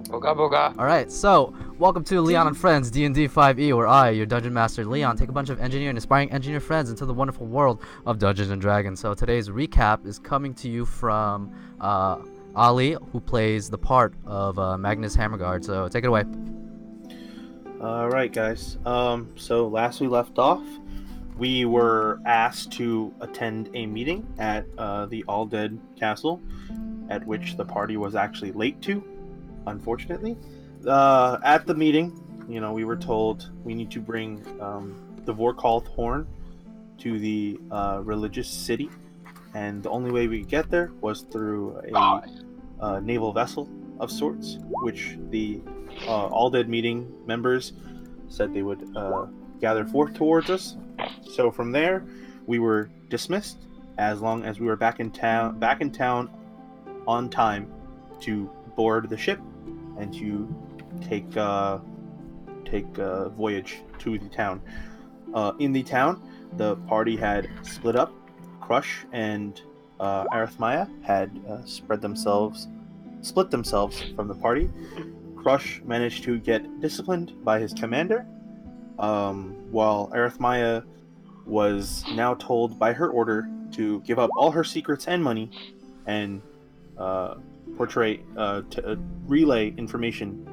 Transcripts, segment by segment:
Boga boga. Alright, so, welcome to Leon and Friends D&D 5e, where I, your Dungeon Master Leon, take a bunch of engineer and aspiring engineer friends into the wonderful world of Dungeons & Dragons. So today's recap is coming to you from Ali, who plays the part of Magnus Hammerguard, so take it away. Alright, guys. So last we left off, we were asked to attend a meeting at the Alded castle, at which the party was actually late to, unfortunately. At the meeting, we were told we need to bring the Vorkalth horn to the religious city, and the only way we could get there was through a naval vessel of sorts, which the Alded meeting members said they would gather forth towards us. So from there, we were dismissed as long as we were back in town on time to board the ship and to take a voyage to the town. In the town, the party had split up. Crush and Arithmia had split themselves from the party. Crush managed to get disciplined by his commander, while Arithmia was now told by her order to give up all her secrets and money and relay information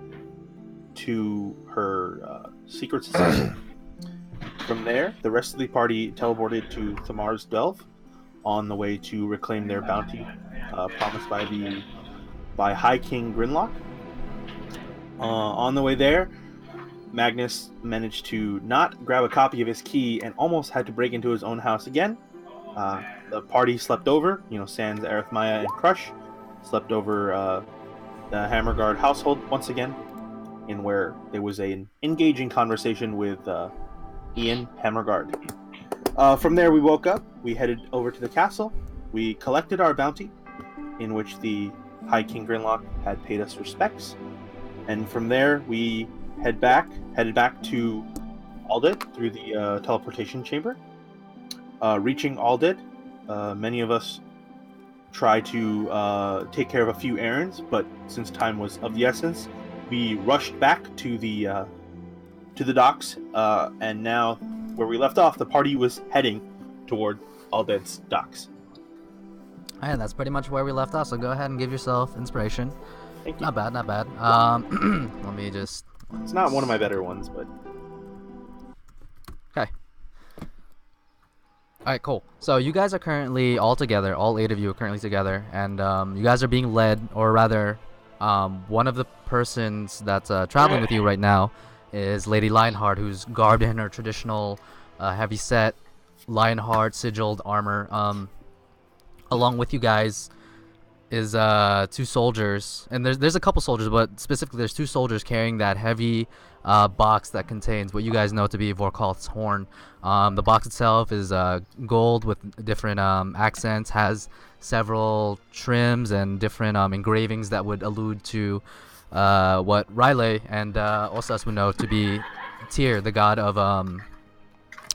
to her secret society. From there, the rest of the party teleported to Thamar's Delve on the way to reclaim their bounty promised by High King Grinlock. On the way there, Magnus managed to not grab a copy of his key and almost had to break into his own house again. The party slept over, sans Arithmia and Crush, slept over the Hammerguard household once again, in where there was an engaging conversation with Ian Hammerguard. From there, we woke up, we headed over to the castle, we collected our bounty, in which the High King Grinlock had paid us respects, and from there, we headed back to Alded through the teleportation chamber. Reaching Alded, many of us tried to take care of a few errands, but since time was of the essence, we rushed back to the docks, and now, where we left off, the party was heading toward Alded's docks. Alright, that's pretty much where we left off, so go ahead and give yourself inspiration. Thank you. Not bad. Let me just... It's not one of my better ones, but... Okay. Alright, cool. So you guys are currently all together, all 8 of you are currently together, and you guys are being led, or rather, one of the persons that's traveling with you right now is Lady Lionhardt, who's garbed in her traditional heavy-set Lionheart sigilled armor. Along with you guys is 2 soldiers, and there's a couple soldiers, but specifically there's 2 soldiers carrying that heavy box that contains what you guys know to be Vorkalth's horn. The box itself is gold with different accents, has several trims and different engravings that would allude to what Riley and Osas would know to be Tyr, the god of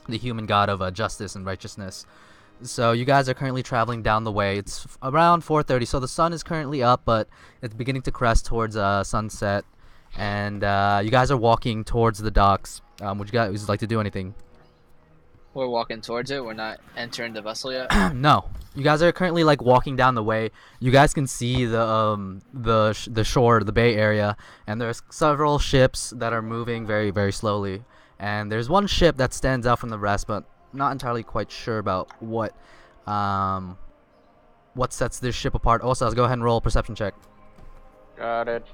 the human god of justice and righteousness. So you guys are currently traveling down the way. It's around 4:30, so the sun is currently up, but it's beginning to crest towards sunset. And you guys are walking towards the docks. Would you guys like to do anything? We're walking towards it. We're not entering the vessel yet. No, you guys are currently walking down the way. You guys can see the shore, the bay area, and there's several ships that are moving very, very slowly. And there's one ship that stands out from the rest, but not entirely quite sure about what sets this ship apart. Also, let's go ahead and roll a perception check. Got it.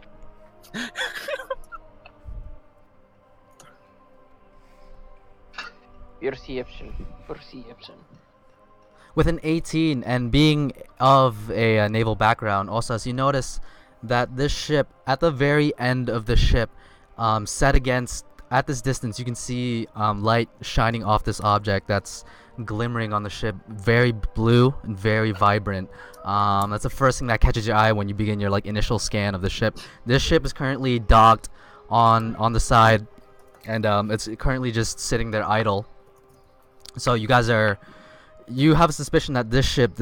Perception. With an 18 and being of a naval background, also, you notice that this ship, at the very end of the ship, set against, at this distance, you can see light shining off this object that's glimmering on the ship, very blue and very vibrant. That's the first thing that catches your eye when you begin your initial scan of the ship. This ship is currently docked on the side, and it's currently just sitting there idle. So you guys you have a suspicion that this ship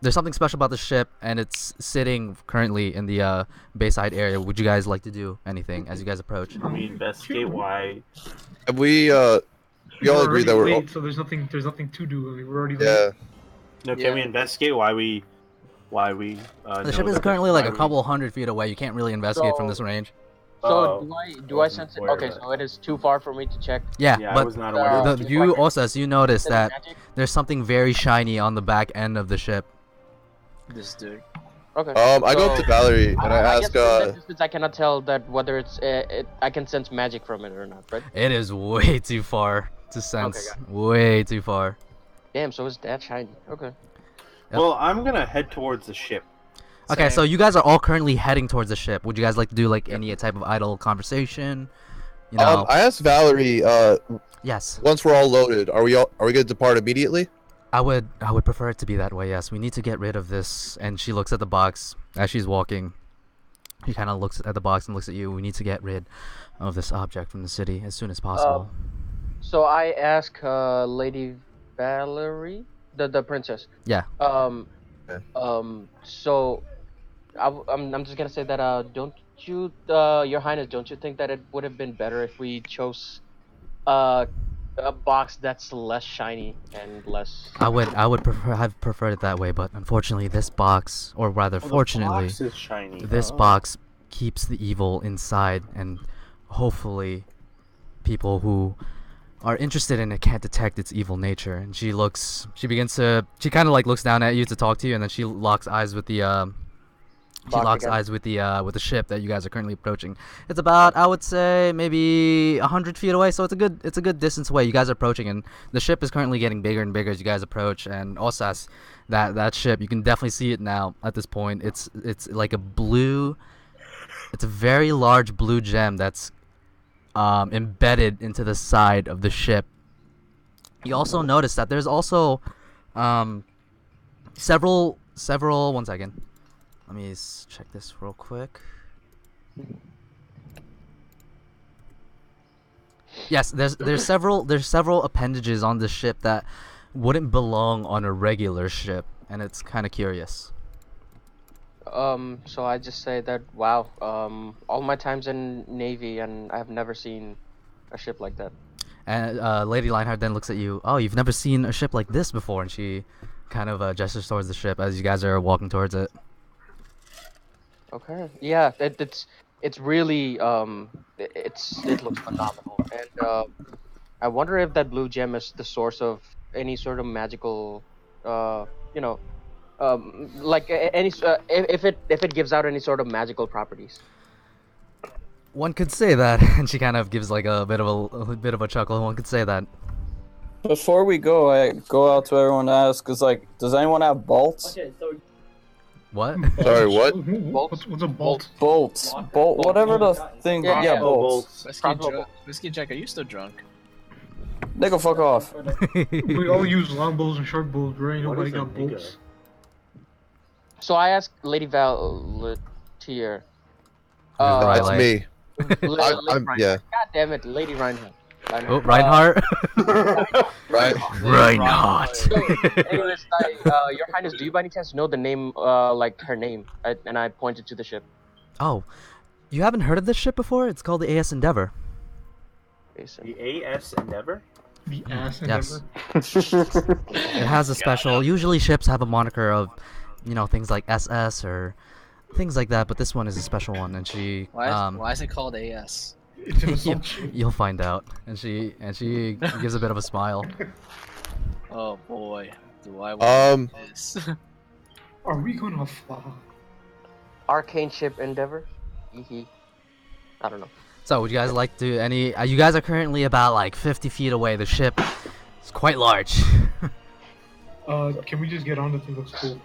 there's something special about the ship, and it's sitting currently in the Bayside area. Would you guys like to do anything as you guys approach? We investigate why. We all agree that we're late, so there's nothing to do. I mean, we're already late. yeah. No, can we investigate why we? The ship is currently like a couple hundred feet away. You can't really investigate from this range. So do I sense it? Okay, so it is too far for me to check. Yeah, Yeah, I but was not aware. of you also you notice Is it that magic? there's something very shiny on the back end of the ship. This dude. Okay. I go up to Valerie and I guess ask. from that distance, I cannot tell that whether it's I can sense magic from it or not, right? It is way too far to sense. got Way too far. Damn, so it's that shiny. Okay. Yep. Well, I'm gonna head towards the ship. Okay, Same. so you guys are all currently heading towards the ship. Would you guys like to do like any type of idle conversation? You know. I asked Valerie. Yes. Once we're all loaded, are we gonna depart immediately? I would prefer it to be that way. Yes, we need to get rid of this. And she looks at the box as she's walking. She kind of looks at the box and looks at you. We need to get rid of this object from the city as soon as possible. So I ask Lady Valerie, the princess. Yeah. So I'm just gonna say that don't you, Your Highness, don't you think that it would have been better if we chose a box that's less shiny and less? I would have preferred it that way, but unfortunately, this box, or rather, fortunately, the box is shiny. this box keeps the evil inside, and hopefully, people who are interested in it can't detect its evil nature. And she kind of like looks down at you to talk to you, and then she locks eyes with the with the ship that you guys are currently approaching. It's about, I would say, maybe 100 feet away, so it's a good distance away. You guys are approaching, and the ship is currently getting bigger and bigger as you guys approach. And Osas, that ship, you can definitely see it now at this point. It's like it's a very large blue gem that's embedded into the side of the ship. You also notice that there's also several. One second. Let me check this real quick. Yes, there's several appendages on the ship that wouldn't belong on a regular ship, and it's kind of curious. So I just say that, wow, all my times in Navy, and I've never seen a ship like that. And Lady Lionhardt then looks at you. Oh, you've never seen a ship like this before, and she kind of gestures towards the ship as you guys are walking towards it. Okay. Yeah, it's really it looks phenomenal, and I wonder if that blue gem is the source of any sort of magical, like if it gives out any sort of magical properties. One could say that, and she kind of gives like a bit of a chuckle. One could say that. Before we go, I go out to everyone to ask, does anyone have bolts? Okay, so What? Sorry, what? What's a bolt? Bolts. Whatever the thing. Yeah, Yeah, yeah. bolts. Whiskey Jack, are you still drunk? Nigga, fuck off. We all use longbows and short bows, right? What Nobody is a got nigga? bolts. So I asked Lady Valetier. That's Like- me. Yeah. God damn it, Lady Reinhardt. Oh, Reinhardt. Right. Reinhardt. So, anyways, Your Highness, do you by any chance know the name, like her name? And I pointed to the ship. Oh, you haven't heard of this ship before? It's called the AS Endeavor. The AS Endeavor? The ass and Yes. ever. It has a special. Usually ships have a moniker of, things like SS or things like that, but this one is a special one, and she Why is it called AS? It's an assault ship. you'll find out. And she gives a bit of a smile. Oh boy, do I want this? Are we gonna fly? Arcane ship Endeavor. I don't know. So, would you guys like to you guys are currently about like 50 feet away. The ship is quite large. Can we just get on the thing? Looks cool.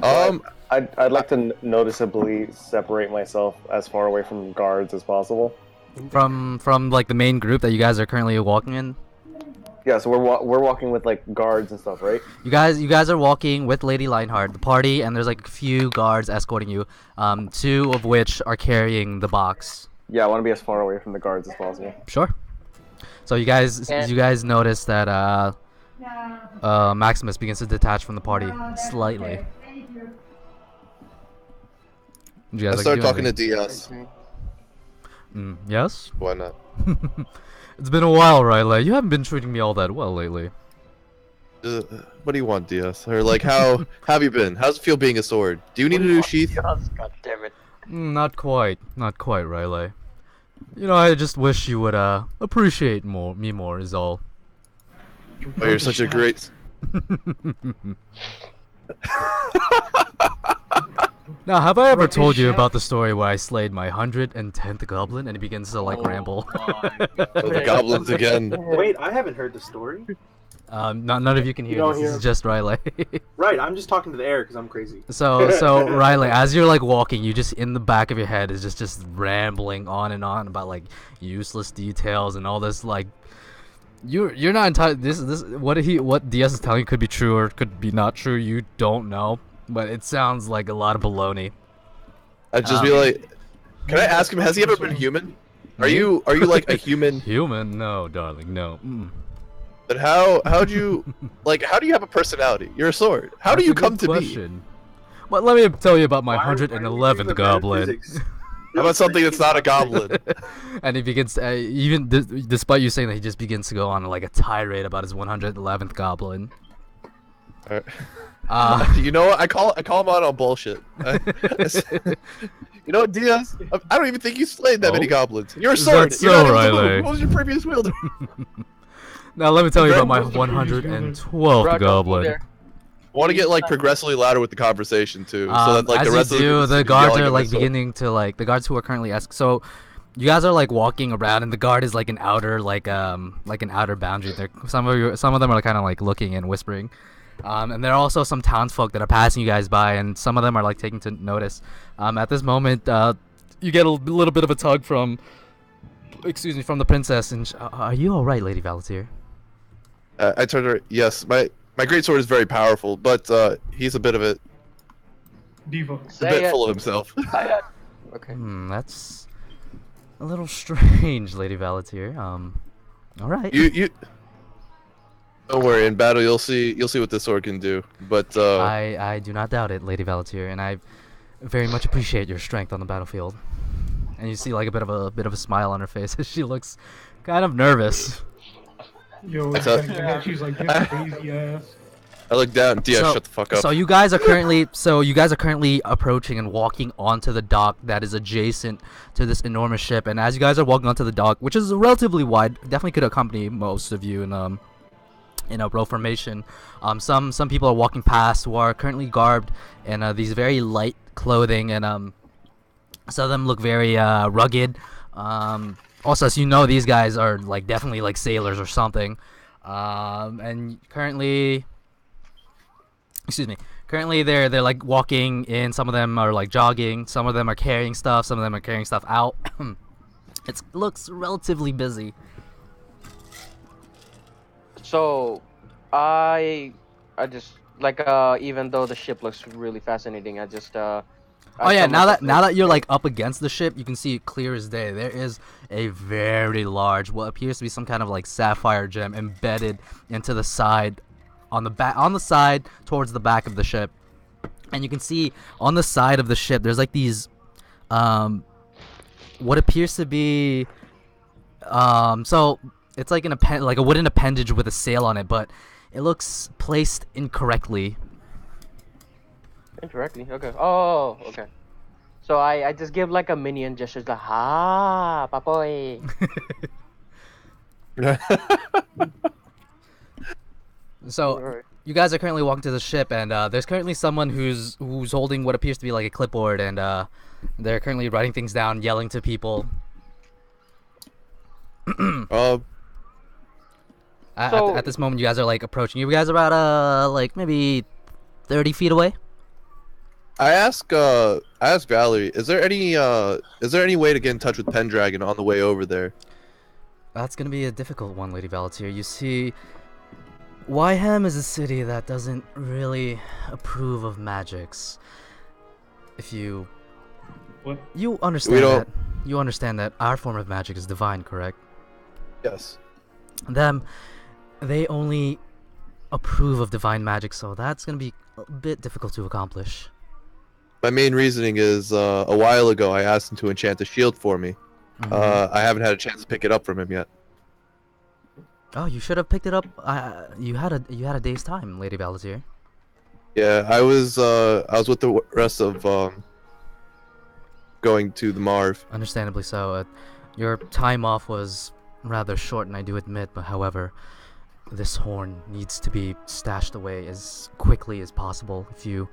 I'd like to noticeably separate myself as far away from guards as possible. From like the main group that you guys are currently walking in. Yeah, so we're walking with like guards and stuff, right? You guys are walking with Lady Lionhardt, the party, and there's like a few guards escorting you. Two of which are carrying the box. Yeah, I want to be as far away from the guards as possible. Sure. So you guys notice that Maximus begins to detach from the party slightly. You guys I like start do talking to anything? DS. Yes? Why not? It's been a while, Riley. You haven't been treating me all that well lately. What do you want, DS? Or like, how have you been? How's it feel being a sword? Do you need a new sheath? God damn it. Not quite. Not quite, Riley. You know, I just wish you would appreciate me more is all. Oh, you're such a great. Now, have I ever told you about the story where I slayed my 110th goblin and he begins to like ramble? Oh, the goblins again. Wait, I haven't heard the story. None of you can hear don't this. hear This is him? just Riley. Right, I'm just talking to the air because I'm crazy. So Riley, as you're like walking, you just in the back of your head is just rambling on and on about like useless details and all this like. You're not entirely this what DS is telling you could be true or could be not true. You don't know, but it sounds like a lot of baloney. I'd just be like, can I ask him? Has he ever been human? Are you like a human? Human? No, darling, no. Then how'd you like? How do you have a personality? You're a sword. How do That's you a good come to be? question. But let me tell you about my Why are we 111th using goblin. metaphysics? How about something that's not a goblin? And he begins to, despite you saying that, he just begins to go on like a tirade about his 111th goblin. You know what? I call him out on bullshit. You know what, Diaz? I don't even think you slayed that many goblins. You're a Is sword. that You're so, not able to Riley? move. What was your previous wielder? Now let me tell you about my What's the previous 112th Bro, don't go goblin. there. I want to get like progressively louder with the conversation too, so that like as the rest you of do, the the guards yelling are at my like sword. beginning to like the guards who are currently so you guys are like walking around and the guard is like an outer an outer boundary. Some of them are kind of like looking and whispering. And there are also some townsfolk that are passing you guys by, and some of them are like taking to notice. At this moment, you get a little bit of a tug from the princess. And are you all right, Lady Valetier? I told her, yes, my greatsword is very powerful, but he's a bit of Diva. full of himself. Okay. That's a little strange, Lady Valetier. All right. You don't worry. In battle, you'll see what this sword can do. But I do not doubt it, Lady Valetier, and I very much appreciate your strength on the battlefield. And you see like a bit of a smile on her face as she looks kind of nervous. Yo, That's how- she's like this crazy ass. I look down. Diaz, shut the fuck up. So you guys are currently approaching and walking onto the dock that is adjacent to this enormous ship. And as you guys are walking onto the dock, which is relatively wide, definitely could accompany most of you in a row formation. Some people are walking past who are currently garbed in these very light clothing, and some of them look very rugged. Also, as you know, these guys are like definitely like sailors or something. And currently they're like walking in. Some of them are like jogging. Some of them are carrying stuff. Some of them are carrying stuff out. It looks relatively busy. So, I just like even though the ship looks really fascinating, I just Oh yeah, now that you're like up against the ship, you can see it clear as day. There is a very large, what appears to be some kind of like sapphire gem embedded into the side, on the side towards the back of the ship. And you can see on the side of the ship, there's like these, what appears to be, so it's like like a wooden appendage with a sail on it, but it looks placed incorrectly. Incorrectly. Okay. Oh, okay. So I just give like a minion gesture, like ha, papoy. So Alright. you guys are currently walking to the ship, and there's currently someone who's holding what appears to be like a clipboard, and they're currently writing things down, yelling to people. At this moment, you guys are like approaching. You guys are about like maybe 30 feet away. I ask Valerie, is there any way to get in touch with Pendragon on the way over there? That's gonna be a difficult one, Lady Valetier. You see, Wyham is a city that doesn't really approve of magics. If you understand you understand that our form of magic is divine, correct? Yes. They only approve of divine magic, so that's gonna be a bit difficult to accomplish. My main reasoning is a while ago I asked him to enchant a shield for me. Mhm. I haven't had a chance to pick it up from him yet. Oh, you should have picked it up. You had a day's time, Lady Valazir. Yeah, I was with the rest of going to the Marv. Understandably so. Your time off was rather short, and I do admit, but however, this horn needs to be stashed away as quickly as possible. If you,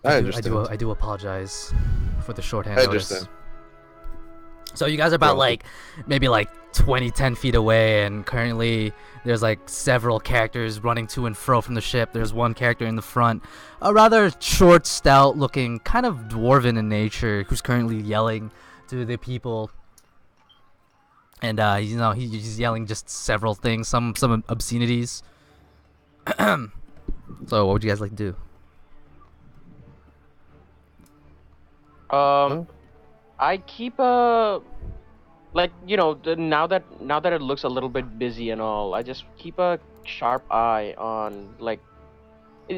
I understand. I do apologize for the shorthand I notice. understand. So you guys are about Bro. like maybe like 10 feet away, and currently there's like several characters running to and fro from the ship. There's one character in the front, a rather short, stout looking, kind of dwarven in nature, who's currently yelling to the people. And you know, he's yelling just several things, some obscenities. So what would you guys like to do? I keep a like now that it looks a little bit busy and all, I just keep a sharp eye on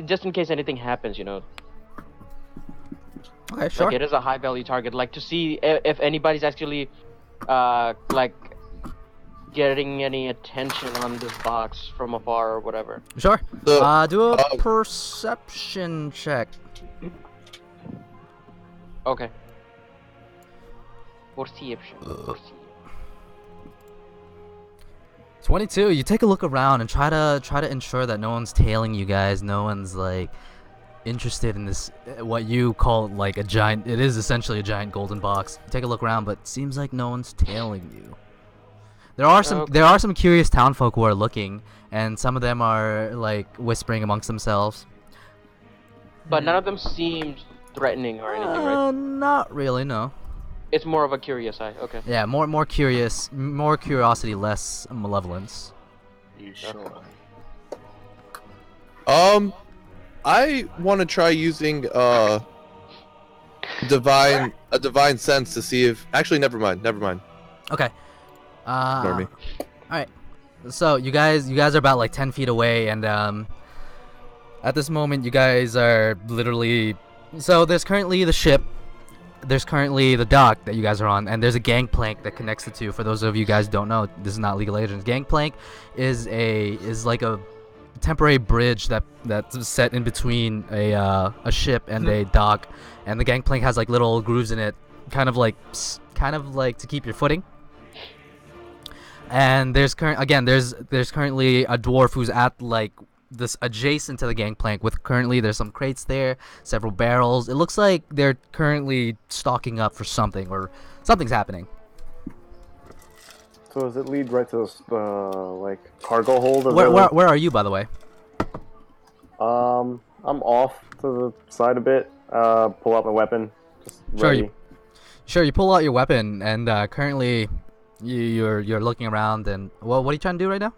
just in case anything happens, Okay, sure. Like it is a high value target, like to see if anybody's actually like getting any attention on this box from afar or whatever. Sure. So, Do a perception check. Okay. Perception. 22. You take a look around and try to ensure that no one's tailing you guys. No one's like interested in this, what you call like a giant. It is essentially a giant golden box. You take a look around, but it seems like no one's tailing you. There are some curious townfolk who are looking, and some of them are like whispering amongst themselves. But none of them seemed threatening or anything, right? Not really, no. It's more of a curious eye. Okay. Yeah, more curious, more curiosity, less malevolence. You sure? I want to try using divine sense to see if actually never mind. Okay. Ignore me. Alright. So you guys are about like 10 feet away, and at this moment you guys are literally, so there's currently the ship, there's currently the dock that you guys are on, and there's a gangplank that connects the two. For those of you guys who don't know, this is not League of Legends. Gangplank is like a temporary bridge that's set in between a ship and a dock, and the gangplank has like little grooves in it, kind of like to keep your footing. And there's currently a dwarf who's at like this adjacent to the gangplank, with currently there's some crates there, several barrels. It looks like they're currently stocking up for something, or something's happening. So does it lead right to this like cargo hold? Where are you, by the way? I'm off to the side a bit. Pull out my weapon. Just ready. Sure, you pull out your weapon, and currently you're looking around, and what are you trying to do right now?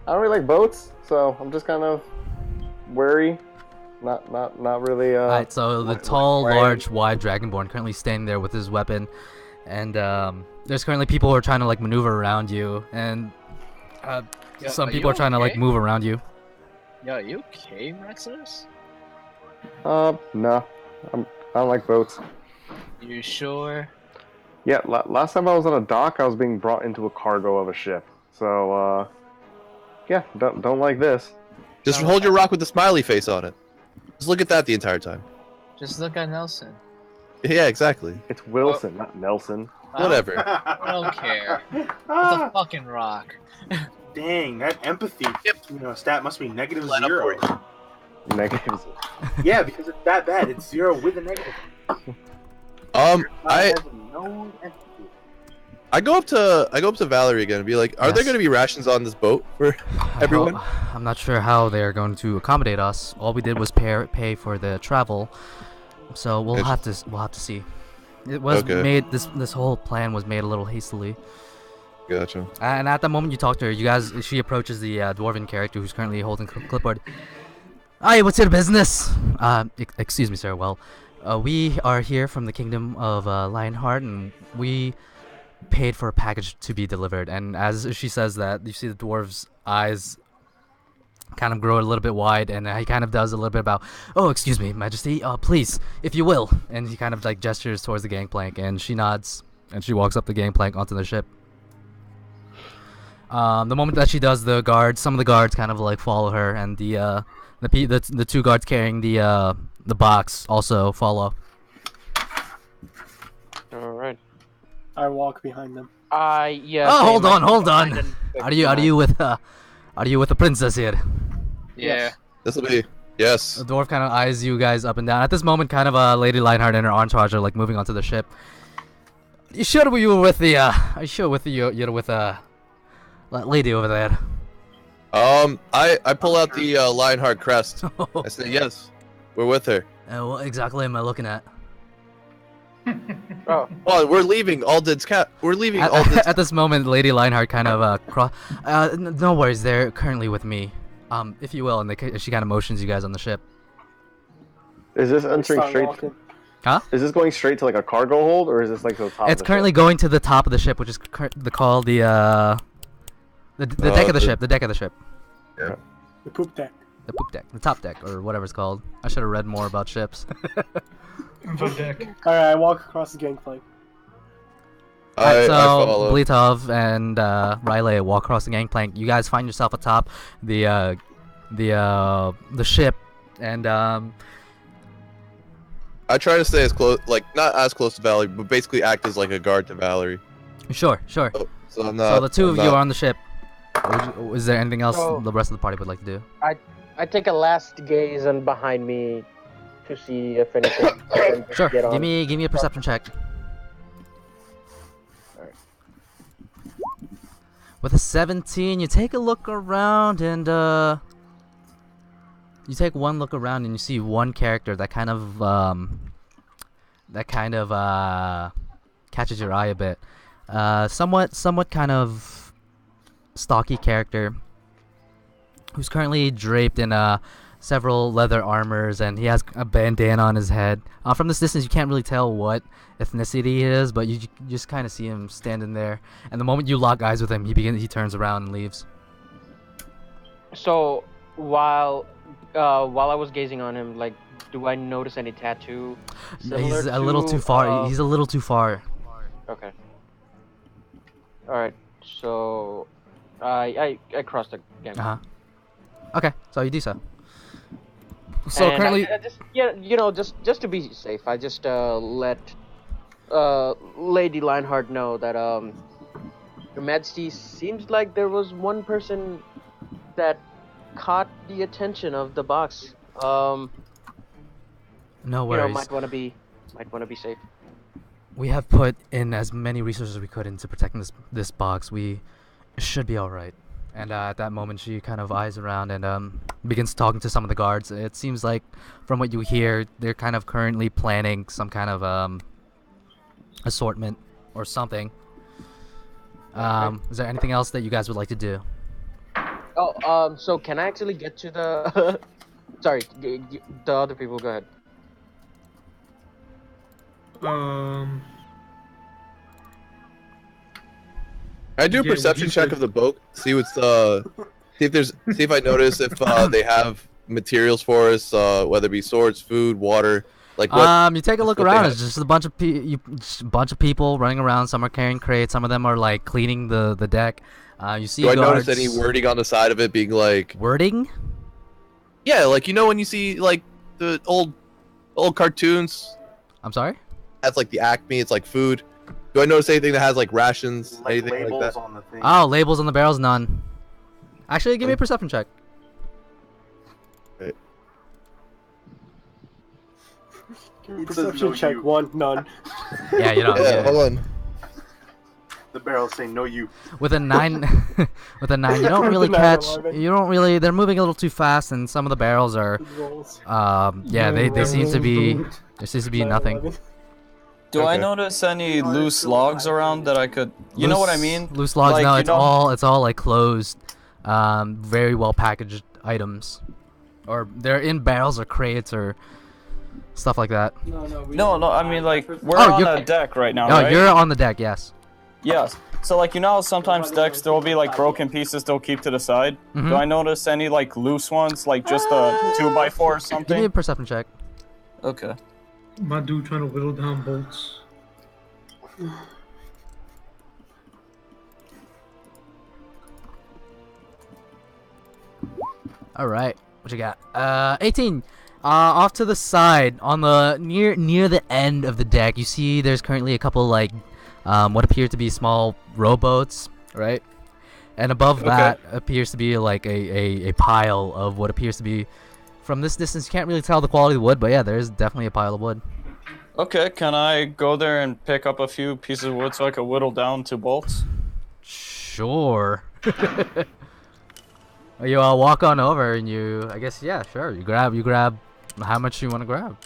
I don't really like boats, so I'm just kind of wary. Not really. Alright, so the tall, large, wide dragonborn currently standing there with his weapon, and there's currently people who are trying to like maneuver around you, and some people are trying to like move around you. Yo, are you okay, Rexus? No, I don't like boats. You sure? Yeah, last time I was on a dock, I was being brought into a cargo of a ship. So, yeah, don't like this. Just hold your rock with the smiley face on it. Just look at that the entire time. Just look at Nelson. Yeah, exactly. It's Wilson, not Nelson. Whatever. I don't care. It's a fucking rock. Dang, that empathy, stat must be -0. Negatives. Yeah, because it's that bad. It's 0 with a negative. I go up to Valerie again and be like, are there Yes. going to be rations on this boat for everyone? Well, I'm not sure how they're going to accommodate us. All we did was pay for the travel, so we'll have to see. It was made, this whole plan was made a little hastily. Gotcha. And at the moment you talk to her, she approaches the dwarven character who's currently holding clipboard. Aye, what's your business? Excuse me, sir. Well, we are here from the kingdom of Lionhardt, and we paid for a package to be delivered. And as she says that, you see the dwarf's eyes kind of grow a little bit wide, and he kind of does a little bit about, oh, excuse me, Majesty, please, if you will. And he kind of like gestures towards the gangplank, and she nods, and she walks up the gangplank onto the ship. The moment that she does, some of the guards kind of like follow her, and the two guards carrying the box also follow. All right. I walk behind them. Yeah. Oh, hold same, on. behind Are you with the princess here? Yeah. This will be yes. The dwarf kind of eyes you guys up and down. At this moment, kind of Lady Lionhardt and her entourage are like moving onto the ship. You sure you were with the? Are you sure you're with that lady over there? I pull out the Lionheart crest. I say yes, we're with her. What exactly am I looking at? Oh. Well, we're leaving Alded's cat. We're leaving Alded's. At this moment, Lady Lionheart kind of no worries, they're currently with me. If you will, and she kind of motions you guys on the ship. Is this entering Start straight? walking. Huh? Is this going straight to like a cargo hold, or is this like to the top? It's of the currently ship? going to the top of the ship, which is the deck of the ship. The deck of the ship. Yeah. The poop deck. The poop deck. The top deck, or whatever it's called. I should have read more about ships. The deck. Alright, I walk across the gangplank. I So follow. Bleetov and Riley walk across the gangplank. You guys find yourself atop the ship, and I try to stay as close, like not as close to Valerie, but basically act as like a guard to Valerie. sure. So I'm not. So the two of I'm you not- are on the ship. Is there anything else So- the rest of the party would like to do? I take a last gaze and behind me to see if anything. can Sure. Get on. Give me a perception check. Alright. With a 17, you take a look around, and you take one look around, and you see one character that kind of catches your eye a bit. Somewhat kind of stocky character who's currently draped in several leather armors, and he has a bandana on his head. From this distance, you can't really tell what ethnicity he is, but you just kind of see him standing there. And the moment you lock eyes with him, he turns around and leaves. So while I was gazing on him, like, do I notice any tattoo? He's a little too far. He's a little too far. Okay. All right. So I crossed the game. Okay, so you do so. So And currently, I just, just to be safe, I just let Lady Lionhardt know that Her Majesty seems like there was one person that caught the attention of the box. no worries. Might want to be safe. We have put in as many resources as we could into protecting this box. We should be all right. And at that moment, she kind of eyes around and begins talking to some of the guards. It seems like, from what you hear, they're kind of currently planning some kind of assortment or something. Is there anything else that you guys would like to do? Oh, so can I actually get to the? Sorry, the other people. Go ahead. I do a Yeah, perception would you check say- of the boat. See if I notice if they have materials for us, whether it be swords, food, water. Like what? You take a look what they around. have. It's just a bunch of people running around. Some are carrying crates. Some of them are like cleaning the deck. You see Do I guards. notice any wording on the side of it being like? Wording? Yeah, like when you see like the old cartoons. I'm sorry. That's like the Acme. It's like food. Do I notice anything that has like rations, Like anything labels like that? on the thing. Oh, labels on the barrels, none. Actually, give me a perception check. Perception check, one, none. Yeah, you know. Yeah, hold on. The barrel's saying no you. With a 9, you don't really Nine catch. 11. You don't really. They're moving a little too fast, and some of the barrels are. Rolls. Yeah, they seem to be. There seems to be Nine, nothing. 11. Do I Okay. notice any loose logs around that I could? You know what I mean? Loose logs. Like, No, you it's all like closed, very well packaged items, or they're in barrels or crates or stuff like that. No, I mean like we're Oh, on you're- a deck right now, Oh, right? you're on the deck. Yes. Yes. So like how sometimes decks there will be like broken pieces they'll keep to the side. Mhm. Do I notice any like loose ones, like just a 2x4 or Give me a something? perception check. Okay. My dude trying to whittle down bolts. All right, what you got? 18. Off to the side, on the near the end of the deck, you see there's currently a couple like, what appear to be small rowboats, right? And above that appears to be like a pile of what appears to be, from this distance you can't really tell the quality of the wood, but yeah, there is definitely a pile of wood. Okay, can I go there and pick up a few pieces of wood so I can whittle down to bolts? Sure. You walk on over and you, I guess, yeah, sure. You grab how much you want to grab.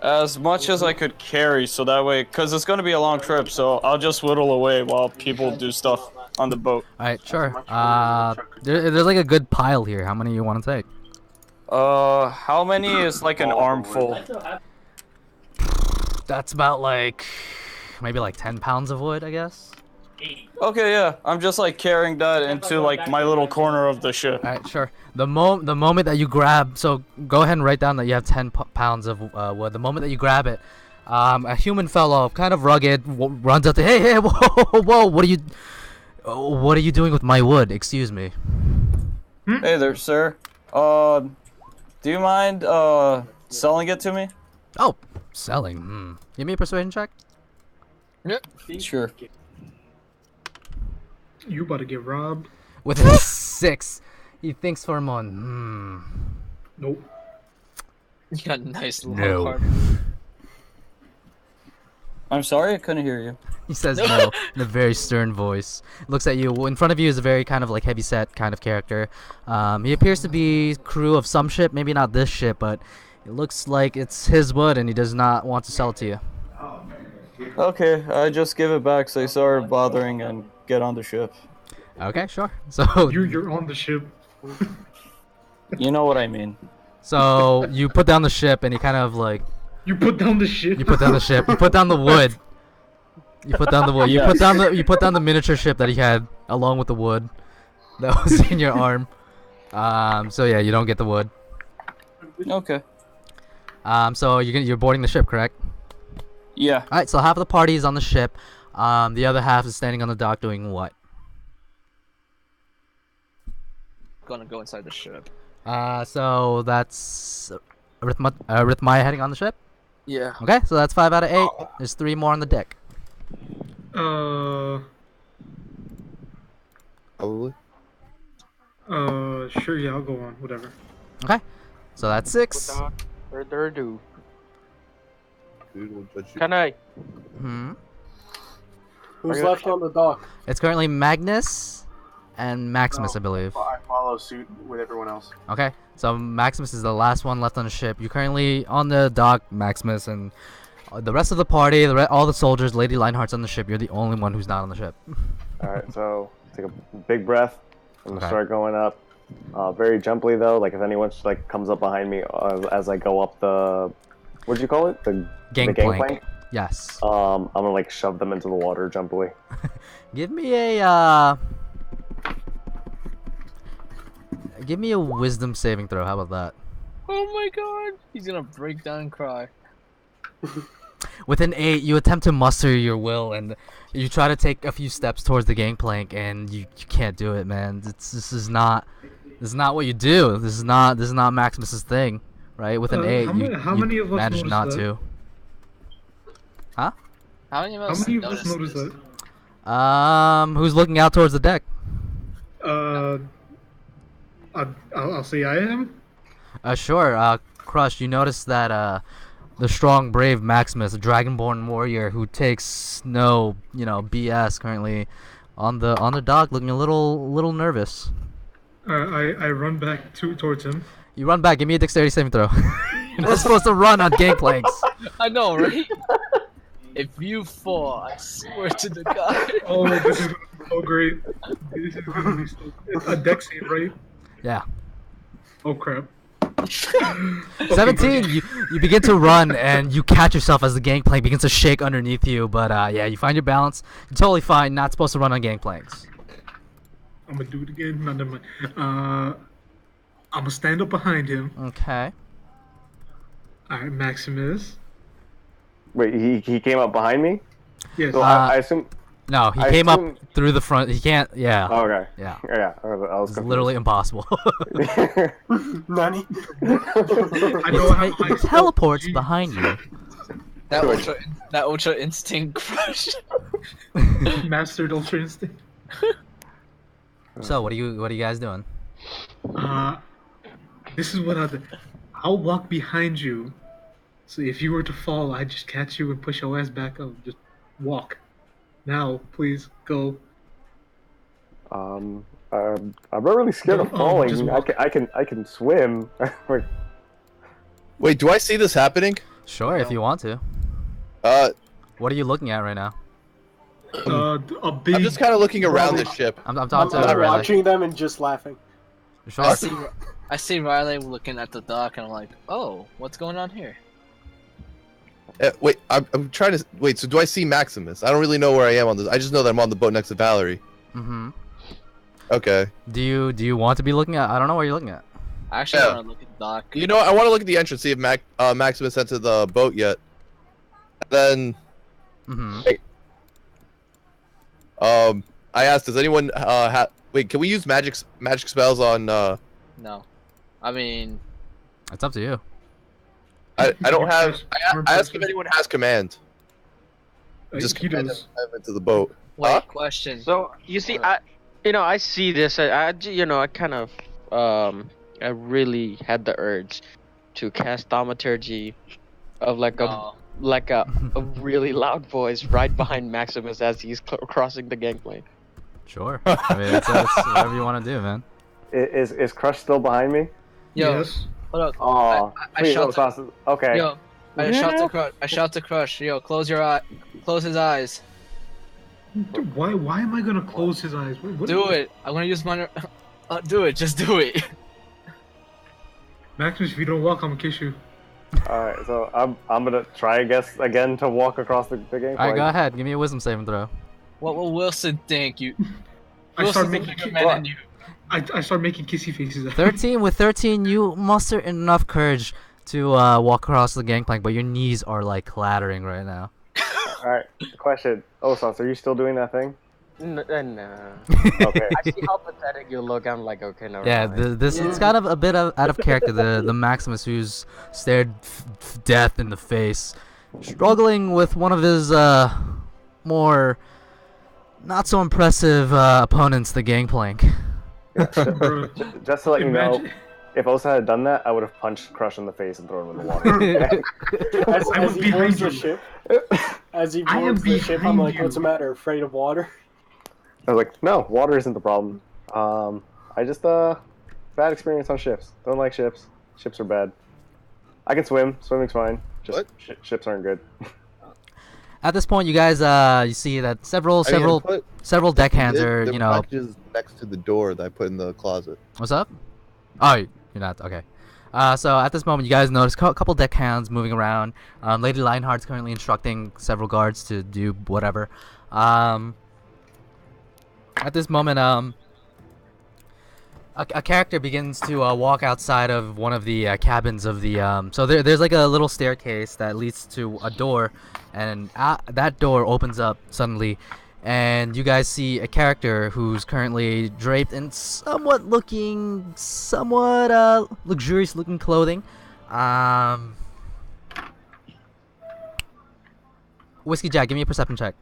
As much as I could carry, so that way, because it's going to be a long trip, so I'll just whittle away while people do stuff on the boat. Alright, sure. There's like a good pile here. How many you want to take? How many is like an armful? That's about like, maybe like 10 pounds of wood, I guess. Okay, yeah. I'm just like carrying that into like my little corner of the ship. Alright, sure. The moment that you grab, so go ahead and write down that you have 10 pounds of wood. The moment that you grab it, a human fellow, kind of rugged, runs up to, hey, whoa, what are you doing with my wood? Excuse me. Hey there, sir. Do you mind selling it to me? Oh, selling. Give me a persuasion check. Yep. Sure. You about to get robbed? With a 6, he thinks for a moment. Nope. You got a nice long No. card. I'm sorry, I couldn't hear you. He says no in a very stern voice. Looks at you. In front of you is a very kind of like heavy-set kind of character. He appears to be crew of some ship, maybe not this ship, but it looks like it's his wood and he does not want to sell it to you. Okay, I just give it back, say sorry for bothering, and get on the ship. Okay, sure. So You're on the ship. You know what I mean. So you put down the ship and he kind of like, You put down the ship. you put down the ship, you put down the wood. You put down the wood. You put down the miniature ship that he had along with the wood that was in your arm. So yeah, you don't get the wood. Okay. So you're boarding the ship, correct? Yeah. All right. So half of the party is on the ship. The other half is standing on the dock doing what? Gonna go inside the ship. So that's Arithmia heading on the ship. Yeah. Okay, so that's 5 out of 8. There's 3 more on the deck. Probably. Sure, yeah, I'll go on, whatever. Okay, so that's 6. Do. Dude, we'll judge you. Can I? Who's left on the dock? It's currently Magnus and Maximus, I believe. I follow suit with everyone else. Okay, so Maximus is the last one left on the ship. You're currently on the dock, Maximus, and the rest of the party, all the soldiers, Lady Lionhardt's on the ship. You're the only one who's not on the ship. Alright, so take a big breath. I'm gonna Okay. start going up. Very gently though, like if anyone like comes up behind me as I go up the, what'd you call it? The Gangplank. Yes. I'm gonna like shove them into the water gently. Give me a wisdom saving throw. How about that? Oh my god! He's gonna break down and cry. With an 8, you attempt to muster your will and you try to take a few steps towards the gangplank, and you can't do it, man. This is not what you do. This is not Maximus's thing, right? With an 8, how you many of us manage noticed not that? to. Huh? How many of How us many of us noticed noticed this? that? Who's looking out towards the deck? I'll say I am. Sure. Crush, you notice that the strong, brave Maximus, a dragonborn warrior who takes no, BS, currently on the dock, looking a little nervous. I run back towards him. You run back. Give me a dexterity saving throw. You're not supposed to run on gangplanks. I know, right? If you fall, I swear to the god. Oh, this is so great. This is gonna be so. It's a dex save, right? Yeah. Oh crap. 17, you begin to run and you catch yourself as the gangplank begins to shake underneath you. But yeah, you find your balance. You're totally fine. Not supposed to run on gangplanks. I'm gonna do it again. No, never mind. I'm gonna stand up behind him. Okay. All right, Maximus. Wait, he came up behind me? Yes. So I assume. No, he I came assume- up through the front. He can't. Yeah. Oh, okay. Yeah. Yeah. I was It's literally impossible. Nani? I know how It teleports behind you. That ultra instinct crush. mastered Ultra Instinct. So what are you guys doing? This is what I'll walk behind you. So if you were to fall, I just catch you and push your ass back up. Just walk. Now, please go. I'm not really scared of Just falling. walk. I can swim. Like, Wait, do I see this happening? Sure, if you want to. What are you looking at right now? A big. I'm just kind of looking around the ship. I'm I'm talking to Riley. watching them and just laughing. Sure. I see Riley looking at the dock, and I'm like, oh, what's going on here? Wait, I'm trying to wait. So do I see Maximus? I don't really know where I am on this. I just know that I'm on the boat next to Valerie. Mm-hmm. Okay. Do you want to be looking at? I don't know what you're looking at. I actually want to look at the dock. You know, I want to look at the entrance, see if Maximus entered the boat yet. Then, I asked, does anyone wait? Can we use magic spells on? No, I mean, it's up to you. I don't have. I asked if anyone has command. Just he command does. them into the boat. wait, question. So you see, I see this. I kind of I really had the urge to cast thaumaturgy of like a really loud voice right behind Maximus as he's crossing the gangplank. Sure. I mean, it's whatever you want to do, man. Is Crush still behind me? Yo, Yes. hold up. Oh, I please, shot no sauces. Okay. Yo, I shout to Crush. Yo, close his eyes. Dude, why am I gonna close his eyes? What Do it. I'm gonna use my. Do it. Just do it. Maximus, if you don't walk, I'm gonna kiss you. Alright, so I'm gonna try, I guess, again to walk across the gangplank. All right, go ahead. Give me a wisdom saving throw. What will Wilson think? I start Wilson's making recommending you. I start making kissy faces. 13. With 13, you muster enough courage to walk across the gangplank, but your knees are like clattering right now. Alright, question. Sauce, are you still doing that thing? No. Okay. I see how pathetic you look. I'm like, okay, no. Yeah, it's kind of a bit out of character. The Maximus who's stared death in the face, struggling with one of his more not so impressive opponents, the gangplank. Just to let you know, Imagine- if Osa had done that, I would have punched Crush in the face and thrown him in the water. I'm As he behind boards the you. ship, as he I am boards the ship, I'm behind like, you. what's the matter? Afraid of water? I was like, no, water isn't the problem. I just bad experience on ships. Don't like ships. Ships are bad. I can swim. Swimming's fine. Just What? ships aren't good. At this point, you guys you see that several deckhands are packages next to the door that I put in the closet. What's up? Oh, you're not okay. So at this moment, you guys notice a couple deckhands moving around. Lady Lionhardt's currently instructing several guards to do whatever. At this moment, a character begins to walk outside of one of the cabins of the. So there's like a little staircase that leads to a door, and that door opens up suddenly, and you guys see a character who's currently draped in somewhat luxurious looking clothing. Whiskey Jack, give me a perception check.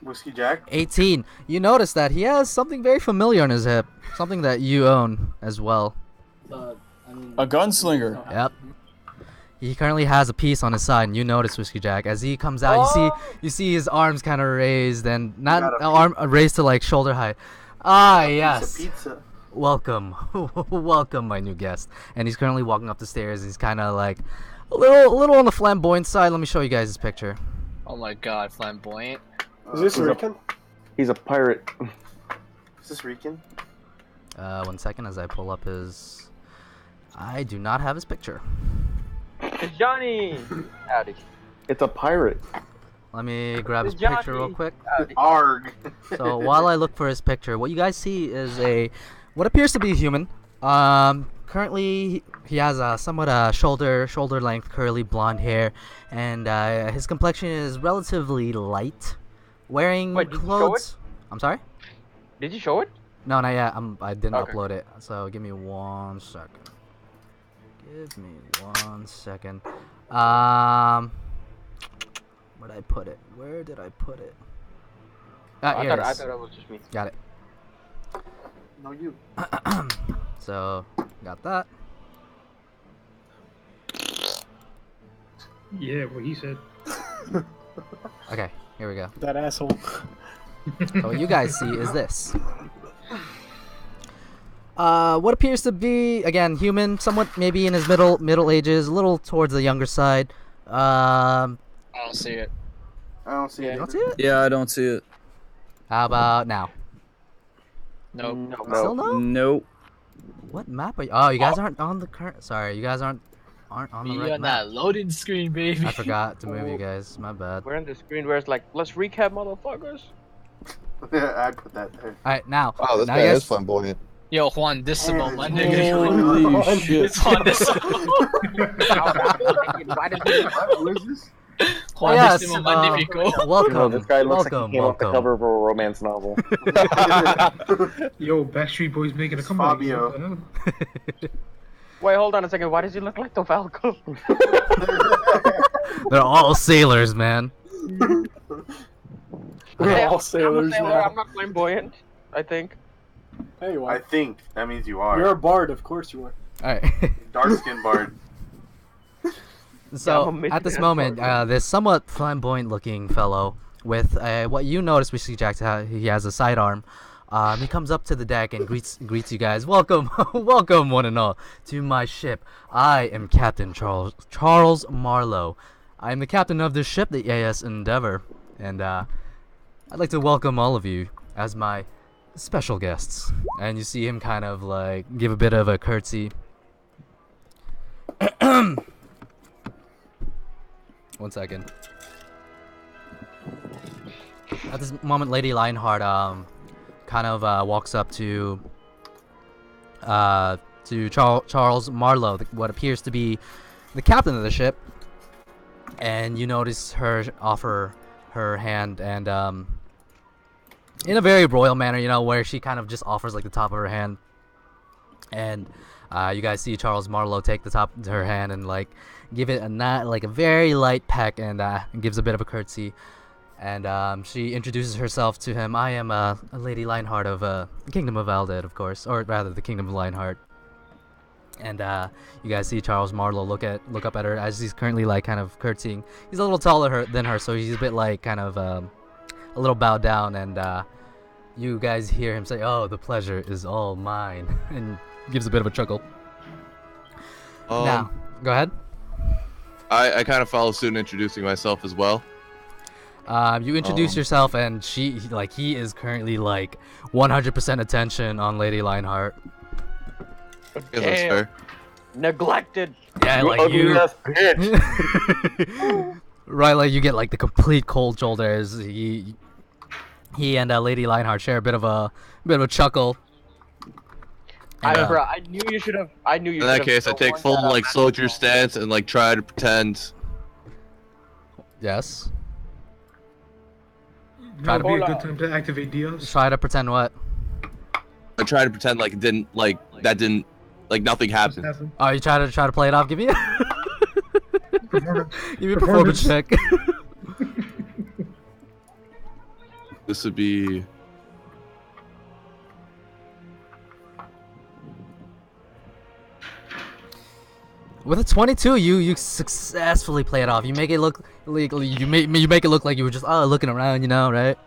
Whiskey Jack. 18. You notice that he has something very familiar on his hip, something that you own as well. A gunslinger. Yep. He currently has a piece on his side, and you notice Whiskey Jack as he comes out. You see his arms kind of raised, and not raised to like shoulder height. Ah, yes. Pizza. Welcome, welcome, my new guest. And he's currently walking up the stairs. He's kind of like a little on the flamboyant side. Let me show you guys his picture. Oh my God, flamboyant. Is this Rickon? He's a pirate. Is this Rican? 1 second as I pull up his. I do not have his picture. It's Johnny. Howdy. It's a pirate. Let me grab his It's picture real Johnny. quick. Howdy. Arg. So while I look for his picture, what you guys see is what appears to be a human. Currently he has a somewhat shoulder length curly blonde hair, and his complexion is relatively light. Wearing Wait, did you show clothes. I'm sorry. Did you show it? No, not yet. I didn't Okay. upload it. So give me 1 second. Give me 1 second. Where'd I put it? Where did I put it? I Here it thought is. it was just me. Got it. No, you. So got that. Yeah, what he said. Okay, here we go. That asshole. So what you guys see is this. What appears to be, again, human, somewhat maybe in his middle ages, a little towards the younger side. I don't see it. I don't see You it. don't see it? Yeah, I don't see it. How about now? Nope. No. Still no? Nope. What map are you? Oh, you guys aren't on the current. Sorry, you guys aren't on the Be right on map. that loading screen, baby. I forgot to move you guys. My bad. We're on the screen where it's like, let's recap, motherfuckers. I put that there. All right, now. Wow, this now guy you is guys, flamboyant. Yo, Juan Decimo, my Oh, nigga. Holy shit. It's Juan Decimo. Why does he? What is this? Juan yes, Decimo Magnifico. You know, welcome. this guy looks like welcome. he came off the cover of a romance novel. Yo, Backstreet Boys making a It's comeback. Fabio. What the hell? Wait, hold on a second. Why does he look like the Falco? They're all sailors, man. We're Hey, all I'm a sailors sailor. now. I'm not flamboyant. I think. Hey, I why? think that means you are. You're a bard, of course you are. All right. Dark skin bard. So I'm a at this midget moment, bard. this somewhat flamboyant-looking fellow with what you notice, we see Jack, he has a sidearm. He comes up to the deck and greets you guys. Welcome, welcome one and all to my ship. I am Captain Charles Marlowe. I am the captain of this ship, the AS Endeavor, and I'd like to welcome all of you as my special guests. And you see him kind of like give a bit of a curtsy. 1 second. At this moment, Lady Lionhardt kind of walks up to Charles Marlowe, what appears to be the captain of the ship, and you notice her offer her hand, and in a very royal manner, you know, where she kind of just offers like the top of her hand, and you guys see Charles Marlowe take the top of her hand and like give it a very light peck, and gives a bit of a curtsy. And she introduces herself to him. I am a Lady Lionhardt of the Kingdom of Alded, of course, or rather the Kingdom of Lionhardt. And you guys see Charles Marlowe look up at her as he's currently like kind of curtsying. He's a little taller than her, so he's a bit like kind of a little bowed down. And you guys hear him say, "Oh, the pleasure is all mine," and gives a bit of a chuckle. Now, go ahead. I kind of follow suit in introducing myself as well. You introduce yourself, and he is currently like 100% attention on Lady Lionhardt. I guess that's fair. Neglected. Yeah, like ugly you. ass bitch. Right, like you get like the complete cold shoulders. He and Lady Lionhardt share a bit of a chuckle. And, Bro, I knew you should have. I knew you. In that should've case, I take warned full that like up. soldier stance and like try to pretend. Yes. Now would be a Hold good on. time to activate Dios. Try to pretend what? I try to pretend like it didn't like nothing happened. Oh, you try to play it off. Give me Performance. give me a performance check. This would be. With a 22, you successfully play it off. You make it look like you make it look like you were just looking around, you know, right?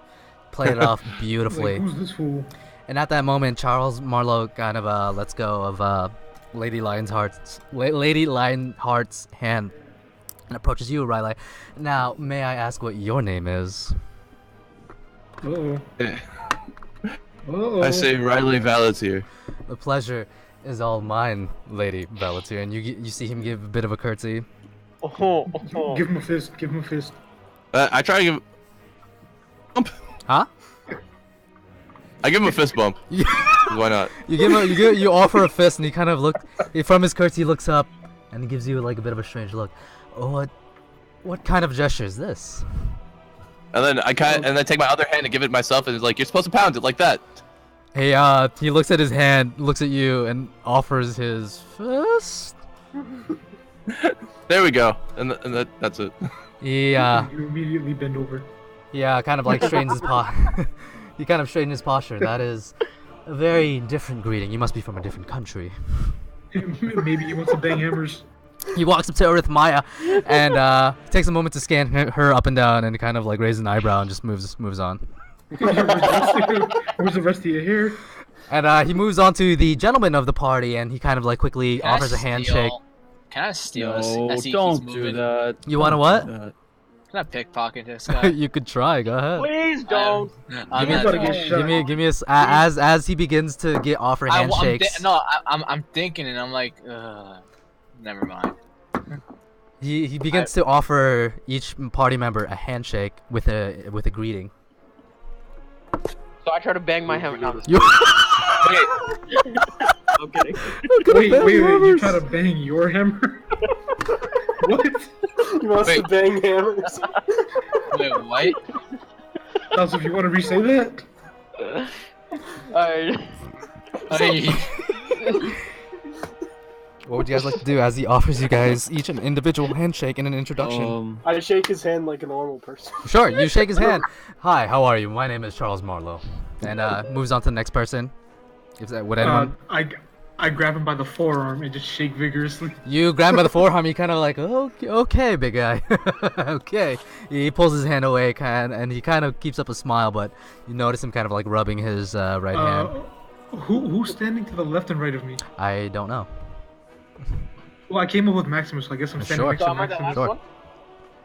Play it off beautifully. Like, who's this fool? And at that moment, Charles Marlowe kind of lets go of Lady Lionheart's hand and approaches you, Riley. Now, may I ask what your name is? Uh-oh. Uh-oh. I say Riley Valetier. The pleasure is all mine, Lady Valetier. And you see him give a bit of a curtsy. Give him a fist. Give him a fist. I try to give. Bump. Huh? I give him a fist bump. Yeah. Why not? You offer a fist, and he kind of from his curtsy, he looks up, and he gives you like a bit of a strange look. Oh, what kind of gesture is this? And then I take my other hand and give it myself, and it's like, you're supposed to pound it like that. Hey, he looks at his hand, looks at you, and offers his fist. There we go, and that's it. Yeah. You immediately bend over. Yeah, kind of like straightens his posture. He kind of straightened his posture. That is a very different greeting. You must be from a different country. Maybe he wants to bang hammers. He walks up to Arithmaya and takes a moment to scan her up and down and kind of like raises an eyebrow and just moves on. Where's the rest of your hair? And he moves on to the gentleman of the party and he kind of like quickly offers a handshake. Can I steal No, this? don't do that. You want to what? Can I pickpocket this guy? You could try. Go ahead. Please don't. I'm He's not about to doing get it. shot. Give me as he begins to offer handshakes. I'm thinking and I'm like, never mind. He begins to offer each party member a handshake with a greeting. So I try to bang my hammer. No, You I'm kidding. Wait, you try to bang your hammer? What? He wants to bang hammers. Wait, what? Also, if you want to re-say that? Alright. Hey. What would you guys like to do as he offers you guys each an individual handshake and an introduction? I shake his hand like a normal person. Sure, you shake his hand. Hi, how are you? My name is Charles Marlowe. And moves on to the next person. Would anyone? I grab him by the forearm and just shake vigorously. You grab him by the forearm. You kind of like, okay, big guy. Okay. He pulls his hand away, and he kind of keeps up a smile, but you notice him kind of like rubbing his right hand. Who's standing to the left and right of me? I don't know. Well, I came up with Maximus, so I guess I'm standing Sure. next So to am I the Maximus. last one?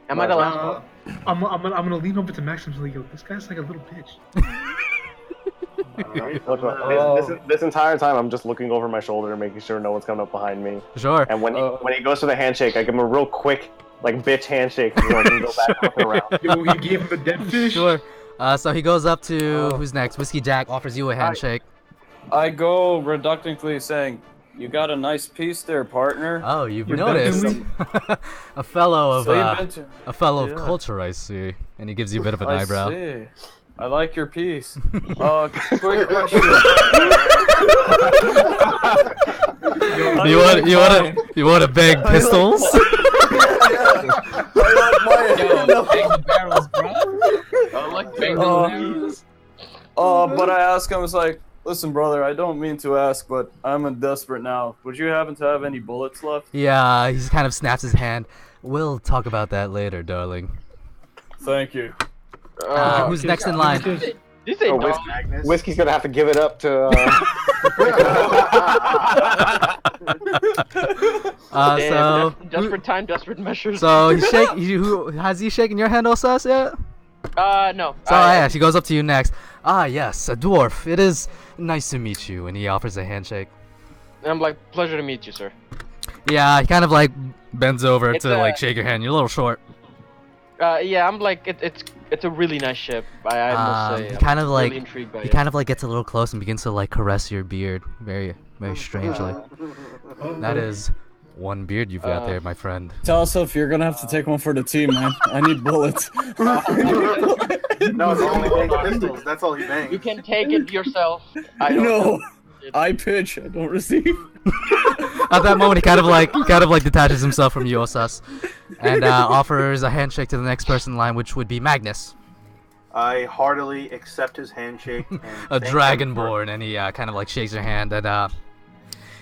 Am I the last one? I'm gonna lean over to Maximus and like, yo, this guy's like a little bitch. This entire time, I'm just looking over my shoulder, making sure no one's coming up behind me. Sure. And when he goes for the handshake, I give him a real quick, like bitch handshake, so I can go back looking around. Yo, he gave him the dead fish. Sure. So he goes up to who's next? Whiskey Jack offers you a handshake. I go reductively saying, "You got a nice piece there, partner." Oh, you've You're noticed. a fellow of So you've been to- of Yeah. culture, I see. And he gives you a bit of an I eyebrow. see. I like your piece. Quick question. You want to beg pistols? Yo, bang the barrels, bro. I like bang the barrels. But I asked him, I was like, "Listen, brother, I don't mean to ask, but I'm in desperate now. Would you happen to have any bullets left?" Yeah, he kind of snaps his hand. We'll talk about that later, darling. Thank you. Who's next in line? You say dog. Whiskey's gonna have to give it up to. So Desperate time, desperate measures. so who has he shaken your hand, Osas, yet? No. So yeah, she goes up to you next. Ah yes, a dwarf. It is nice to meet you. And he offers a handshake. I'm like, pleasure to meet you, sir. Yeah, he kind of like bends over It's, to like shake your hand. You're a little short. Yeah, I'm like, it's a really nice ship. I must say. He I'm kind of like really intrigued by he it. kind of like gets a little close and begins to like caress your beard, very strangely. That is one beard you've got there, my friend. Tell us if you're gonna have to take one for the team, man. I need bullets. No, it's only bang pistols. That's all he bangs. You can take it yourself. I don't No, I pitch. I don't receive. At that moment, he kind of like detaches himself from you, Osas, and offers a handshake to the next person in line, which would be Magnus, I heartily accept his handshake. And a thank him dragonborn, and he kind of like shakes your hand and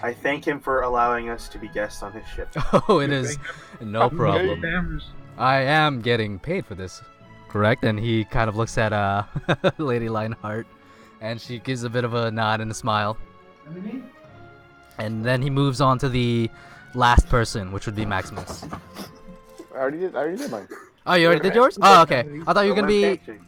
I thank him for allowing us to be guests on his ship. oh, it is no problem. Hammers. I am getting paid for this, correct? And he kind of looks at Lady Lionhardt, and she gives a bit of a nod and a smile. And then he moves on to the last person, which would be Maximus. I already did mine. Oh, you already did yours? Oh, okay. I thought you were gonna be. Handshake.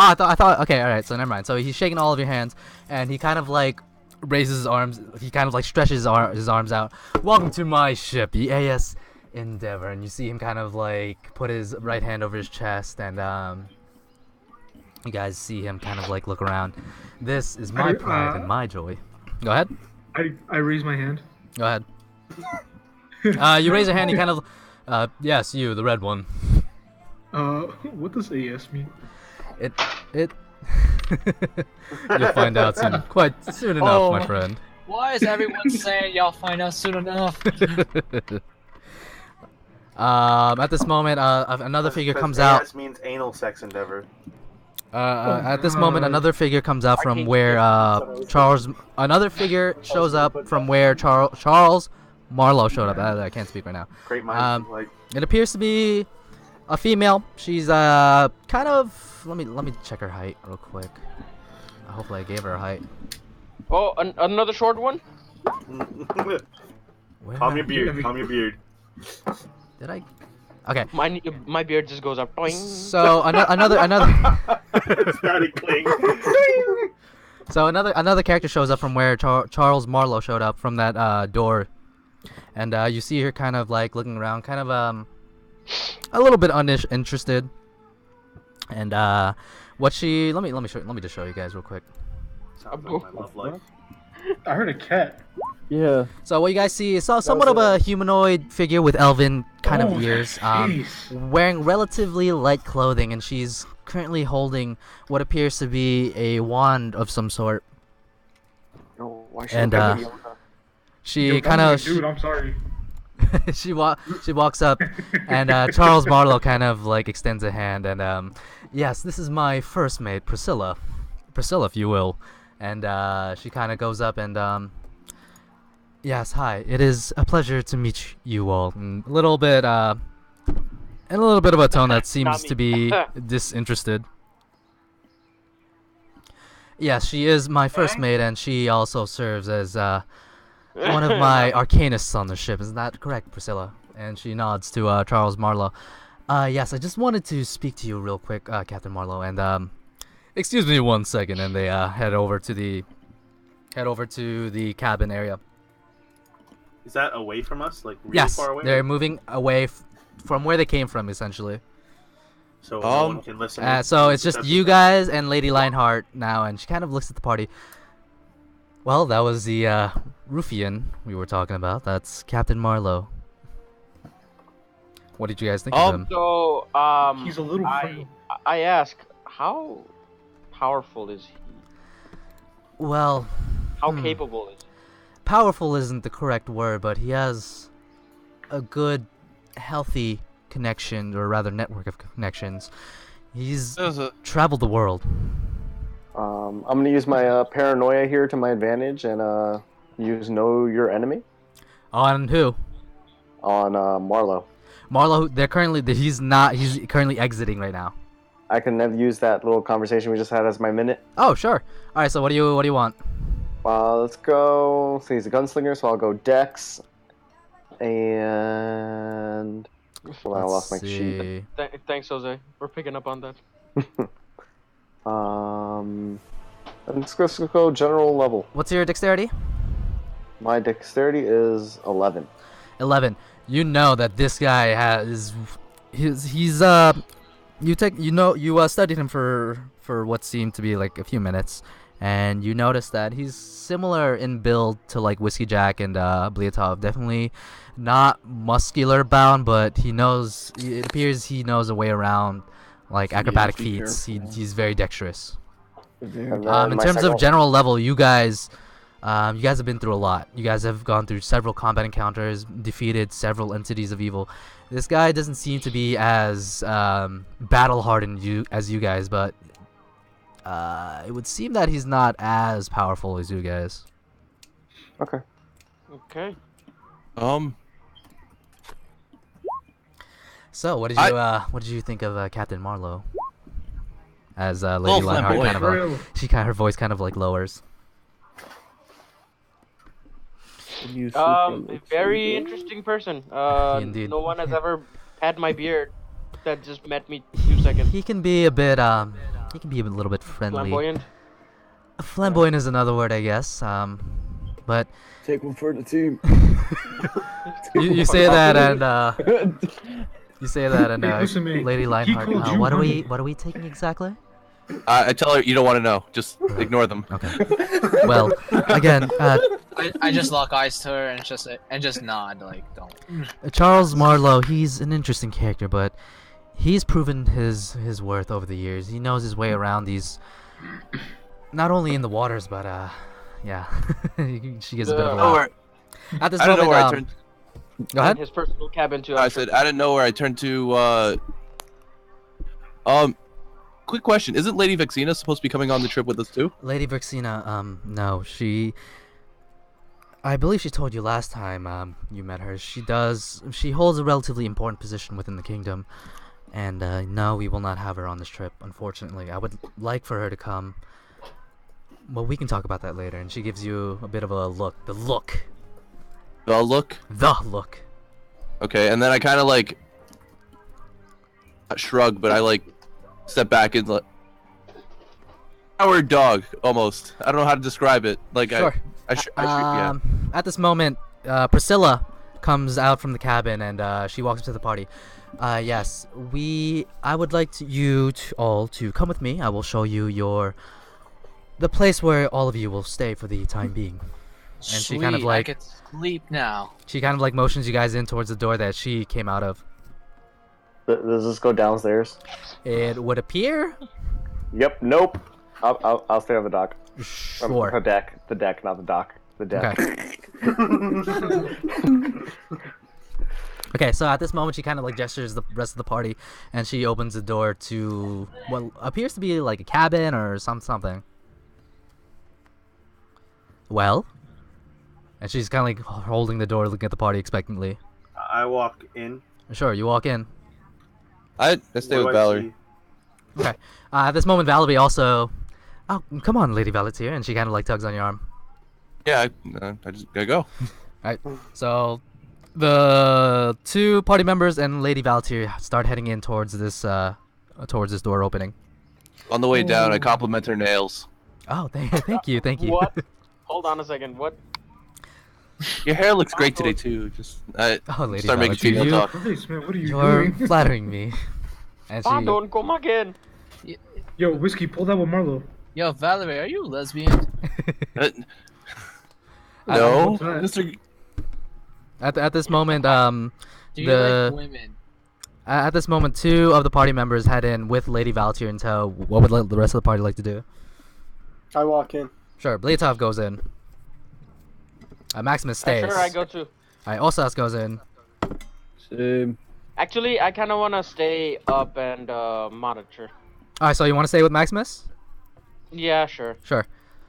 Oh, I thought. Okay, all right. So never mind. So he's shaking all of your hands, and he kind of like raises his arms. He kind of like stretches his arms out. Welcome to my ship, the AS Endeavor. And you see him kind of like put his right hand over his chest, and you guys see him kind of like look around. This is my pride and my joy. Go ahead. I raise my hand. Go ahead. You raise your hand. You kind of. Yes, you, the red one. What does AS mean? It. You'll find out soon. Quite soon enough, my friend. Why is everyone saying y'all find out soon enough? At this moment, another figure comes out. AS means anal sex endeavor. At this moment, another figure comes out from where Charles. Another figure shows up from where Charles Marlowe showed up. I can't speak right now. Great minds like. It appears to be a female. She's kind of. Let me check her height real quick. Hopefully, I gave her a height. Oh, another short one. Calm your beard. Calm your beard. Did I? Okay. My beard just goes up. Boing. So another. Started cling. So another character shows up from where Charles Marlowe showed up from that door, and you see her kind of like looking around, kind of a little bit uninterested. And what she let me just show you guys real quick. Sounds like my love life. I heard a cat. Yeah. So what you guys see is somewhat of a humanoid figure with elven kind of ears, wearing relatively light clothing, and she's currently holding what appears to be a wand of some sort. Oh, why should And she kind of Dude, I'm sorry. she walks up, and Charles Marlowe kind of like extends a hand, and yes, this is my first mate, Priscilla, if you will, and she kind of goes up and yes, hi, it is a pleasure to meet you all. And a little bit of a tone that seems to be disinterested. Yes, she is my first mate, and she also serves as one of my arcanists on the ship. Isn't that correct, Priscilla? And she nods to Charles Marlowe. Yes, I just wanted to speak to you real quick, Captain Marlowe, and excuse me 1 second, and they head over to the cabin area. Is that away from us? Like really Yes, far away? they're moving away from where they came from, essentially. So no one can listen. So it's just you guys and Lady Lionhardt now, and she kind of looks at the party. Well, that was the ruffian we were talking about. That's Captain Marlowe. What did you guys think of him? So, He's a little frail. I ask, how powerful is he? Well, How capable is he? powerful isn't the correct word, but he has a good, healthy connection, or rather network of connections. He's traveled the world. I'm gonna use my paranoia here to my advantage and use know your enemy On who? on Marlowe. Marlowe. He's currently exiting right now. I can have used that little conversation we just had as my minute. Oh, sure. All right. So what do you want? Let's go. So he's a gunslinger, so I'll go Dex. And well, I lost my sheet. Thanks, Jose. We're picking up on that. Let's go general level. What's your dexterity? My dexterity is 11. 11. You know that this guy you studied him for what seemed to be like a few minutes, and you notice that he's similar in build to like Whiskey Jack and Bliatov. Definitely not muscular bound, but it appears he knows a way around like acrobatic feats. He's very dexterous. In terms of general level, you guys have been through a lot. You guys have gone through several combat encounters, defeated several entities of evil. This guy doesn't seem to be as battle hardened as you guys, but it would seem that he's not as powerful as you guys. Okay. Okay. So what did you think of Captain Marlowe? As Lady Lionhardt her voice kind of like lowers. Very interesting person. Indeed. No one has ever had my beard. That just met me 2 seconds. He can be a bit he can be a little bit friendly. Flamboyant. Flamboyant is another word, I guess. But Take one for the team. you say that and you say that and Hey, listen, man, Lady he Lionhardt. called you What are honey. we taking exactly? I tell her you don't want to know. Just ignore them. Okay. Well, again, I just lock eyes to her and just nod like don't. Charles Marlowe, he's an interesting character, but he's proven his worth over the years. He knows his way around these, not only in the waters, but yeah. She gets a bit of a laugh. At this I don't know moment, where I turned. go ahead. His personal cabin too. I said I didn't know where I turned to. Quick question: isn't Lady Vexina supposed to be coming on the trip with us too? Lady Vexina, no, I believe she told you last time you met her. She holds a relatively important position within the kingdom, and no, we will not have her on this trip, unfortunately. I would like for her to come. Well, we can talk about that later. And she gives you a bit of a look. The look. The look. The look. Okay, and then I kind of like shrug, but I like step back and like our dog almost. I don't know how to describe it. Like Sure. yeah. At this moment, Priscilla comes out from the cabin and she walks up to the party. Yes, I would like you all to come with me. I will show you the place where all of you will stay for the time being. And she kind of Sweet, like I could sleep now. she kind of like motions you guys in towards the door that she came out of. Does this go downstairs? It would appear. Yep. Nope. I'll stay on the dock. Sure. The deck. The deck, not the dock. The deck. Okay. Okay, so at this moment she kind of like gestures the rest of the party, and she opens the door to what appears to be like a cabin or something. Well, and she's kind of like holding the door, looking at the party expectantly. I walk in. Sure, you walk in. I stay with Valerie. Okay. At this moment, Valerie also. Oh, come on, Lady Valetier, and she kind of like tugs on your arm. Yeah, I just gotta go. Alright, so the two party members and Lady Valetier start heading in towards this door opening. On the way down, I compliment her nails. Oh, thank you. What? Hold on a second. What? Your hair looks great today too. Just Oh, Lady start making Valetier, female talk. Christ, man, what are you You're doing? flattering me. And she, Don't come again. Yo, Whiskey, pull that with Marlo. Yo, Valerie, are you lesbian? No, what's that? Mr. at this moment, Do you like women? at this moment, two of the party members head in with Lady Valetier and tow. What would the rest of the party like to do? I walk in. Sure, Blatov goes in. Maximus stays. Sure, I go too. Alright, Osas goes in. Same. Actually, I kind of want to stay up and monitor. Alright, so you want to stay with Maximus? Yeah, sure. Sure.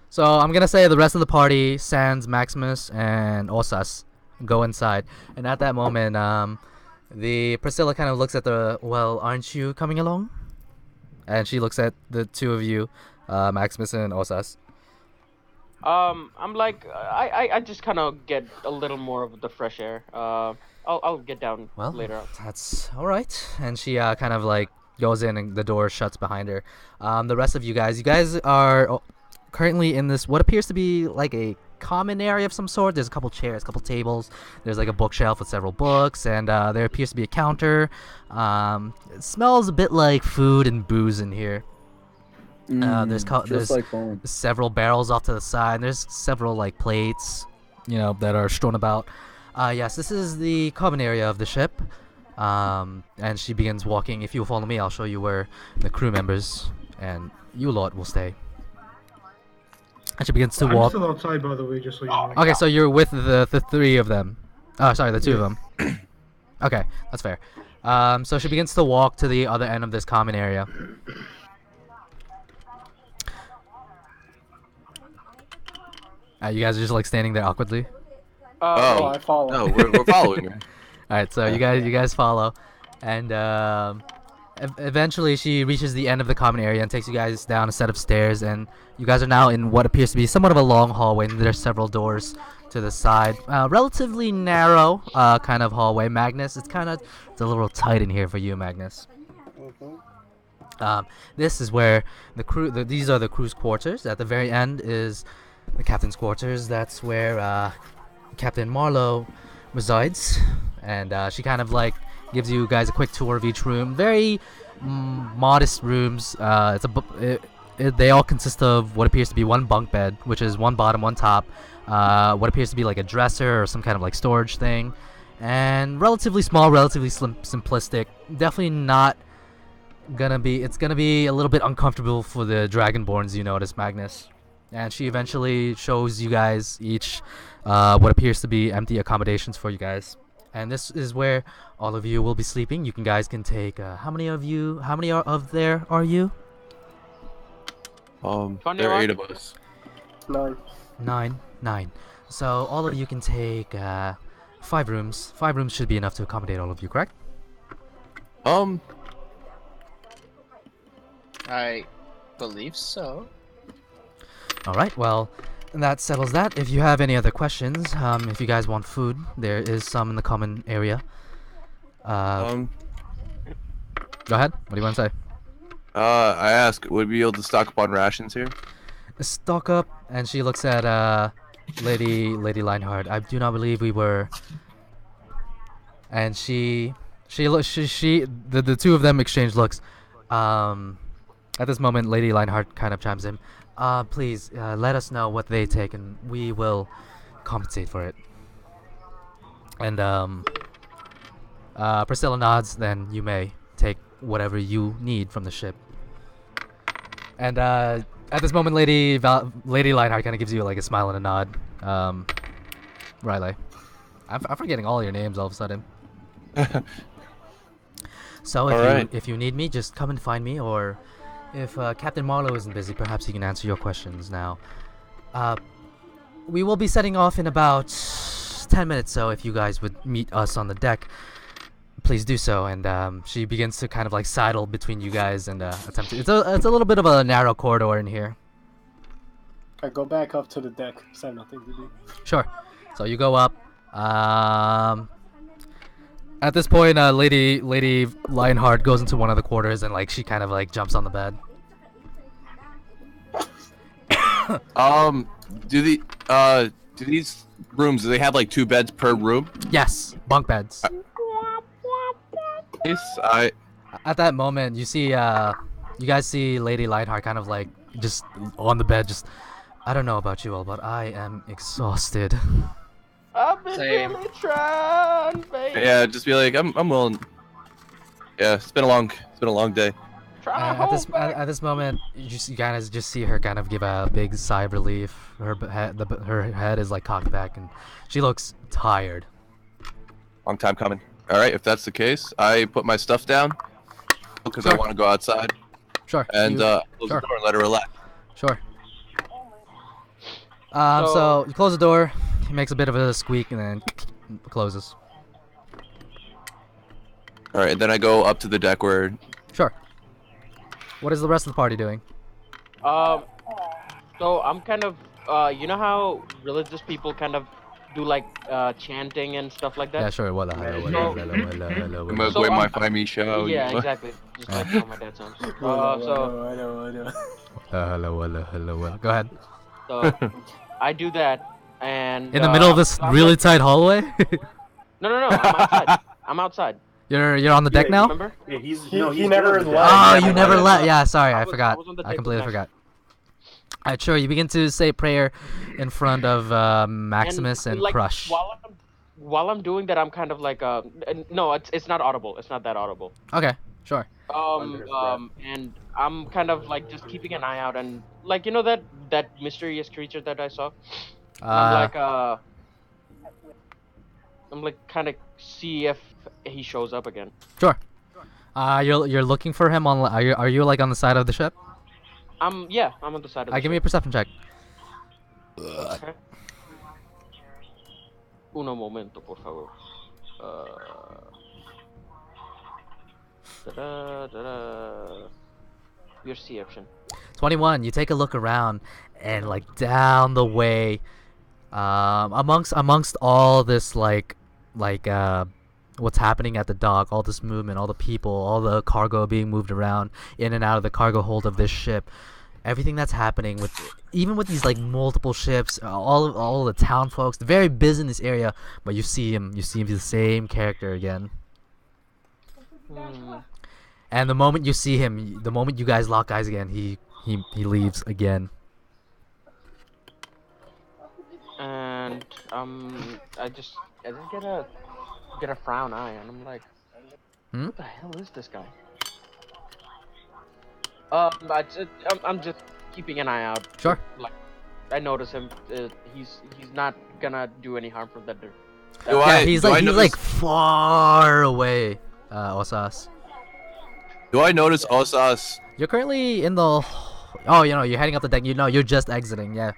So I'm gonna say the rest of the party, sans Maximus and Osas, go inside. And at that moment, the Priscilla kind of looks at well, aren't you coming along? And she looks at the two of you, Maximus and Osas. I'm like, I just kind of get a little more of the fresh air. I'll get down Well, later. that's all right. And she kind of like goes in and the door shuts behind her. The rest of you guys are currently in this what appears to be like a common area of some sort. There's a couple chairs, a couple tables. There's like a bookshelf with several books, and there appears to be a counter. It smells a bit like food and booze in here. There's Just like home. several barrels off to the side. There's several like plates, that are strewn about. Yes, this is the common area of the ship. And she begins walking. If you follow me, I'll show you where the crew members and you lot will stay. And she begins to I'm walk. still outside, by the way, just so you know. Okay, so you're with the three of them. Oh, sorry, the two of them. Okay, that's fair. So she begins to walk to the other end of this common area. You guys are just like standing there awkwardly. Oh, I follow. No, we're following her. All right, so you guys follow, and eventually she reaches the end of the common area and takes you guys down a set of stairs, and you guys are now in what appears to be somewhat of a long hallway. And there's several doors to the side, relatively narrow kind of hallway. Magnus, it's a little tight in here for you, Magnus. This is where the crew. These are the crew's quarters. At the very end is the captain's quarters. That's where Captain Marlowe resides, and she kind of like gives you guys a quick tour of each room. Very modest rooms. They all consist of what appears to be one bunk bed, which is one bottom, one top. What appears to be like a dresser or some kind of like storage thing, and relatively small, relatively simplistic. Definitely not gonna be. It's gonna be a little bit uncomfortable for the Dragonborns, you notice, Magnus. And she eventually shows you guys each what appears to be empty accommodations for you guys. And this is where all of you will be sleeping. You guys can take. How many of there are you? There are 8 of us. 9. Nine. So all of you can take 5 rooms. 5 rooms should be enough to accommodate all of you, correct? I believe so. All right. Well, that settles that. If you have any other questions, if you guys want food, there is some in the common area. Go ahead. What do you want to say? I ask, would we be able to stock up on rations here? Stock up, and she looks at Lady Lionhardt. I do not believe we were. And the two of them exchange looks. At this moment, Lady Lionhardt kind of chimes in. Please let us know what they take, and we will compensate for it. And Priscilla nods. Then you may take whatever you need from the ship. And at this moment, Lady Lionhardt kind of gives you like a smile and a nod. Riley, I'm forgetting all your names all of a sudden. So if you need me, just come and find me, or if Captain Marlowe isn't busy, perhaps he can answer your questions now. We will be setting off in about 10 minutes, so if you guys would meet us on the deck, please do so. And she begins to kind of like sidle between you guys and attempt to. It's a little bit of a narrow corridor in here. I go back up to the deck. Because I have nothing to do. Sure. So you go up. At this point, Lady Lionhardt goes into one of the quarters and like she kind of like jumps on the bed. Do these rooms, do they have like 2 beds per room? Yes, bunk beds. At that moment, you see, you guys see Lady Lionhardt kind of like just on the bed. Just, I don't know about you all, but I am exhausted. I've been really trying, baby. Yeah, just be like, I'm willing. Yeah, it's been a long day. At this moment, you guys just see her kind of give a big sigh of relief. Her head is like cocked back, and she looks tired. Long time coming. All right, if that's the case, I put my stuff down because I want to go outside. Sure. And close the door and let her relax. Sure. So you close the door. He makes a bit of a squeak and then closes. All right, and then I go up to the deck where. Sure. What is the rest of the party doing? So I'm kind of, you know how religious people kind of do like chanting and stuff like that? Yeah, sure. My show. Yeah, exactly. Just like how my dad sounds. Hello. Go ahead. So I do that, and in the middle of this really tight hallway. No. I'm outside. I'm outside. You're on the deck now? Remember? Yeah, he never left. Oh, you never left. Yeah, sorry, I forgot. I completely forgot. Alright, sure. You begin to say prayer in front of Maximus and like, Crush. While I'm doing that, I'm kind of like no, it's not audible. It's not that audible. Okay, sure. And I'm kind of like just keeping an eye out, and like you know that mysterious creature that I saw. I'm like kind of see if he shows up again. Sure. You're looking for him on. Are you like on the side of the ship? Yeah, I'm on the side of the ship. Give me a perception check. Okay. Uno momento, por favor. Your perception. 21. You take a look around, and like down the way, amongst all this like what's happening at the dock, all this movement, all the people, all the cargo being moved around in and out of the cargo hold of this ship. Everything that's happening with, even with these like multiple ships, all of the town folks, they're very busy in this area. But you see him be the same character again. And the moment you see him, the moment you guys lock eyes again, he leaves again. And I just get a frown eye, and I'm like, what the hell is this guy? I'm just keeping an eye out. Sure. Like, I notice him. He's not gonna do any harm from that. He's like far away. Osas. Do I notice Osas? You're currently in the. Oh, you're heading up the deck. You're just exiting. Yeah.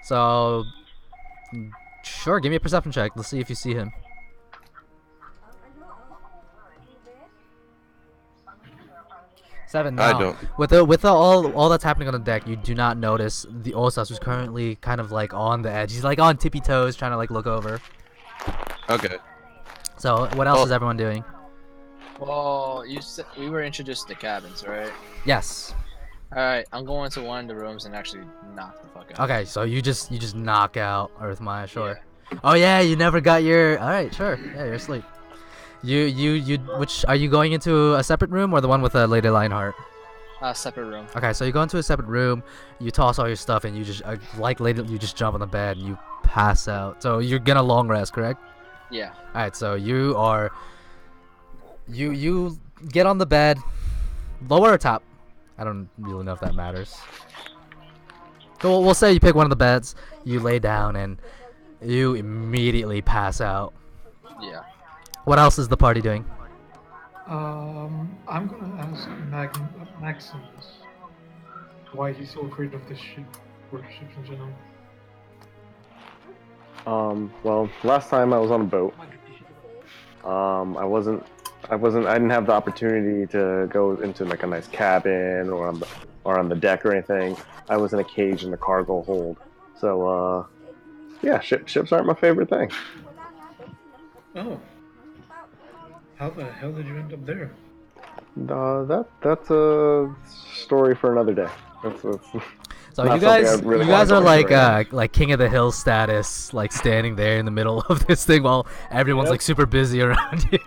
So. Sure, give me a perception check. Let's see if you see him. 7. No. I don't. With all that's happening on the deck, you do not notice the Osas, who's currently kind of like on the edge. He's like on tippy toes, trying to like look over. Okay. So what else is everyone doing? Well, you said we were introduced to the cabins, right? Yes. All right, I'm going to one of the rooms and actually knock the fuck out. Okay, so you just knock out Earth Maya, sure. Yeah. Oh yeah, you never got your. All right, sure. Yeah, you're asleep. Which are you going into a separate room or the one with Lady Lionhardt? Separate room. Okay, so you go into a separate room, you toss all your stuff, and you just you just jump on the bed and you pass out. So you're gonna long rest, correct? Yeah. All right, so you are. You get on the bed, lower or top? I don't really know if that matters. So we'll say you pick one of the beds, you lay down, and you immediately pass out. Yeah. What else is the party doing? I'm gonna ask Maximus why he's so afraid of this ship or ships in general. Well, last time I was on a boat, I didn't have the opportunity to go into like a nice cabin or on the deck or anything. I was in a cage in the cargo hold. So, yeah, ships aren't my favorite thing. Oh. How the hell did you end up there? That's a story for another day. So you guys are like King of the Hill status, like standing there in the middle of this thing while everyone's like super busy around you.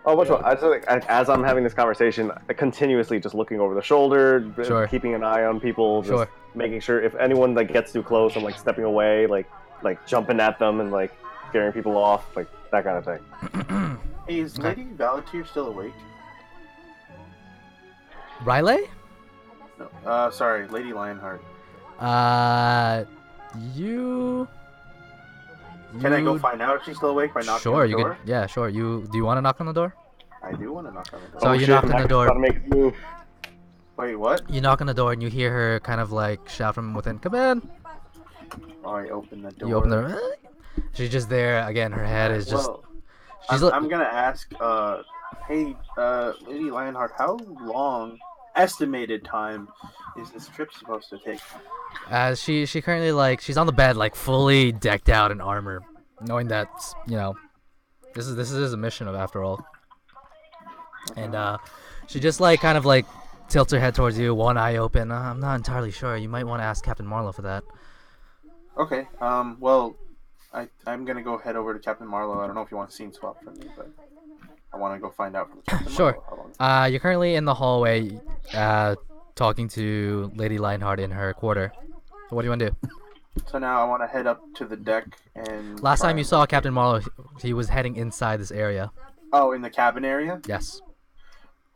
Oh, which one? I just like as I'm having this conversation, continuously just looking over the shoulder, keeping an eye on people, just making sure if anyone like gets too close, I'm like stepping away, like jumping at them and like scaring people off, like that kind of thing. Hey, is Lady Valetier still awake? Riley? No, sorry, Lady Lionhardt. You. Can I go find out if she's still awake by knocking on the door? Yeah, sure. Do you want to knock on the door? I do want to knock on the door. So you knock on the door. Wait, what? You knock on the door and you hear her kind of like shout from within, "Come in!" Oh, I open the door. You open the door. She's just there again. Her head is just. I'm gonna ask. Hey, Lady Lionhardt, how long estimated time is this trip supposed to take? She currently she's on the bed fully decked out in armor, knowing that this is a mission after all. And she just kind of tilts her head towards you, one eye open. I'm not entirely sure. You might want to ask Captain Marlowe for that. Okay. Well, I'm gonna go head over to Captain Marlowe. I don't know if you want a scene swap from me, but I want to go find out from Captain Sure. Marlowe. You're currently in the hallway, talking to Lady Lionhardt in her quarter. So what do you want to do? So now I want to head up to the deck and. Last time you saw Captain Marlowe, he was heading inside this area. Oh, in the cabin area? Yes.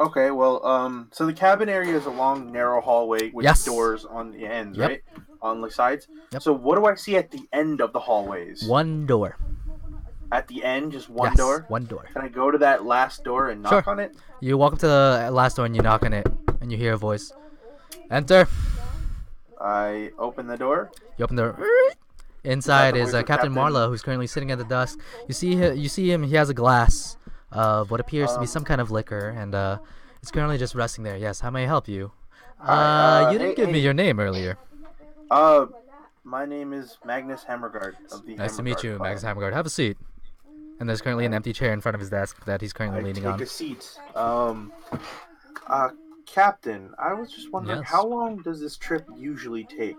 Okay, well, so the cabin area is a long, narrow hallway with doors on the ends, right? On the sides? Yep. So what do I see at the end of the hallways? One door. At the end, just one door? One door. Can I go to that last door and knock on it? You walk up to the last door and you knock on it, and you hear a voice. Enter. I open the door. You open the door. Inside is Captain Marlowe, who's currently sitting at the desk. You see him. He has a glass of what appears to be some kind of liquor, and it's currently just resting there. Yes, how may I help you? You didn't give me your name earlier. My name is Magnus Hammergard of the Nice to meet you, Hammergard Magnus Hammergard. Have a seat. And there's currently an empty chair in front of his desk that he's currently leaning on. Take a seat. Captain, I was just wondering, Yes. how long does this trip usually take,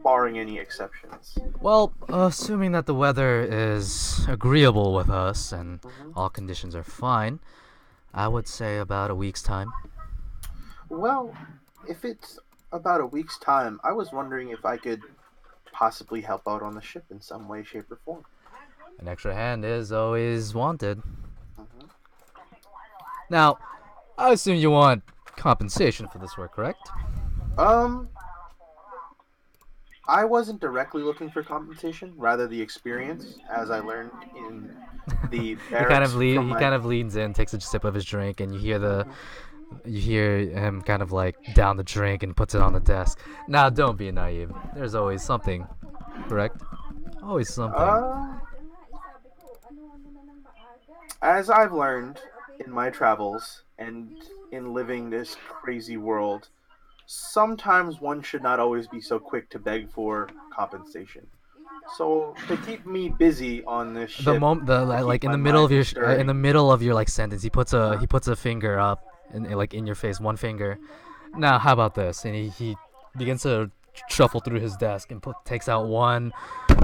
barring any exceptions? Well, assuming that the weather is agreeable with us and all conditions are fine, I would say about a week's time. Well, if it's about a week's time, I was wondering if I could possibly help out on the ship in some way, shape, or form. An extra hand is always wanted. Now, I assume you want compensation for this work, correct? I wasn't directly looking for compensation, rather the experience, as I learned in the barracks. He kind of leans in, takes a sip of his drink, and you hear him kind of like down the drink and puts it on the desk. Now, don't be naive. There's always something, correct? Always something. As I've learned in my travels and in living this crazy world, sometimes one should not always be so quick to beg for compensation. So to keep me busy on this ship, in the middle of your like sentence, he puts a finger up in your face, one finger. Now, how about this? And he begins to shuffle through his desk and takes out one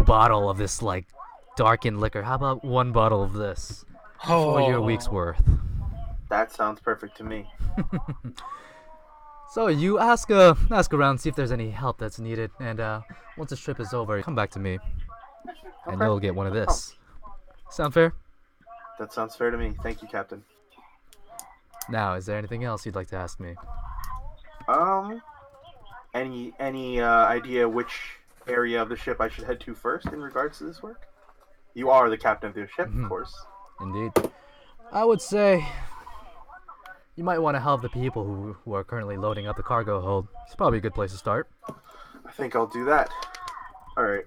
bottle of this like darkened liquor. How about one bottle of this for your week's worth? That sounds perfect to me. So you ask around, see if there's any help that's needed, and once this trip is over, come back to me, and you'll get one of this. Sound fair? That sounds fair to me. Thank you, Captain. Now, is there anything else you'd like to ask me? Any idea which area of the ship I should head to first in regards to this work? You are the captain of the ship, of course. Indeed. I would say you might want to help the people who are currently loading up the cargo hold. It's probably a good place to start. I think I'll do that. All right.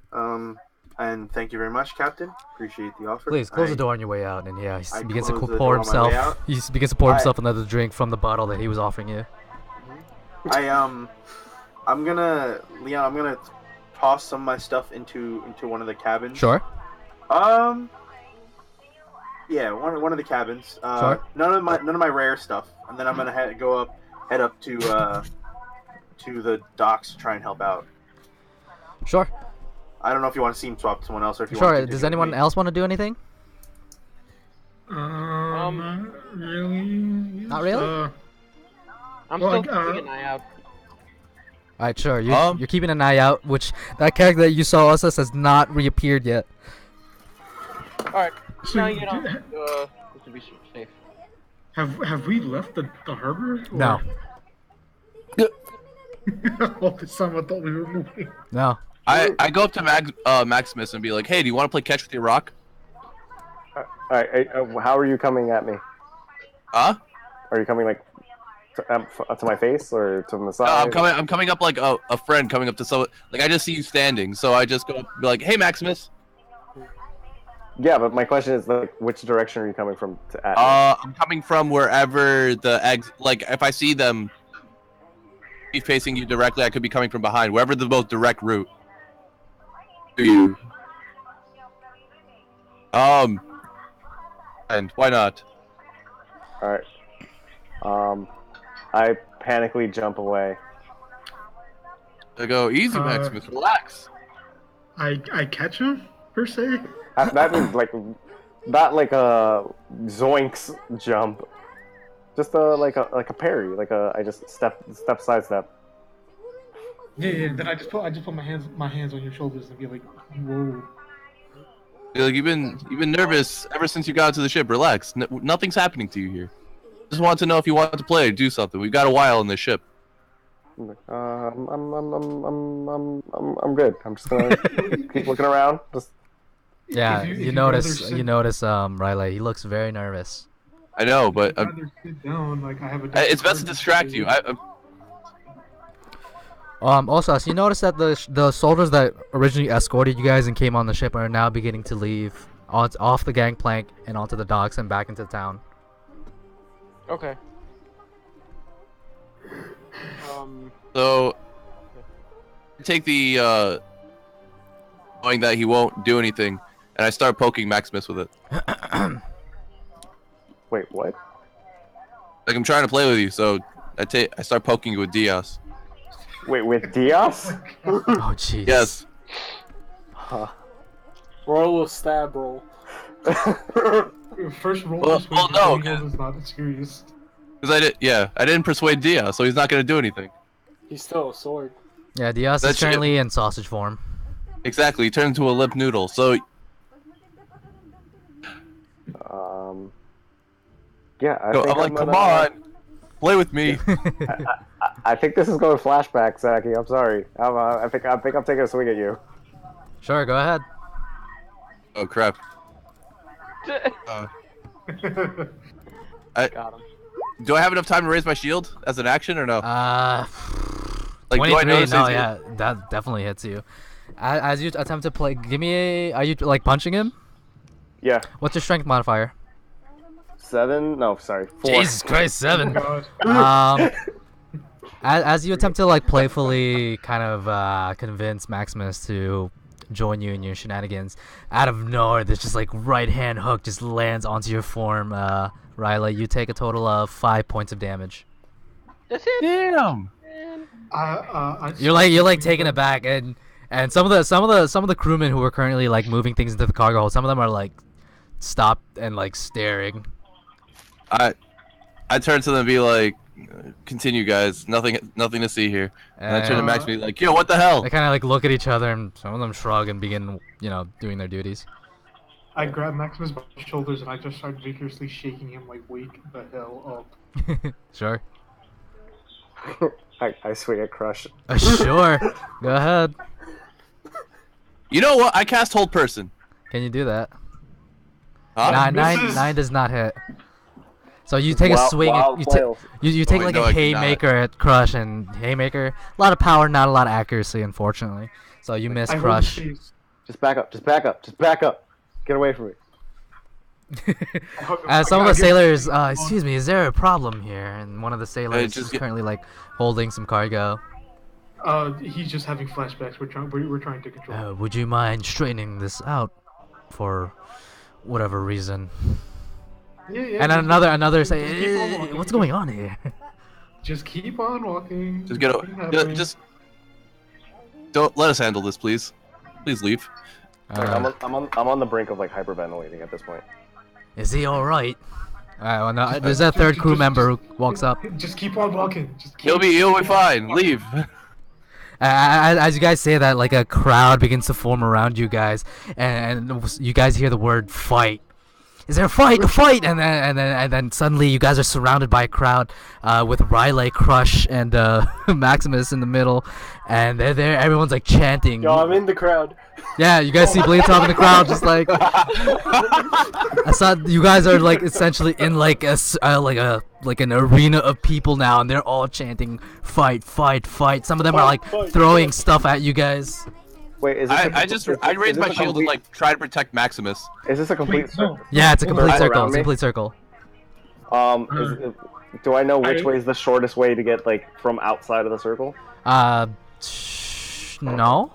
And thank you very much, Captain. Appreciate the offer. Please close the door on your way out, and yeah, he begins to pour himself. He begins to pour himself another drink from the bottle that he was offering you. I'm gonna toss some of my stuff into one of the cabins. Sure. Yeah, one of the cabins. Sure. None of my rare stuff, and then I'm gonna head up to the docks to try and help out. Sure. I don't know if you want to seam swap to someone else or if you Sure. want to. Does anyone else want to do anything? Not really. Not really? I'm still keeping an eye out. Alright, sure. You're keeping an eye out, which that character that you saw us as has not reappeared yet. Alright, now you know, to be safe. Have we left the harbor? Or... No. All this time I thought we were moving. No. I go up to Maximus and be like, hey, do you want to play catch with your rock? Alright, how are you coming at me? Huh? Are you coming like to my face or to the side? I'm coming up like a friend coming up to someone. Like I just see you standing, so I just go up and be like, hey, Maximus. Yeah, but my question is like, which direction are you coming from to at me? I'm coming from wherever the eggs. Like if I see them be facing you directly, I could be coming from behind. Wherever the most direct route. To you. And why not? Alright. I panically jump away. I go, easy, Maximus, relax. I catch him, per se? That means like, not like a zoinks jump. Just like a parry, I just sidestep. Yeah. Then I just put my hands on your shoulders and be like, whoa. Like you've been nervous ever since you got to the ship. Relax. Nothing's happening to you here. Just want to know if you want to play or do something. We've got a while in this ship. I'm good. I'm just gonna keep looking around. Yeah, you notice, Riley. He looks very nervous. I know, but sit down, like I have it's best to distract you. Also, so you notice that the soldiers that originally escorted you guys and came on the ship are now beginning to leave off the gangplank and onto the docks and back into town. Okay. So take the knowing that he won't do anything, and and I start poking Maximus with it. Wait, what? Like I'm trying to play with you, so I start poking you with Dios. Wait, with Dios? Oh jeez. Yes. Roll will stab roll. First roll. Well, no, is not serious. Because I didn't persuade Dios, so he's not gonna do anything. He's still a sword. Yeah, Dios is currently in sausage form. Exactly, he turned into a limp noodle. So. Yeah, I'm like, come on, play with me. I think this is going flashback, Zaki. I'm sorry. I think I'm taking a swing at you. Sure, go ahead. Oh crap. Got him. Do I have enough time to raise my shield as an action or no? Like, 23, no, yeah, that definitely hits you. As you attempt to play, are you like punching him? Yeah. What's your strength modifier? 7? No, sorry, 4. Jesus Christ, 7. Oh, As you attempt to like playfully kind of convince Maximus to join you in your shenanigans, out of nowhere, this just like right hand hook just lands onto your form, Riley. You take a total of 5 points of damage. That's it. Damn. You're like taken aback, and some of the crewmen who are currently like moving things into the cargo hold, some of them are like stopped and like staring. I turn to them and be like, continue guys, nothing to see here. And I turn to Max and be like, yo, what the hell? They kind of like look at each other, and some of them shrug and begin, doing their duties. I grab Maximus by the shoulders and I just start vigorously shaking him like, wake the hell up. Sure. I swing at Crush. Sure. Go ahead. You know what? I cast Hold Person. Can you do that? Huh? Nine does not hit. So you take a swing. You take like a haymaker at Crush, and haymaker, a lot of power, not a lot of accuracy, unfortunately. So you miss Crush. Just back up. Just back up. Just back up. Get away from me. Some of the sailors, excuse me, is there a problem here? And one of the sailors is currently like holding some cargo. He's just having flashbacks. We're trying to control. Would you mind straightening this out for whatever reason? Yeah. And another say, what's going on here? Just keep on walking. Just don't let us handle this, please. Please leave. I'm on the brink of like hyperventilating at this point. Is he all right? Well, no, there's a third crew member who walks up. Just keep on walking. He'll be fine. Leave. As you guys say that, like a crowd begins to form around you guys, and you guys hear the word "fight." Is there a fight? A fight! And then suddenly you guys are surrounded by a crowd, with Riley, Crush, and Maximus in the middle, and they're there. Everyone's like chanting. Yo, I'm in the crowd. Yeah, you guys see Bleedtop in the crowd, just like I saw. You guys are like essentially in like an arena of people now, and they're all chanting "fight, fight, fight." Some of them are like throwing stuff at you guys. Wait, is this I raise my shield and like try to protect Maximus. Is this a complete circle? Yeah, it's a complete circle. It's a complete circle. Do I know which way is the shortest way to get like from outside of the circle? No.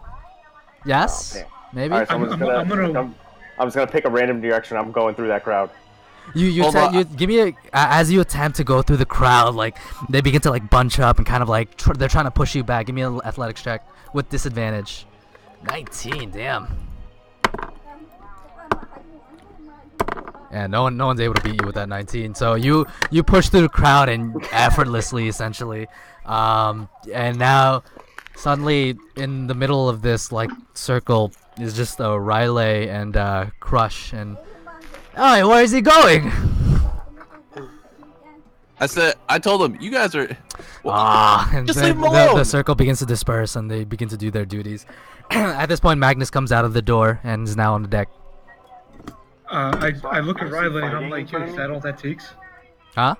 Yes. Oh, maybe. All right, so I'm just gonna pick a random direction. I'm going through that crowd. You give me as you attempt to go through the crowd, like they begin to like bunch up and kind of like they're trying to push you back. Give me an athletics check with disadvantage. 19, damn. Yeah, no one's able to beat you with that 19. So you push through the crowd and effortlessly, essentially. And now suddenly in the middle of this like circle is just Riley and Crush. And oh, where is he going? I told him, you guys are. And just leave him alone. The circle begins to disperse and they begin to do their duties. At this point, Magnus comes out of the door and is now on the deck. I look at Riley and I'm like, is that all that takes? Huh?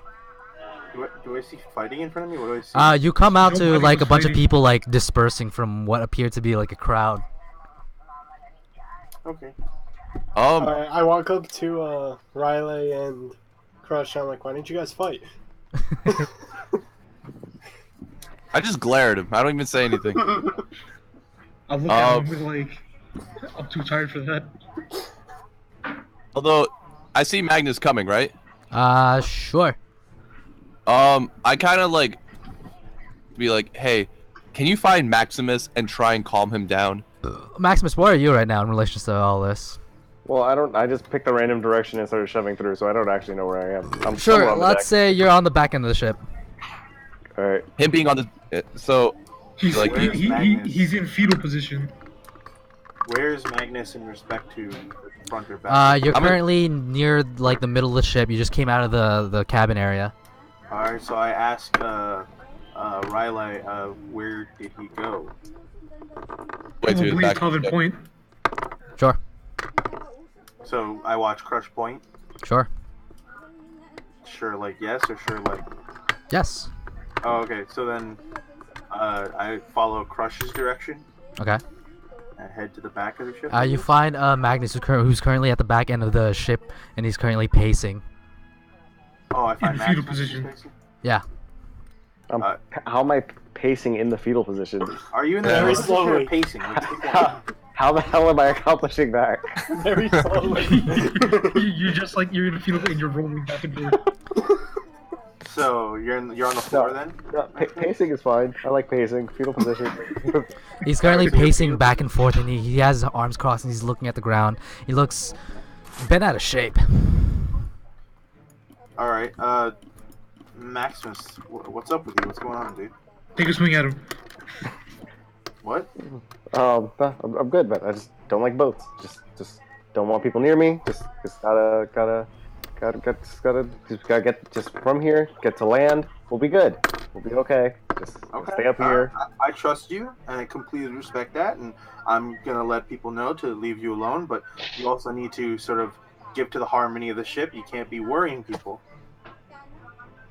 Do I see fighting in front of me? What do I see? You come out to like a bunch of people like dispersing from what appeared to be like a crowd. Okay. I walk up to Riley and Crush. I'm like, why didn't you guys fight? I just glare at him. I don't even say anything. I look at him like, I'm too tired for that. Although, I see Magnus coming, right? Sure. I kind of like be like, hey, can you find Maximus and try and calm him down? Maximus, where are you right now in relation to all this? Well, I don't. I just picked a random direction and started shoving through, so I don't actually know where I am. I'm Sure. Let's say you're on the back end of the ship. All right. Him being on the so He's like he's in fetal position. Where's Magnus in respect to front or back? You're currently near like the middle of the ship. You just came out of the cabin area. Alright, so I asked Riley, where did he go? Probably Convent Point. Sure. So I watch Crush Point. Sure. Sure, like yes, or sure, like yes. Oh, okay. So then, I follow Crush's direction. Okay. And head to the back of the ship. You find Magnus, who's currently at the back end of the ship, and he's currently pacing. Oh, I find in fetal Magnus position. pacing? Yeah. How am I pacing in the fetal position? Are you in the fetal position or pacing? How the hell am I accomplishing that? Very slowly. You're just like you're in a fetal and you're rolling back and forth. So you're on the floor then? No, pacing is fine. I like pacing. Fetal position. He's currently pacing back and forth, and he has his arms crossed, and he's looking at the ground. He looks bent out of shape. All right, Maximus, what's up with you? What's going on, dude? Take a swing at him. What? I'm good, but I just don't like boats. Just don't want people near me. Just gotta get from here, get to land. We'll be good. We'll be okay. Just stay up here. I trust you, and I completely respect that, and I'm gonna let people know to leave you alone. But you also need to sort of give to the harmony of the ship. You can't be worrying people.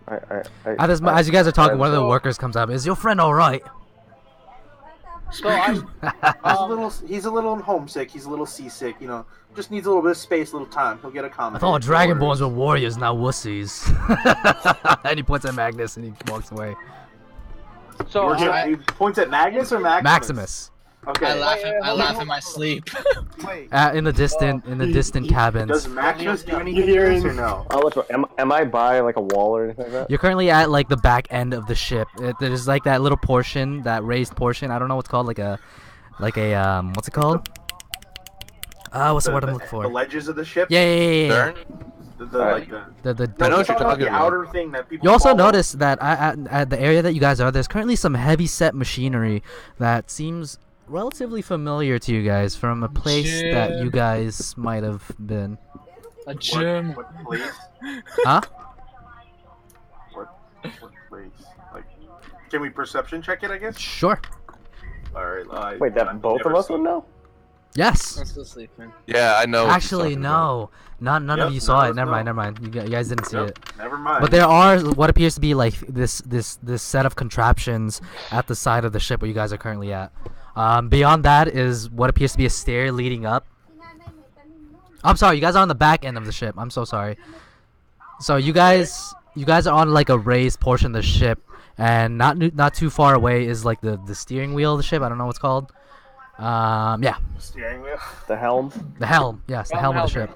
As you guys are talking, one of the workers comes up. Is your friend all right? So he's a little homesick. He's a little seasick. You know, just needs a little bit of space, a little time. He'll get accommodated. I thought Dragonborns were warriors, not wussies. And he points at Magnus and he walks away. So he points at Magnus or Maximus? Maximus. Okay. I laugh in my sleep. In the distant cabins. Does Maximus do anything or no? Am I by like a wall or anything like that? You're currently at like the back end of the ship. There's like that little portion, that raised portion. I don't know what's called, like a what's it called? What's the word I'm looking for? The ledges of the ship. Yeah. I know what you're talking about. The outer thing that people. You also notice that at the area that you guys are, there's currently some heavy set machinery that seems relatively familiar to you guys from a place that you guys might have been. A gym. What place? Huh? What place? Like, can we perception check it? I guess. Sure. All right. Wait, that both of us would know? Yes. I'm still sleeping. Yeah, I know. Actually, no. None of you saw it. Never mind. You guys didn't see it. Never mind. But there are what appears to be like this set of contraptions at the side of the ship where you guys are currently at. Beyond that is what appears to be a stair leading up. I'm sorry, you guys are on the back end of the ship. I'm so sorry. So you guys are on like a raised portion of the ship, and not too far away is like the steering wheel of the ship. I don't know what's called. Yeah. Steering wheel. The helm. The helm. Yes, the helm of the ship.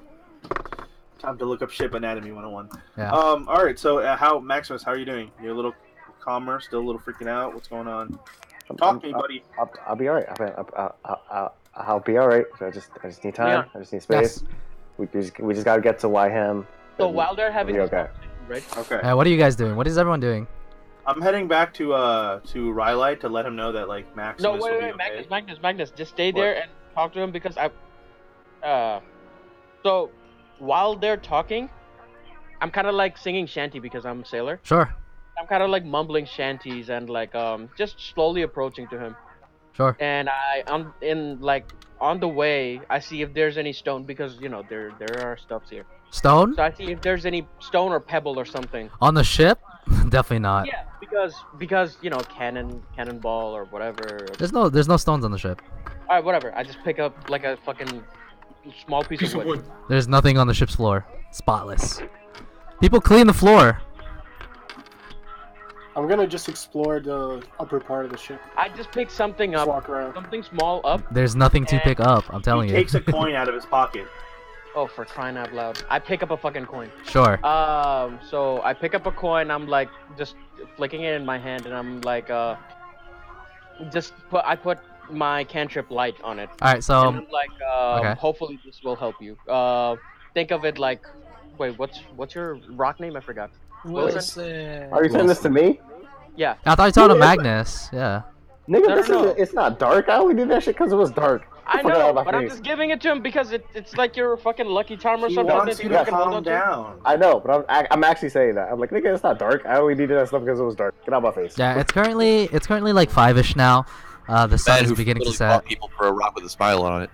Time to look up ship anatomy 101. Yeah. All right. So, Maximus, how are you doing? You're a little calmer, still a little freaking out. What's going on? Talk to me, buddy. I'll be alright. I'll be alright. I just need time. Yeah. I just need space. Yes. We just gotta get to Wyham. So while they're having this okay. Right? Okay. What are you guys doing? What is everyone doing? I'm heading back to Rylite to let him know that like Maximus. No, wait, Magnus, just stay there and talk to him because so while they're talking, I'm kind of like singing shanty because I'm a sailor. Sure. I'm kind of like mumbling shanties and like just slowly approaching to him. Sure. And on the way, I see if there's any stone because you know there are stuffs here. Stone? So I see if there's any stone or pebble or something. On the ship? Definitely not. Yeah, because you know cannonball or whatever. There's no stones on the ship. All right, whatever. I just pick up like a fucking small piece of wood. There's nothing on the ship's floor. Spotless. People clean the floor. I'm gonna just explore the upper part of the ship. I just pick something up. Walk around. Something small up. There's nothing to pick up. I'm telling you. He takes a coin out of his pocket. Oh, for crying out loud! I pick up a fucking coin. Sure. So I pick up a coin. I'm like just flicking it in my hand, and I'm like I put my cantrip light on it. All right. So. And I'm like Okay. hopefully this will help you. Think of it like, wait, what's your rock name? I forgot. Wilson. Are you saying this to me? Yeah. I thought you told him Magnus. Yeah. Nigga, No. It's not dark. I only did that shit because it was dark. I know, but I'm just giving it to him because it's like your fucking lucky charm or He something. wants that you you to can hold calm on to. down. I know, but I'm actually saying that. I'm like, nigga, it's not dark. I only needed that stuff because it was dark. Get out of my face. Yeah. It's currently like 5ish now. The sun Man is who beginning to literally fought set. people for a rock with a smile on it.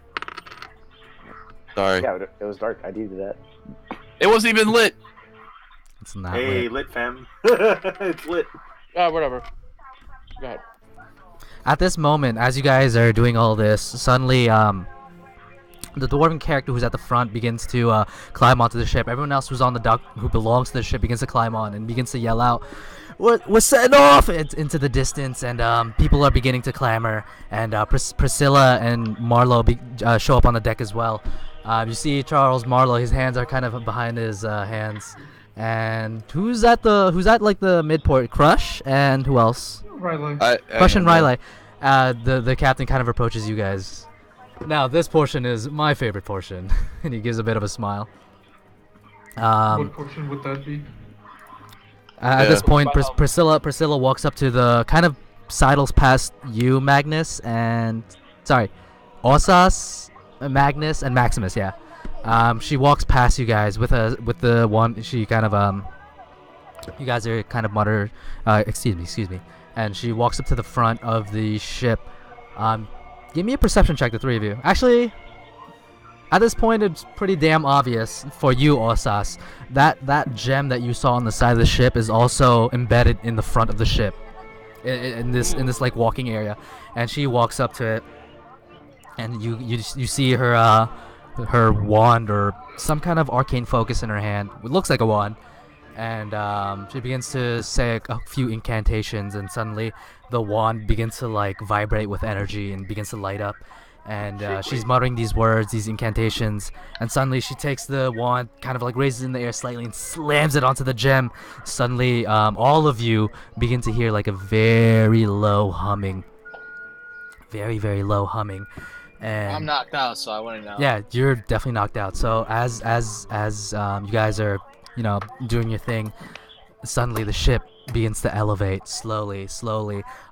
Sorry. Yeah, it was dark. I needed that. It wasn't even lit. It's not Hey, lit. lit fam. It's lit. Whatever. Go ahead. At this moment, as you guys are doing all this, suddenly the dwarven character who's at the front begins to climb onto the ship. Everyone else who's on the dock who belongs to the ship begins to climb on and begins to yell out, "We're setting off!" into the distance, and people are beginning to clamor. And Priscilla and Marlowe show up on the deck as well. You see Charles Marlowe; his hands are kind of behind his hands. And who's at like the midport? Crush and who else? Riley. Crush and Riley. The captain kind of approaches you guys. Now this portion is my favorite portion, and he gives a bit of a smile. What portion would that be? At this point, Priscilla walks up to the kind of sidles past you, Magnus, and Osas, Magnus, and Maximus. Yeah. She walks past you guys with the one. She kind of you guys are kind of mutter. Excuse me. And she walks up to the front of the ship. Give me a perception check, the three of you. Actually, at this point, it's pretty damn obvious for you, Osas, that gem that you saw on the side of the ship is also embedded in the front of the ship, in this like walking area. And she walks up to it, and you see her her wand or some kind of arcane focus in her hand. It looks like a wand. And she begins to say a few incantations, and suddenly the wand begins to like vibrate with energy and begins to light up. And she's muttering these words, these incantations, and suddenly she takes the wand, kind of like raises it in the air slightly, and slams it onto the gem. Suddenly, all of you begin to hear like a very low humming, very low humming. And I'm knocked out, so I want to know. yeah, you're definitely knocked out. So as you guys are, doing your thing, suddenly the ship begins to elevate slowly.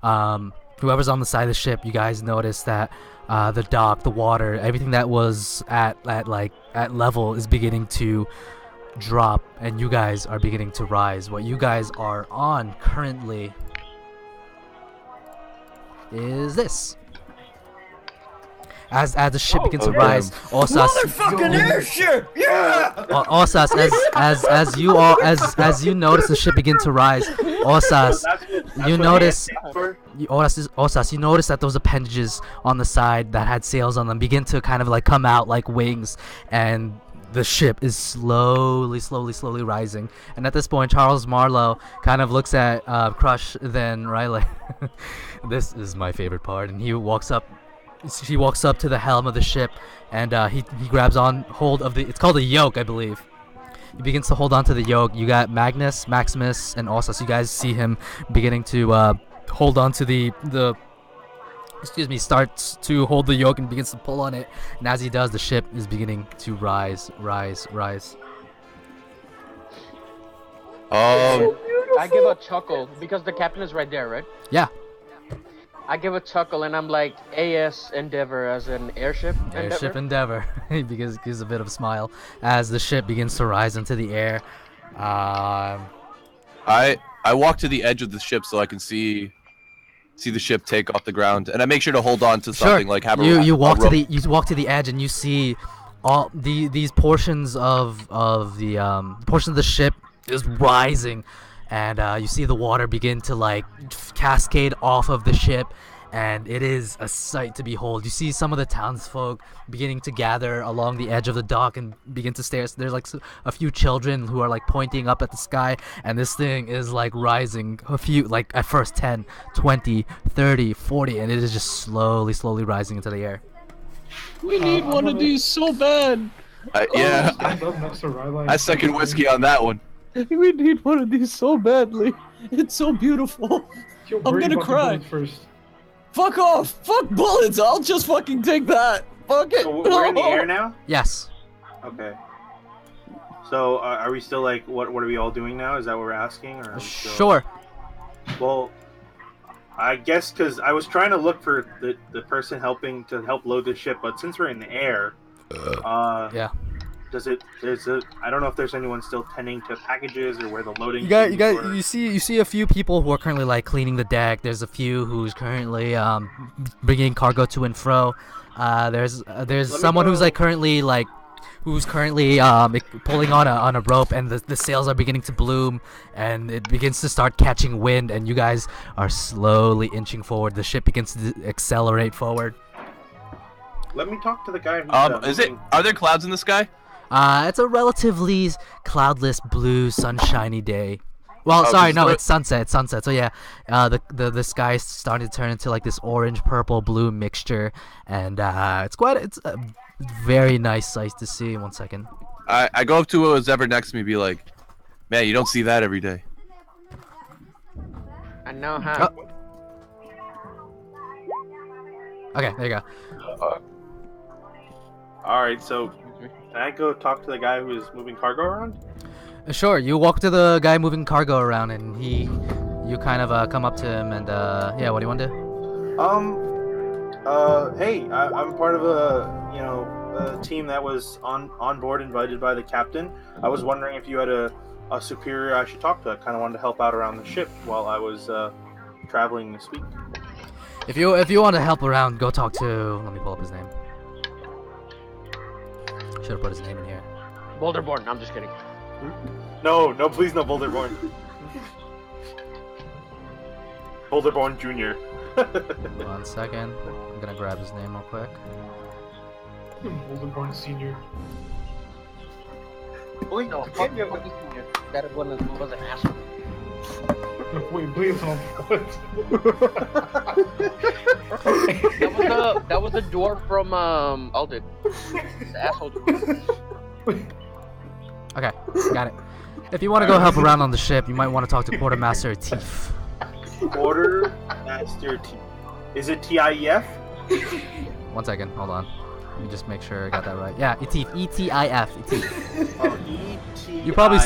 Whoever's on the side of the ship, you guys notice that the dock, the water, everything that was at level is beginning to drop, and you guys are beginning to rise. What you guys are on currently is this. As the ship begins to rise, Osas, motherfucking airship, yeah. Osas, as you notice the ship begin to rise, Osas, you notice that those appendages on the side that had sails on them begin to kind of like come out like wings, and the ship is slowly rising. And at this point, Charles Marlowe kind of looks at Crush, then Riley. This is my favorite part, and he walks up. She walks up to the helm of the ship, and he grabs on hold of it's called a yoke, I believe. He begins to hold on to the yoke. You got Magnus, Maximus, and Osas. You guys see him beginning to hold on to starts to hold the yoke and begins to pull on it. And as he does, the ship is beginning to rise. I give a chuckle because the captain is right there, right? Yeah. I give a chuckle and I'm like, AS Endeavor as an airship. Airship Endeavor. He gives a bit of a smile as the ship begins to rise into the air. I walk to the edge of the ship so I can see the ship take off the ground, and I make sure to hold on to something, like have you walk to the edge, and you see all these portions of the ship is rising. And you see the water begin to like cascade off of the ship, and it is a sight to behold. You see some of the townsfolk beginning to gather along the edge of the dock and begin to stare. There's like a few children who are like pointing up at the sky, and this thing is like rising a few, like at first 10, 20, 30, 40, and it is just slowly rising into the air. We need one of these so bad. Yeah. Stand up next to Riley. I second whiskey on that one. We need one of these so badly. It's so beautiful. Yo, I'm worry gonna about the cry. bullets first. Fuck off! Fuck bullets! I'll just fucking take that! Fuck it! So we're in the air now? Yes. Okay. So are we still like, what are we all doing now? Is that what we're asking? Or are we still... Sure. Well, I guess because I was trying to look for the person helping to help load the ship, but since we're in the air, yeah. I don't know if there's anyone still tending to packages or where the loading. You see a few people who are currently like cleaning the deck. There's a few who's currently bringing cargo to and fro. There's someone who's like currently pulling on a rope, and the sails are beginning to bloom, and it begins to start catching wind, and you guys are slowly inching forward. The ship begins to accelerate forward. Let me talk to the guy who's Are there clouds in the sky? It's a relatively cloudless, blue, sunshiny day. Well, sorry, no, it's sunset. It's sunset. So yeah, the sky's starting to turn into like this orange, purple, blue mixture, and it's a very nice sight to see. 1 second. I go up to whoever's ever next to me, and be like, "Man, you don't see that every day." I know how. Okay, there you go. All right, so can I go talk to the guy who is moving cargo around? Sure. You walk to the guy moving cargo around, and you kind of come up to him, and yeah, what do you want to do? Hey, I'm part of a team that was on board, invited by the captain. I was wondering if you had a superior I should talk to. I kind of wanted to help out around the ship while I was traveling this week. If you want to help around, go talk to. Let me pull up his name. Should have put his name in here. Boulderborn. I'm just kidding. No, please, no, Boulderborn. Boulderborn Jr. 1 second. I'm gonna grab his name real quick. Boulderborn Senior. Wait, no, fuck you, Senior. That one was an asshole. Wait, please, what? that was the dwarf from Alded. The asshole dwarf. Okay, got it. If you want to go help around on the ship, you might want to talk to Quartermaster Teef. Quartermaster Teef. Is it TIEF? 1 second, hold on. Let me just make sure I got that right. Yeah, Etif. E-T-I-F. Etif. Oh, E-T-I-F. You probably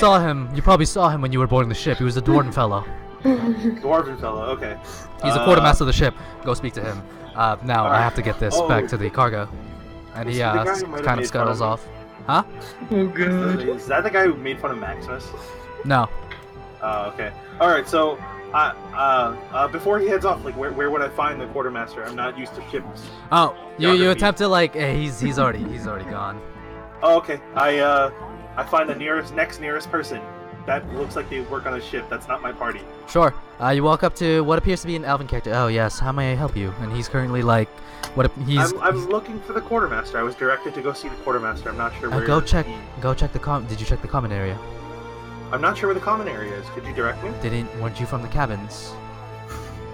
saw him when you were boarding the ship. He was a dwarven fellow. Dwarven fellow, okay. He's the quartermaster of the ship. Go speak to him. Now I have to get this back to the cargo. And he kind of scuttles off. Huh? Oh god. Is that the guy who made fun of Maximus? No. Okay. Alright, so before he heads off, like where would I find the quartermaster? I'm not used to ships. Oh, you attempt to like he's already gone. Oh, okay. I find the next nearest person. That looks like they work on a ship. That's not my party. Sure. You walk up to what appears to be an elven character. Oh yes, how may I help you? And he's currently like, I'm looking for the quartermaster. I was directed to go see the quartermaster. I'm not sure where. Go check the Did you check the common area? I'm not sure where the common area is. Could you direct me? Weren't you from the cabins?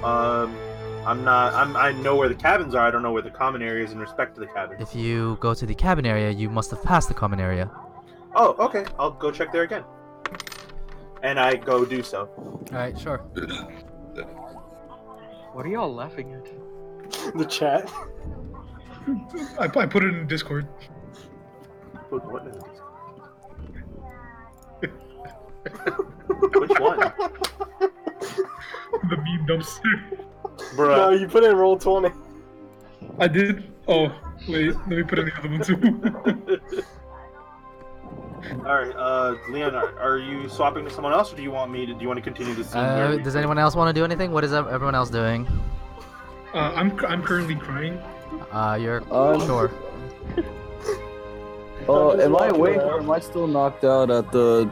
I'm not. I know where the cabins are. I don't know where the common area is in respect to the cabins. If you go to the cabin area, you must have passed the common area. Oh, okay. I'll go check there again. And I go do so. Alright, sure. What are y'all laughing at? The chat. I put it in Discord. Put what in Discord? Which one? The meme dumpster. Bruh. No, you put it in roll 20. I did? Oh, wait, let me put in the other one too. Alright, Leon, are you swapping to someone else, or do you want to continue the scene? Does anyone else want to do anything? What is everyone else doing? I'm currently crying. You're sure. Am I awake or am I still knocked out at the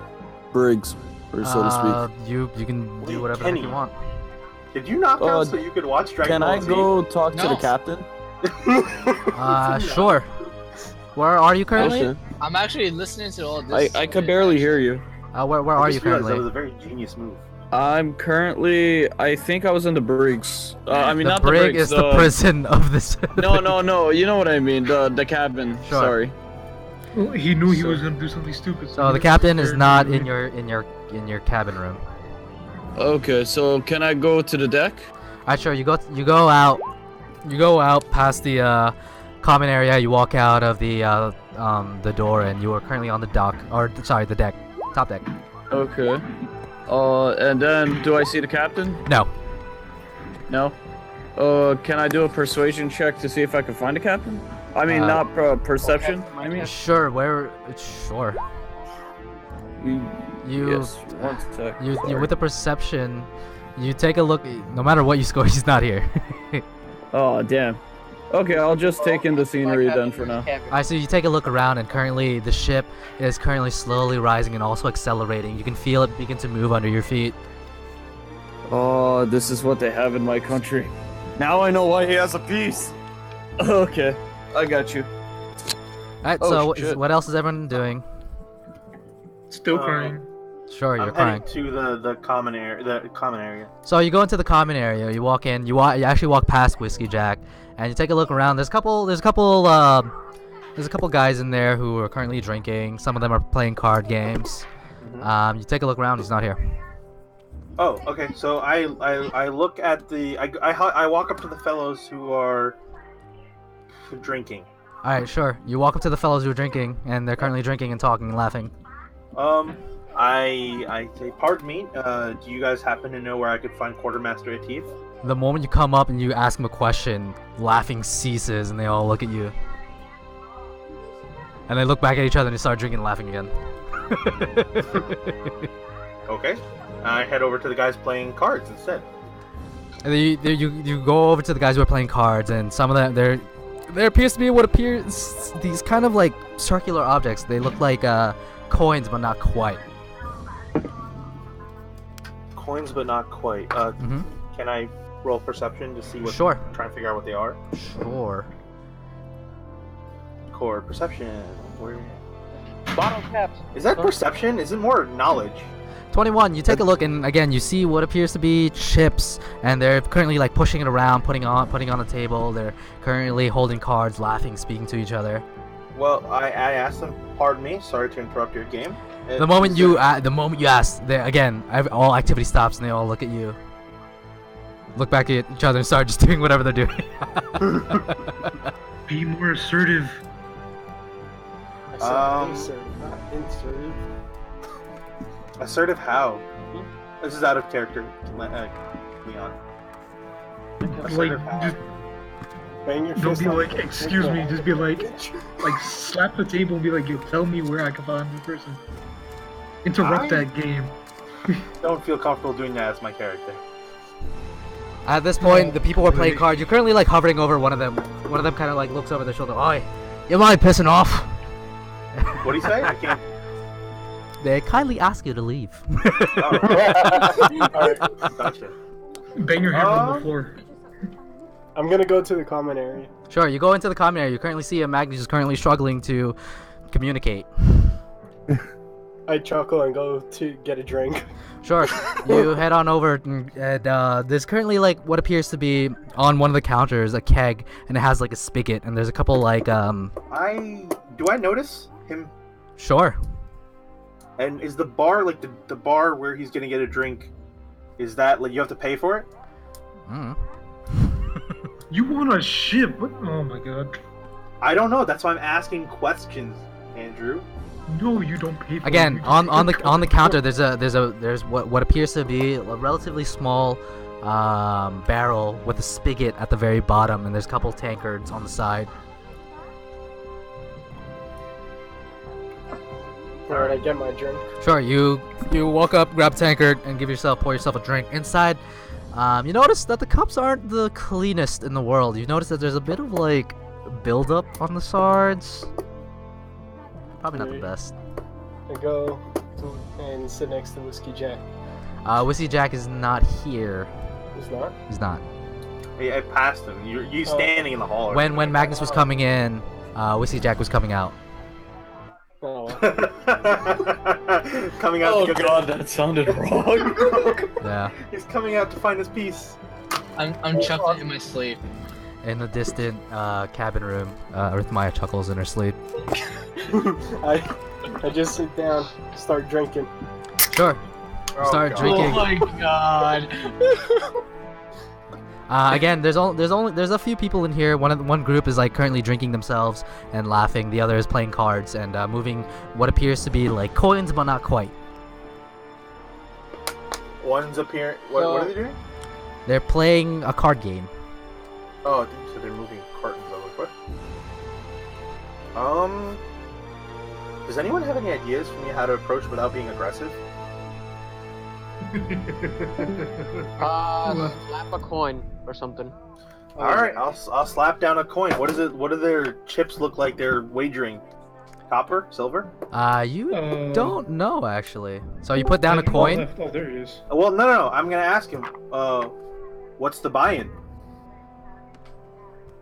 Briggs, or so to speak? You can do whatever the heck you want. Did you knock out so you could watch Dragon Ball Z? Can I go talk to the captain? Sure. Where are you currently? I'm actually listening to all this. I could barely hear you. Where are you currently? That was a very genius move. I'm currently. I think I was in the Briggs. I mean, the not brig the Briggs. is the prison of this. No. You know what I mean. The cabin. Sure. Sorry. Well, he knew he was gonna do something stupid. So the captain is not in your cabin room. Okay, so can I go to the deck? Alright, sure. You go out past the common area. You walk out of the door, and you are currently on the dock, or sorry, the deck, top deck. Okay. And then do I see the captain? No. No. Can I do a persuasion check to see if I can find the captain? I mean, not perception. I mean, sure. Sure. Yes, one sec. You with the perception, you take a look. No matter what you score, he's not here. Oh damn. Okay, I'll just take in the scenery then for now. Alright, so you take a look around, and currently the ship is currently slowly rising and also accelerating. You can feel it begin to move under your feet. Oh, this is what they have in my country. Now I know why he has a piece. Okay, I got you. Alright, so what else is everyone doing? Still crying. Sure, you're I'm crying. heading to the common area. So you go into the common area. You walk in. You actually walk past Whiskey Jack, and you take a look around. There's a couple guys in there who are currently drinking. Some of them are playing card games. You take a look around. He's not here. Oh, okay. So I look at I walk up to the fellows who are drinking. All right, sure. You walk up to the fellows who are drinking, and they're currently drinking and talking and laughing. I say, pardon me. Do you guys happen to know where I could find Quartermaster Atif? The moment you come up and you ask them a question, laughing ceases, and they all look at you. And they look back at each other and they start drinking and laughing again. Okay. I head over to the guys playing cards instead. And you go over to the guys who are playing cards, and some of them there appears to be what appears these kind of like circular objects. They look like coins, but not quite. Coins, but not quite. Can I roll perception to see what? Sure. Try and figure out what they are. Sure. Core perception. Where? Bottle caps. Is that perception? Is it more knowledge? 21. You take a look, and again, you see what appears to be chips, and they're currently like pushing it around, putting on the table. They're currently holding cards, laughing, speaking to each other. Well, I asked them. Pardon me. Sorry to interrupt your game. The moment you ask, all activity stops, and they all look at you, look back at each other, and start just doing whatever they're doing. Be more assertive. Assertive, not insertive. Assertive how? This is out of character, Leon. Assertive how? Bang your Don't fist be on like, the excuse me. Just be like slap the table and be like, you tell me where I can find this person. Interrupt that game. Don't feel comfortable doing that as my character. At this point, the people who are playing cards. You're currently like hovering over one of them. One of them kind of like looks over their shoulder. Oi, you mind pissing off? What do you say? I can't. They kindly ask you to leave. Alright, gotcha. Bang your head on the floor. I'm gonna go to the common area. Sure, you go into the common area. You currently see Magnus is currently struggling to communicate. I chuckle and go to get a drink. Sure, you head on over, and there's currently like what appears to be on one of the counters a keg, and it has like a spigot, and there's a couple like Do I notice him? Sure. And is the bar like the bar where he's gonna get a drink? Is that like you have to pay for it? You want a ship? What? Oh my god. I don't know. That's why I'm asking questions, Andrew. No, you don't pay for Again, it. on the counter there's what appears to be a relatively small barrel with a spigot at the very bottom, and there's a couple tankards on the side. Alright, I get my drink. Sure, you walk up, grab a tankard, and pour yourself a drink. Inside, you notice that the cups aren't the cleanest in the world. You notice that there's a bit of like buildup on the sides. Probably not the best. I go and sit next to Whiskey Jack. Whiskey Jack is not here. He's not? He's not. Hey, I passed him. You standing in the hall. When Magnus was coming in, Whiskey Jack was coming out. Oh. Coming out. Oh god, that sounded wrong. Yeah. He's coming out to find his piece. I'm chuckling in my sleep. in the distant cabin room, Arithmaya chuckles in her sleep. I just sit down, start drinking. Sure. Start drinking. Oh my god. Again, there's a few people in here. One group is like currently drinking themselves and laughing. The other is playing cards and moving what appears to be like coins, but not quite. One's appearing. What are they doing? They're playing a card game. Oh, so they're moving cartons over. What? Does anyone have any ideas for me how to approach without being aggressive? Slap a coin or something. All right, I'll slap down a coin. What is it? What do their chips look like? They're wagering. Copper, silver? You don't know actually. So you put down a coin. Oh, there he is. Well, no. I'm gonna ask him. What's the buy-in?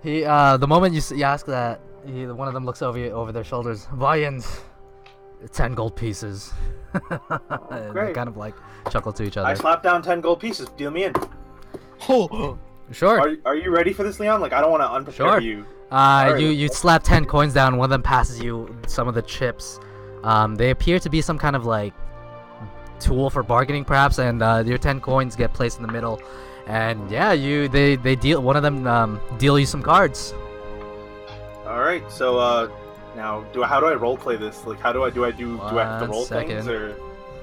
He the moment you ask that, one of them looks over their shoulders. Buy-ins, 10 gold pieces. And they kind of like chuckle to each other. I slap down 10 gold pieces. Deal me in. Oh, sure. Are you ready for this, Leon? Like I don't want to unprepare you. You slap 10 coins down. One of them passes you some of the chips. They appear to be some kind of like tool for bargaining, perhaps. And your 10 coins get placed in the middle. And yeah, they deal. One of them deal you some cards. All right. So now, how do I role play this? Like, do I have to roll things or?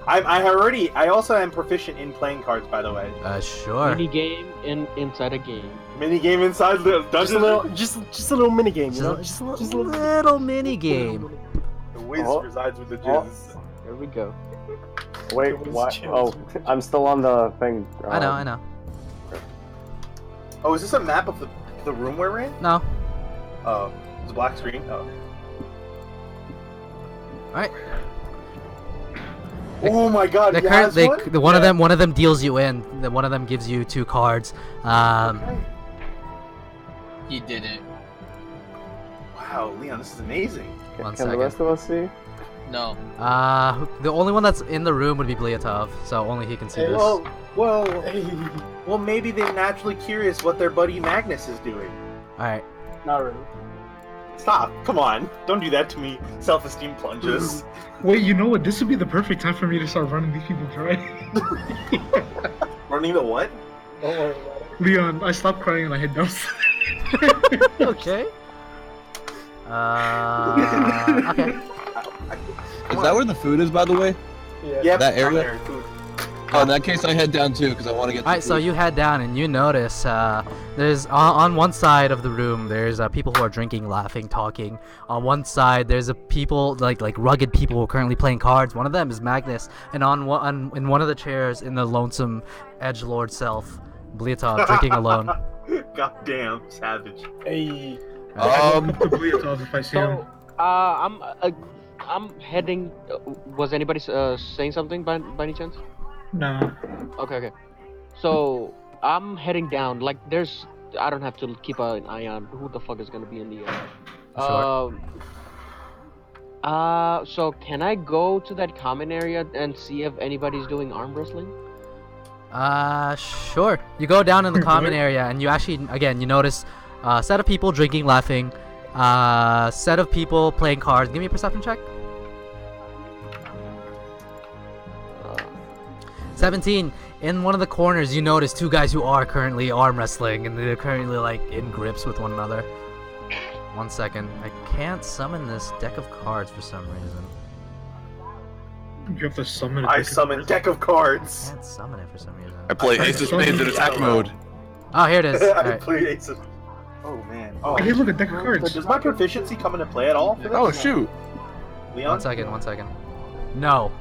I also am proficient in playing cards, by the way. Sure. Mini game inside a game. Mini game inside the dungeon. Just a little mini game. Just a little mini game. The whiz resides with the jizz. There we go. Wait, what? Oh, I'm still on the thing. I know. Oh, is this a map of the room we're in? No. Oh, it's a black screen. Oh. Alright. Oh my God! One of them deals you in. One of them gives you 2 cards. Okay. You did it. Wow, Leon, this is amazing. Can the rest of us see? No. The only one that's in the room would be Bliatov, so only he can see this. Well, maybe they're naturally curious what their buddy Magnus is doing. Alright. Not really. Stop! Come on! Don't do that to me. Self-esteem plunges. Wait, you know what? This would be the perfect time for me to start running these people dry. Running the what? Don't worry about it. Leon, I stopped crying and I head downstairs. Okay. Okay. Is that where the food is, by the way? Yeah. Yep, That area? there, food. Oh, in that case, I head down too, because I want to get. Alright, so you head down and you notice there's on one side of the room there's people who are drinking, laughing, talking. On one side there's people like rugged people who are currently playing cards. One of them is Magnus, and in one of the chairs in the lonesome edgelord self, Bliatov drinking alone. Goddamn savage. Hey. If I see him. I'm heading. Was anybody saying something by any chance? No. Okay. So I'm heading down. Like, I don't have to keep an eye on who the fuck is gonna be in the. So can I go to that common area and see if anybody's doing arm wrestling? Sure. You go down in the common area and you actually you notice a set of people drinking, laughing, set of people playing cards. Give me a perception check. 17. In one of the corners, you notice 2 guys who are currently arm wrestling, and they're currently like in grips with one another. 1 second. I can't summon this deck of cards for some reason. You have to summon I summon deck of cards. I can't summon it for some reason. I play Ace of Spades in attack mode. Oh, here it is. I play Ace of... Oh man. Oh, hey, look, a deck of cards. Does my proficiency come into play at all? For this? Oh shoot. Leon? 1 second. No.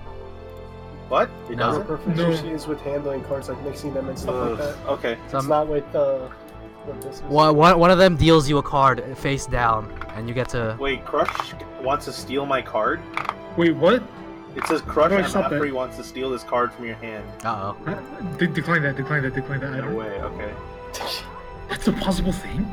What? It No. doesn't? Proficiency is with handling cards, like mixing them and stuff like that. Okay. It's not with what this is. One of them deals you a card face down, and you get to. Wait, Crush wants to steal my card? Wait, what? It says Crush No, stop Jeffrey that. wants to steal this card from your hand. Uh-oh. Decline that. I No don't. way, okay. That's a possible thing?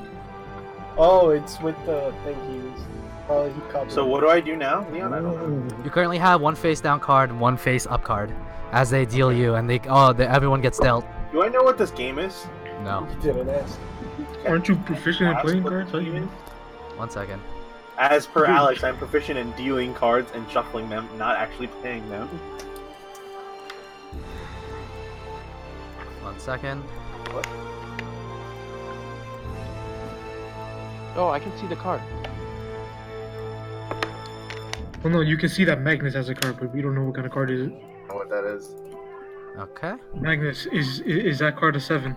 Oh, it's with the thing he used. Probably he copied. So what do I do now, Leon? I don't know. You currently have 1 face down card and 1 face up card. As they deal you, and everyone gets dealt. Do I know what this game is? No. You didn't ask. Aren't you proficient in playing cards? How do you mean? 1 second. As per Alex, I'm proficient in dealing cards and shuffling them, not actually playing them. 1 second. What? Oh, I can see the card. Well, no, you can see that Magnus has a card, but we don't know what kind of card it is. I don't know what that is. Okay. Magnus, is that card a 7?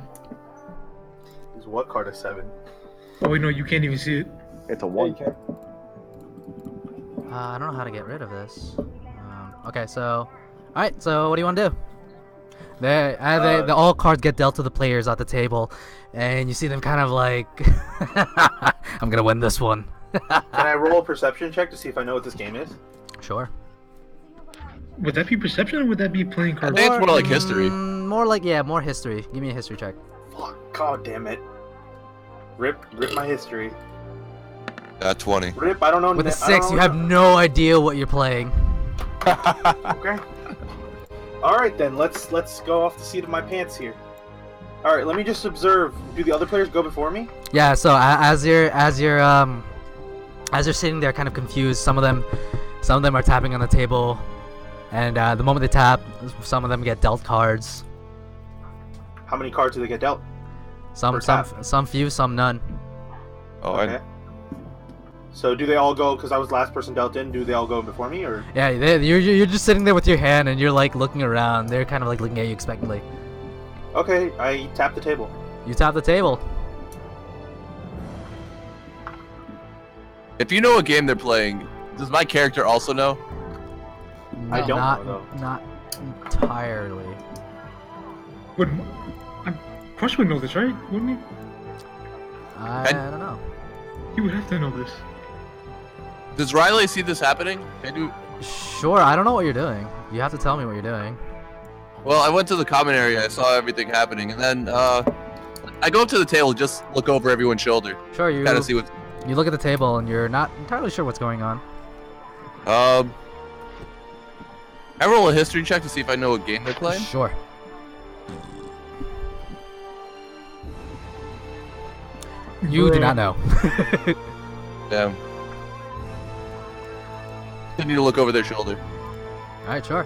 Is what card a 7? Oh wait, no, you can't even see it. It's a 1. I don't know how to get rid of this. Okay, so... Alright, so what do you want to do? The all cards get dealt to the players at the table, and you see them kind of like... I'm gonna win this one. Can I roll a perception check to see if I know what this game is? Sure. Would that be perception or would that be playing cards? I think it's more like history. More like, yeah, more history. Give me a history check. Fuck, god damn it. Rip my history. 20. Rip, I don't know. With a 6, you have no idea what you're playing. Okay. Alright then, let's go off the seat of my pants here. Alright, let me just observe. Do the other players go before me? Yeah, so as you're sitting there kind of confused, some of them are tapping on the table, and the moment they tap, some of them get dealt cards. How many cards do they get dealt? Some few, some none. Oh, okay. So do they all go, because I was the last person dealt in, do they all go before me, or? Yeah, you're just sitting there with your hand, and you're like looking around. They're kind of like looking at you expectantly. Okay, I tap the table. You tap the table. If you know what game they're playing, does my character also know? I don't know, though. Not entirely. Crush would know this, right? Wouldn't he? I don't know. He would have to know this. Does Riley see this happening? Sure, I don't know what you're doing. You have to tell me what you're doing. Well, I went to the common area, I saw everything happening, and then I go up to the table, just look over everyone's shoulder. Sure, you kind of see what. You look at the table and you're not entirely sure what's going on. I roll a history check to see if I know what game they're playing. Sure. You do not know. Damn. I need to look over their shoulder. All right, sure.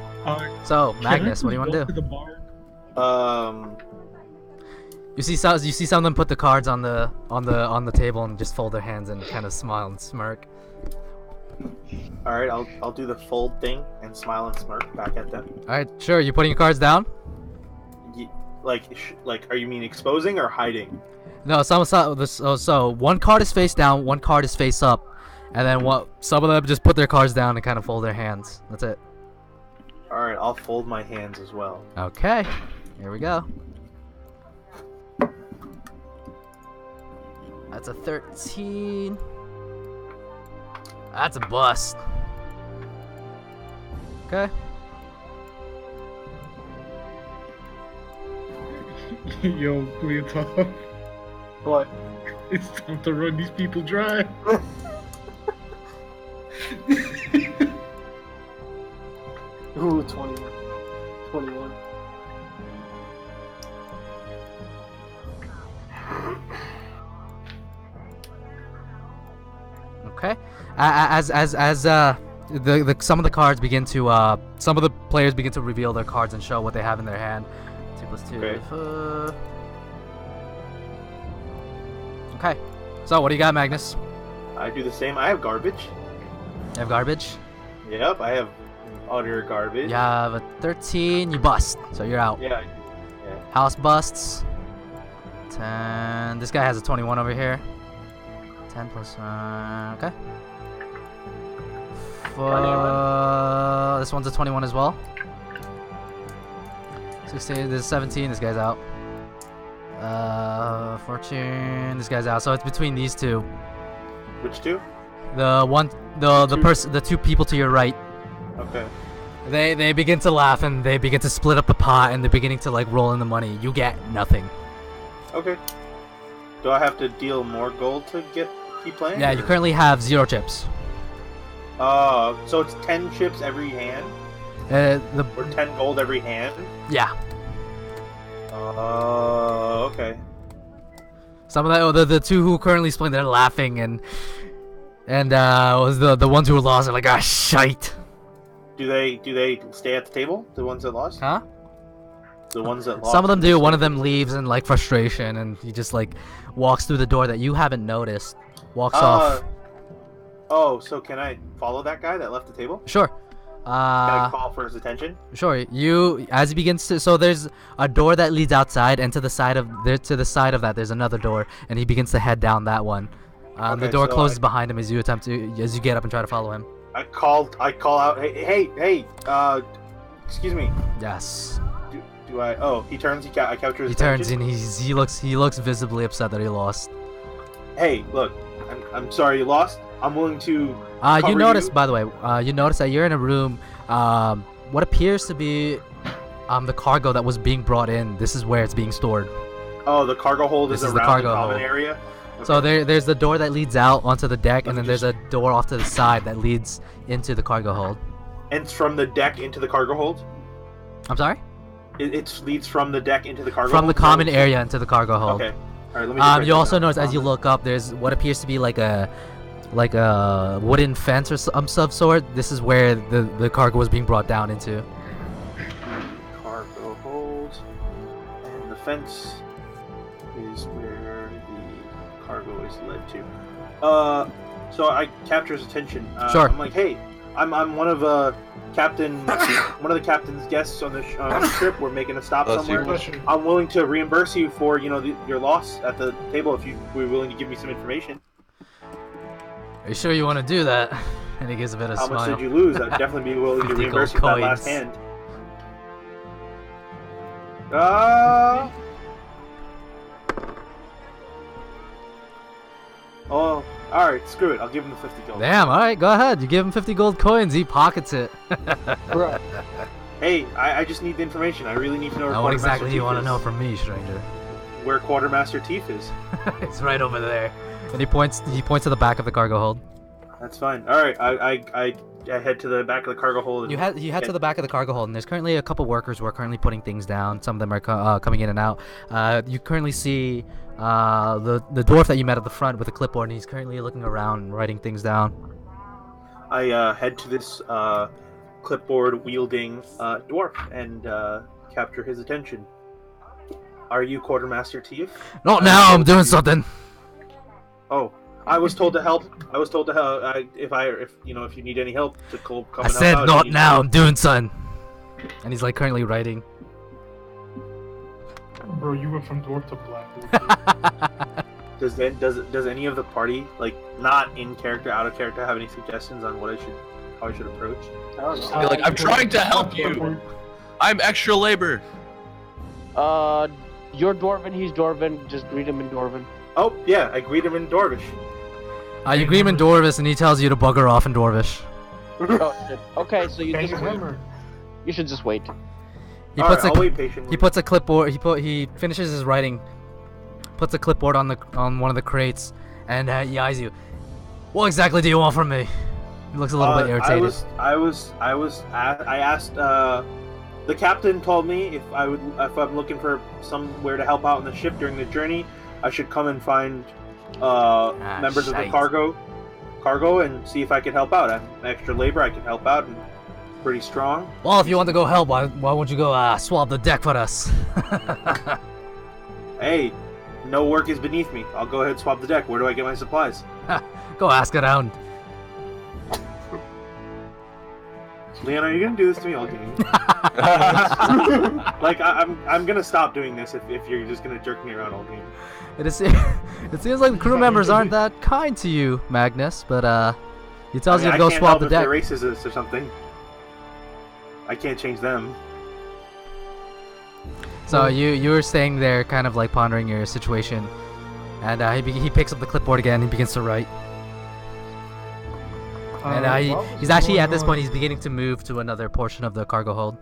So, Magnus, what do you want to do? You see some of them put the cards on the table and just fold their hands and kind of smile and smirk. All right, I'll do the fold thing and smile and smirk back at them. All right, sure. You putting your cards down? Like, are you mean exposing or hiding? No, so one card is face down, one card is face up, and then some of them just put their cards down and kind of fold their hands. That's it. All right, I'll fold my hands as well. Okay, here we go. That's a 13. That's a bust. Okay. Yo, Leotov. What? It's time to run these people dry. Ooh, 21. 21. Okay. As some of the cards begin to some of the players begin to reveal their cards and show what they have in their hand. 2 + 2. Okay. Okay. So what do you got, Magnus? I do the same. I have garbage. You have garbage? Yep, I have utter garbage. You have a 13. You bust, so you're out. Yeah. House busts. 10. This guy has a 21 over here. 10 plus. Okay. This one's a 21 as well. 16. This is 17. This guy's out. Fortune. This guy's out. So it's between these two. Which two? The two people to your right. Okay. They begin to laugh and they begin to split up the pot and they're beginning to like roll in the money. You get nothing. Okay. Do I have to deal more gold to keep playing? Yeah, you currently have 0 chips. So it's 10 chips every hand? Or 10 gold every hand? Yeah. Okay. Some of the two who currently split, they're laughing, and was the ones who were lost are like, ah, shite. Do they stay at the table? The ones that lost? Huh? The ones that lost. Some of them do. One of them leaves in like frustration, and he just like walks through the door that you haven't noticed. Walks off. Oh, so can I follow that guy that left the table? Sure. Can I call for his attention? Sure. As he begins to, so there's a door that leads outside, and to the side of that, there's another door, and he begins to head down that one. The door closes behind him as you get up and try to follow him. I call out, hey, excuse me. Yes. Do I? Oh, he turns. I capture his He turns attention. and he looks visibly upset that he lost. Hey, look, I'm sorry you lost. I'm willing to. You notice, by the way, you notice that you're in a room, what appears to be, the cargo that was being brought in. This is where it's being stored. Oh, the cargo hold is around the common area. Okay. So there's the door that leads out onto the deck, and then there's a door off to the side that leads into the cargo hold. And it's from the deck into the cargo hold. I'm sorry. It leads from the deck into the cargo From hold? the common area into the cargo hold. Okay. All right. Let me just write you that also down. notice as you look up, there's what appears to be like a wooden fence or some sort. This is where the cargo was being brought down into. Cargo hold, and the fence is where the cargo is led to. So I capture his attention. Sure. I'm like, hey, I'm one of the captain's guests on the trip. We're making a stop somewhere. I'm willing to reimburse you for your loss at the table if you were willing to give me some information. Are you sure you want to do that? And he gives a bit of a smile. How much did you lose? I'd definitely be willing to 50 reimburse you gold for that last coins. hand. Oh, alright, screw it. I'll give him the 50 gold. Damn, alright, go ahead. You give him 50 gold coins, he pockets it. Right. Hey, I just need the information. I really need to know where What Quartermaster exactly do you Teeth want to is. know from me, stranger? Where Quartermaster Teeth is. It's right over there. And he points to the back of the cargo hold. That's fine. Alright, I head to the back of the cargo hold. You head to the back of the cargo hold, and there's currently a couple workers who are currently putting things down. Some of them are coming in and out. You currently see the dwarf that you met at the front with a clipboard, and he's currently looking around and writing things down. I head to this clipboard wielding dwarf and capture his attention. Are you Quartermaster Teeth? Not now. I'm doing something. Oh, I was told to help. I was told to help. If you need any help, to come I and said help out. not now. I'm doing something. And he's like currently writing. Bro, you went from dwarf to black. Does any of the party, like not in character, out of character, have any suggestions on how I should approach? I don't know. Like, I'm trying to help you. I'm extra labor. You're Dwarven, he's Dwarven. Just greet him in Dwarven. Oh yeah, I greet him in Dwarvish. You greet him in Dwarvish, and he tells you to bugger off in Dwarvish. Oh, shit. Okay, so you just wait. You should just wait. I'll wait patiently. He puts a clipboard. He finishes his writing. Puts a clipboard on one of the crates, and he eyes you. What exactly do you want from me? He looks a little bit irritated. I asked. The captain told me if I'm looking for somewhere to help out on the ship during the journey, I should come and find members of the cargo and see if I could help out. I'm extra labor. I can help out and pretty strong. Well, if you want to go help, why won't you go swab the deck for us? Hey, no work is beneath me. I'll go ahead and swab the deck. Where do I get my supplies? Go ask around. Leon, are you gonna do this to me all game? Like I'm gonna stop doing this if you're just gonna jerk me around all game. It seems like the crew members aren't that kind to you, Magnus. But he tells you to go swab the deck. They're racist or something. I can't change them. So you were staying there, kind of like pondering your situation, and he picks up the clipboard again and begins to write. And he's actually at this point he's beginning to move to another portion of the cargo hold.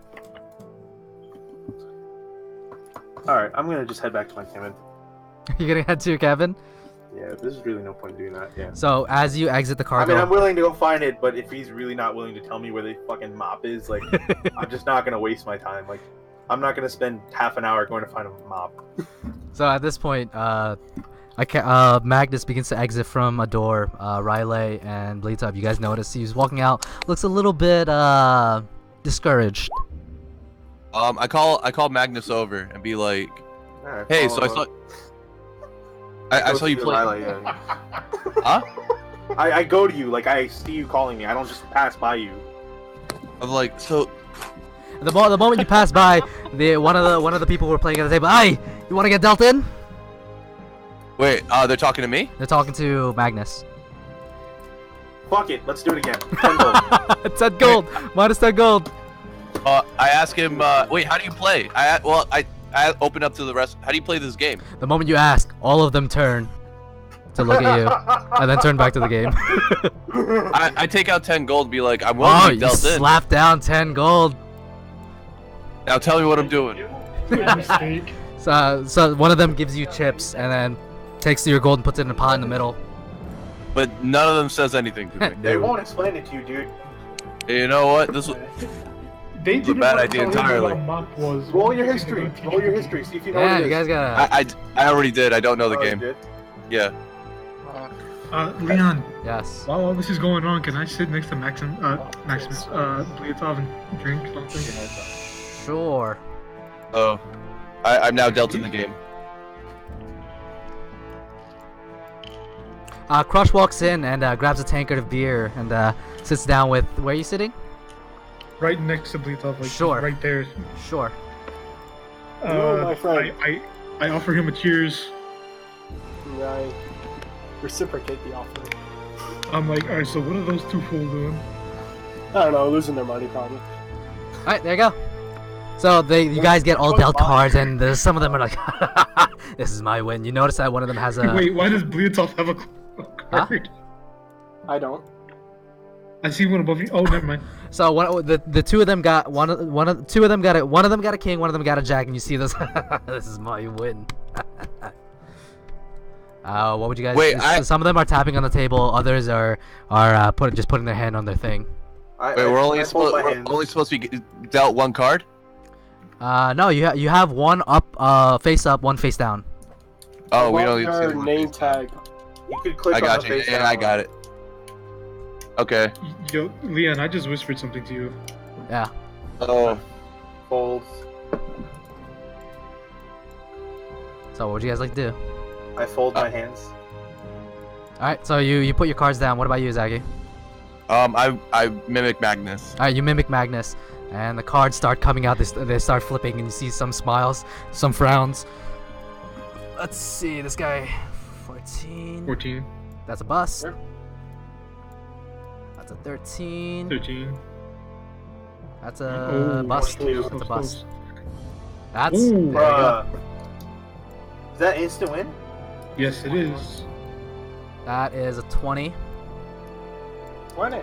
All right, I'm gonna just head back to my cabin. You're gonna head to your cabin? Yeah, there's really no point in doing that. Yeah. So as you exit the cargo, I mean, I'm willing to go find it, but if he's really not willing to tell me where the fucking mop is, like, I'm just not gonna waste my time. Like, I'm not gonna spend half an hour going to find a mop. So at this point, are Magnus begins to exit from a door. Riley and Bleetop, you guys notice he's walking out. Looks a little bit discouraged. I call Magnus over and be like, Alright, "Hey, follow so up. I saw you to play." Riley, yeah. Huh? I go to you, like I see you calling me. I don't just pass by you. I'm like, so. The moment you pass by, one of the people who were playing at the table. Hey, you want to get dealt in? Wait, they're talking to me? They're talking to Magnus. Fuck it, let's do it again. 10 gold. 10 gold. Minus 10 gold. I ask him, wait, how do you play? I open up to the rest. How do you play this game? The moment you ask, all of them turn to look at you, and then turn back to the game. I take out 10 gold and be like, I'm willing to be dealt in. Slap down 10 gold. Now tell me what I'm doing. So one of them gives you chips, and then takes your gold and puts it in a pot in the middle. But none of them says anything to me. They won't explain it to you, dude. You know what? This was a bad idea entirely. Roll your history. Roll your history. See if you know what it is. You guys gotta. I already did. I don't know the game. Did? Yeah. Leon. Yes. While all this is going on, can I sit next to Maximus, Bleetov and drink something? Sure. Oh, I'm now dealt in the game. Crush walks in and grabs a tankard of beer and sits down with. Where are you sitting? Right next to Bleetov, like sure. Right there. Sure. Hello, my friend. I offer him a cheers. I reciprocate the offer. I'm like, alright, so what are those two fools doing? I don't know, losing their money probably. Alright, there you go. So you guys get all dealt cards, and some of them are like, "This is my win." You notice that one of them has a. Wait, why does Bleetov have a card? I don't. I see one above you. Oh, never mind. So the two of them got two of them got it. One of them got a king. One of them got a jack, and you see this. This is my win. What would you guys? Wait, some of them are tapping on the table. Others are just putting their hand on their thing. Wait, we're only supposed to be dealt one card. No, you have one up, face up, one face down. Oh, we don't need to see the name tag. You could click I got on the you. face Yeah, down. I got it. Okay. Yo, Leon, I just whispered something to you. Yeah. Oh. Folds. So what would you guys like to do? I fold my hands. Alright, so you put your cards down. What about you, Zaggy? I mimic Magnus. Alright, you mimic Magnus, and the cards start coming out. They start flipping, and you see some smiles, some frowns. Let's see, this guy, 14. 14. That's a bust. That's a 13. 13. That's a bust. Close, That's a close. bust. That's. Ooh. There you go. Is that instant win? Yes, it is. That is a 20. 20.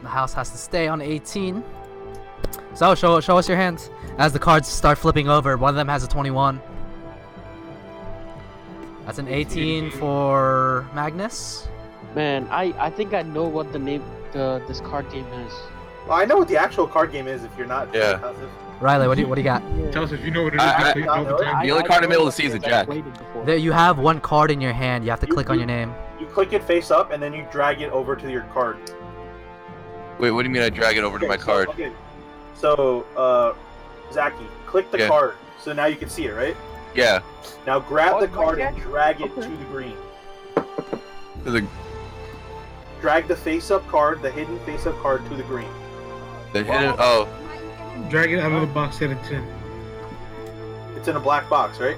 The house has to stay on 18. So show us your hands. As the cards start flipping over, one of them has a 21. That's an 18 for Magnus. Man, I think I know what the name this card game is. Well, I know what the actual card game is if you're not. Yeah. Riley, what do you got? Tell us if you know what it is. The only card in the middle to see is a jack. There, you have one card in your hand. You have to click on your name. You click it face up and then you drag it over to your card. Wait, what do you mean I drag it over to my card? So, Zaki, click the card. So now you can see it, right? Yeah. Now grab the card and drag it to the green. Drag the face-up card, the hidden face-up card, to the green. The hidden. Oh. Drag it out of the box that it's in. It's in a black box, right?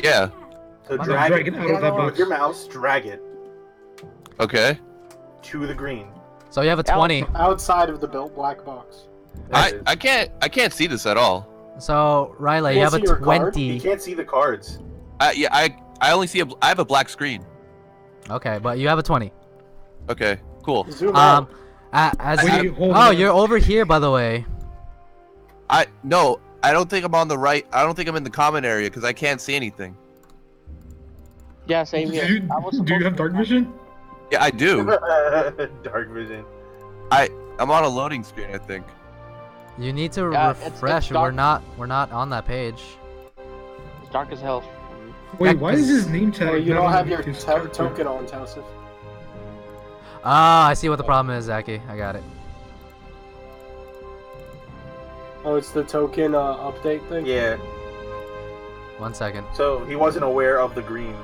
Yeah. So drag it out of that box. with your mouse. Drag it Okay. to the green. So you have a 20. Outside of the built black box. I can't see this at all. So Riley, you have a 20. You can't see the cards. Yeah, I only see I have a black screen. Okay, but you have a 20. Okay, cool. Zoom out. You're over here, by the way. No, I don't think I'm on the right. I don't think I'm in the common area because I can't see anything. Yeah, same here. Do you have dark vision? Yeah, I do. Dark vision. I'm on a loading screen, I think. You need to refresh. it's dark. We're not on that page. It's dark as hell. Wait, why is his name tag? Oh, you not don't on have your his character? token on, Tausif. Ah, I see what the problem is, Zaki. I got it. Oh, it's the token update thing? Yeah. 1 second. So he wasn't aware of the green.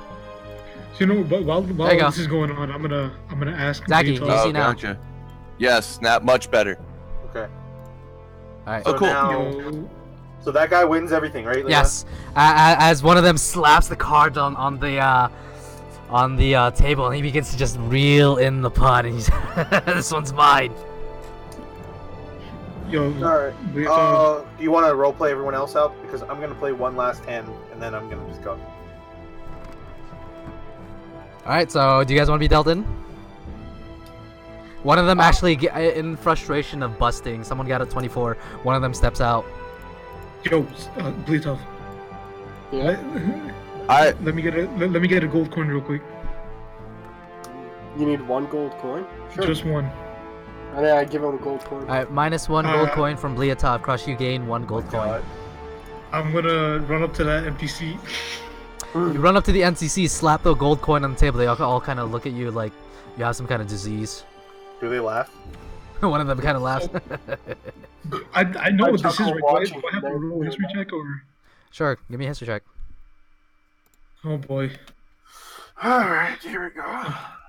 So but while go. this is going on, I'm gonna ask Zaki, Beto- you see now? Gotcha. Yes, snap much better. Okay. Alright. So cool. now, so that guy wins everything, right? Leon? Yes. As one of them slaps the cards on the table, and he begins to just reel in the pot, and he's this one's mine. Yo, Alright. Beto- Do you want to roleplay everyone else out? Because I'm going to play one last hand, and then I'm going to just go. Alright, so do you guys want to be dealt in? One of them actually, in frustration of busting, someone got a 24. One of them steps out. Yo, Bleetoff. Yeah. Let me get a gold coin real quick. You need 1 gold coin? Sure. Just one. And then I give him a gold coin. Alright, -1 gold coin from Bleotov. Crush, you gain 1 gold coin. I'm gonna run up to that NPC. You run up to the NCC, slap the gold coin on the table. They all kind of look at you like you have some kind of disease. Do they laugh? One of them kind of laughs. I know what this is. chuckle Right? watching Do I have to roll a history check or? Sure, give me a history check. Oh boy. Alright, here we go.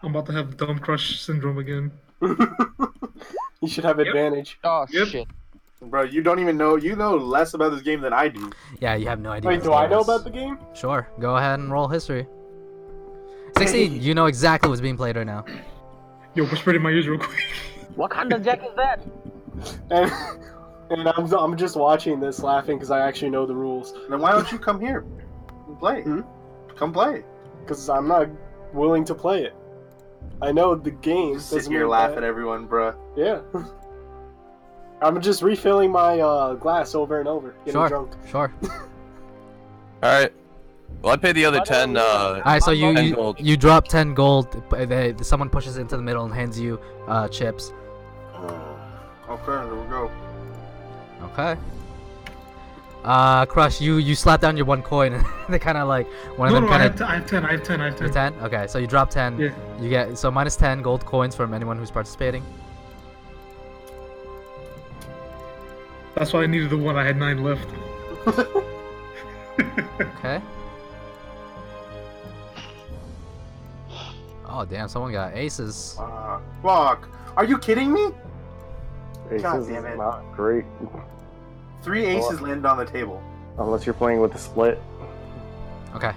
I'm about to have dumb crush syndrome again. You should have advantage. Oh Yep. shit. Bro, you don't even know. You know less about this game than I do. Yeah, you have no idea. Wait, what do this I game know is. about the game? Sure, go ahead and roll history. 16, you know exactly what's being played right now. Yo, whisper it in my ears real quick. What kind of deck is that? And I'm just watching this laughing because I actually know the rules. Then why don't you come here and play? Come play. Because I'm not willing to play it. I know the game. Just sit doesn't here, mean laugh that- at everyone, bruh. Yeah. I'm just refilling my glass over and over, getting Sure, drunk. sure. All right. Well, I paid the other 10. Alright, so 10 you gold. you drop 10 gold. Someone pushes into the middle and hands you chips. Okay, here we go. Okay. Crush, you slap down your 1 coin, and they kind of like one of them kind of. I have 10. I have 10. 10. Okay, so you drop 10. Yeah. You get so -10 gold coins from anyone who's participating. That's why I needed the one. I had 9 left. Okay. Oh damn! Someone got aces. Fuck. Are you kidding me? Aces God damn is it. not great. 3 aces landed on the table. Unless you're playing with the split. Okay.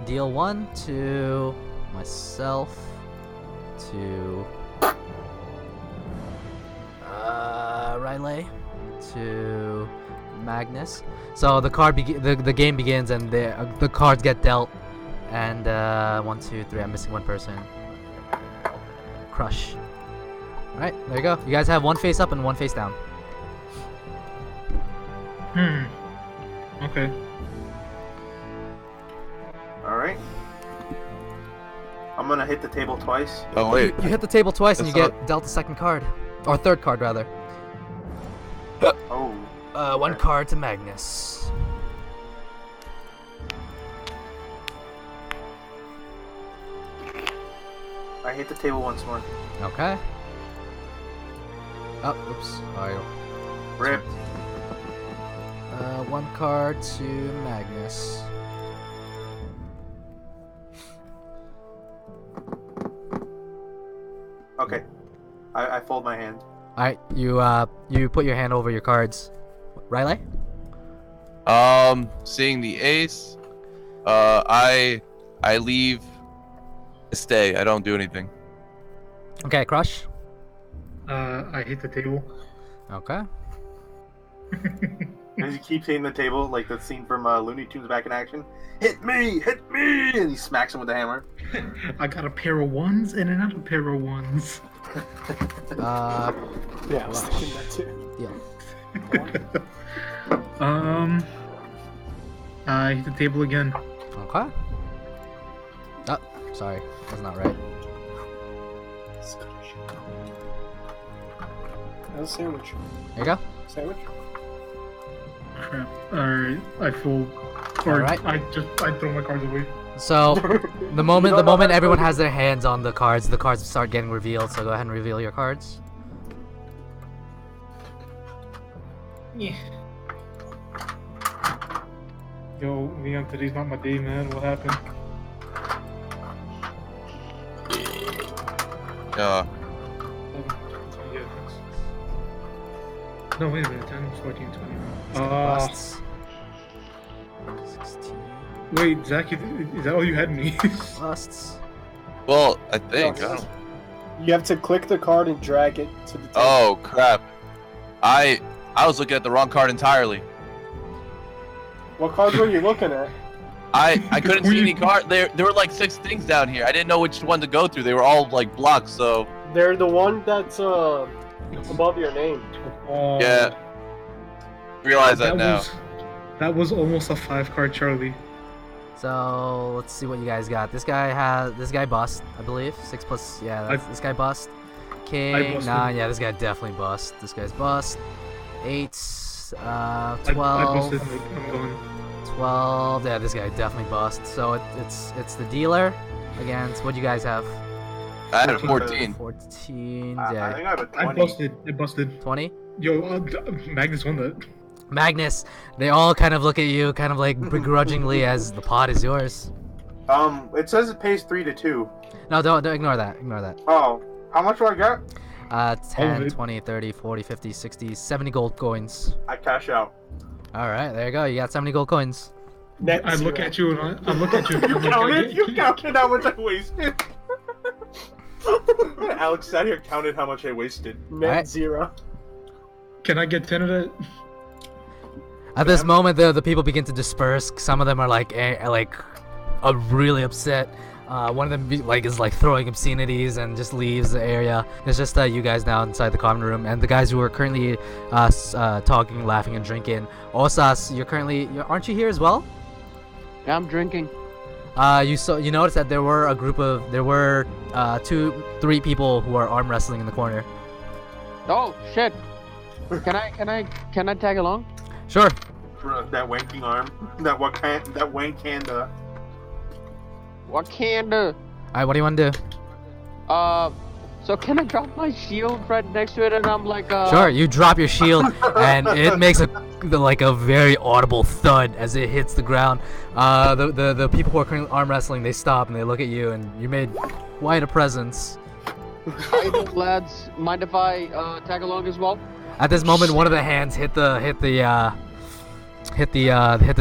Deal 1 to myself. To Riley. To Magnus. So the the game begins and the cards get dealt. And 1, 2, 3. I'm missing 1 person. Crush. All right, there you go. You guys have 1 face up and 1 face down. Okay. Alright. I'm gonna hit the table twice. Oh wait. You hit the table twice and you That's get dealt a 2nd card, or 3rd card rather. Oh. 1 card to Magnus. I hit the table once more. Okay. Oh, oops. Sorry. Rip. 1 card to Magnus. Okay. I fold my hand. Alright, you put your hand over your cards. Riley? Seeing the ace, I leave. Stay. I don't do anything. Okay, Crush. I hit the table. Okay. As he keeps hitting the table, like the scene from Looney Tunes Back in Action. Hit me! Hit me! And he smacks him with the hammer. I got a pair of 1s and another pair of 1s. Yeah, I was thinking that too. Deal. I hit the table again. Okay. Oh, sorry. That's not right. That's a sandwich. There you go. Sandwich? Crap. Alright, I fold. Or Alright. I throw my cards away. So, the moment everyone has their hands on the cards start getting revealed. So go ahead and reveal your cards. Yeah. Yo, Leon, today's not my day, man. What happened? Yeah. No, wait a minute. 10, 14, 20. Busts. 16. Wait, Zach, is that all you had in me? Busts. Well, I think. I don't... You have to click the card and drag it to the table. Oh crap! I was looking at the wrong card entirely. What cards were you looking at? I couldn't see any card. There were like 6 things down here. I didn't know which one to go through. They were all like blocked. So. They're the one that's above your name. Yeah. Realize that now. That was almost a 5-card Charlie. So let's see what you guys got. This guy bust, I believe. 6 plus, yeah. This guy bust. King, 9, yeah. This guy definitely bust. This guy's bust. 8, 12. I busted. I'm going. 12. Yeah, this guy definitely bust. So it's the dealer against what do you guys have? I had a 14. 14. I Yeah. think I have a 20. I busted. 20. Yo, Magnus won that. Magnus, they all kind of look at you, kind of like begrudgingly, as the pot is yours. It says it pays 3 to 2. No, don't ignore that. Ignore that. Oh, how much do I get? 10, 20, 30, 40, 50, 60, 70 gold coins. I cash out. All right, there you go. You got 70 gold coins. I look at you and I look at you. You counted how much I wasted. Alex sat here counted how much I wasted. Net 0. Can I get 10 of that? At this moment, the people begin to disperse. Some of them are like really upset. One of them is throwing obscenities and just leaves the area. It's just you guys now inside the common room, and the guys who are currently talking, laughing, and drinking. Osas, aren't you here as well? Yeah, I'm drinking. You noticed that there were 2-3 people who are arm wrestling in the corner. Oh shit! Can I tag along? Sure. That wanking arm. That Wakanda. Wakanda. Alright, what do you want to do? So can I drop my shield right next to it and I'm like Sure, you drop your shield and it makes a very audible thud as it hits the ground. The people who are currently arm wrestling, they stop and they look at you, and you made quite a presence. Hey, lads, mind if I tag along as well? At this moment, one of the hands hit the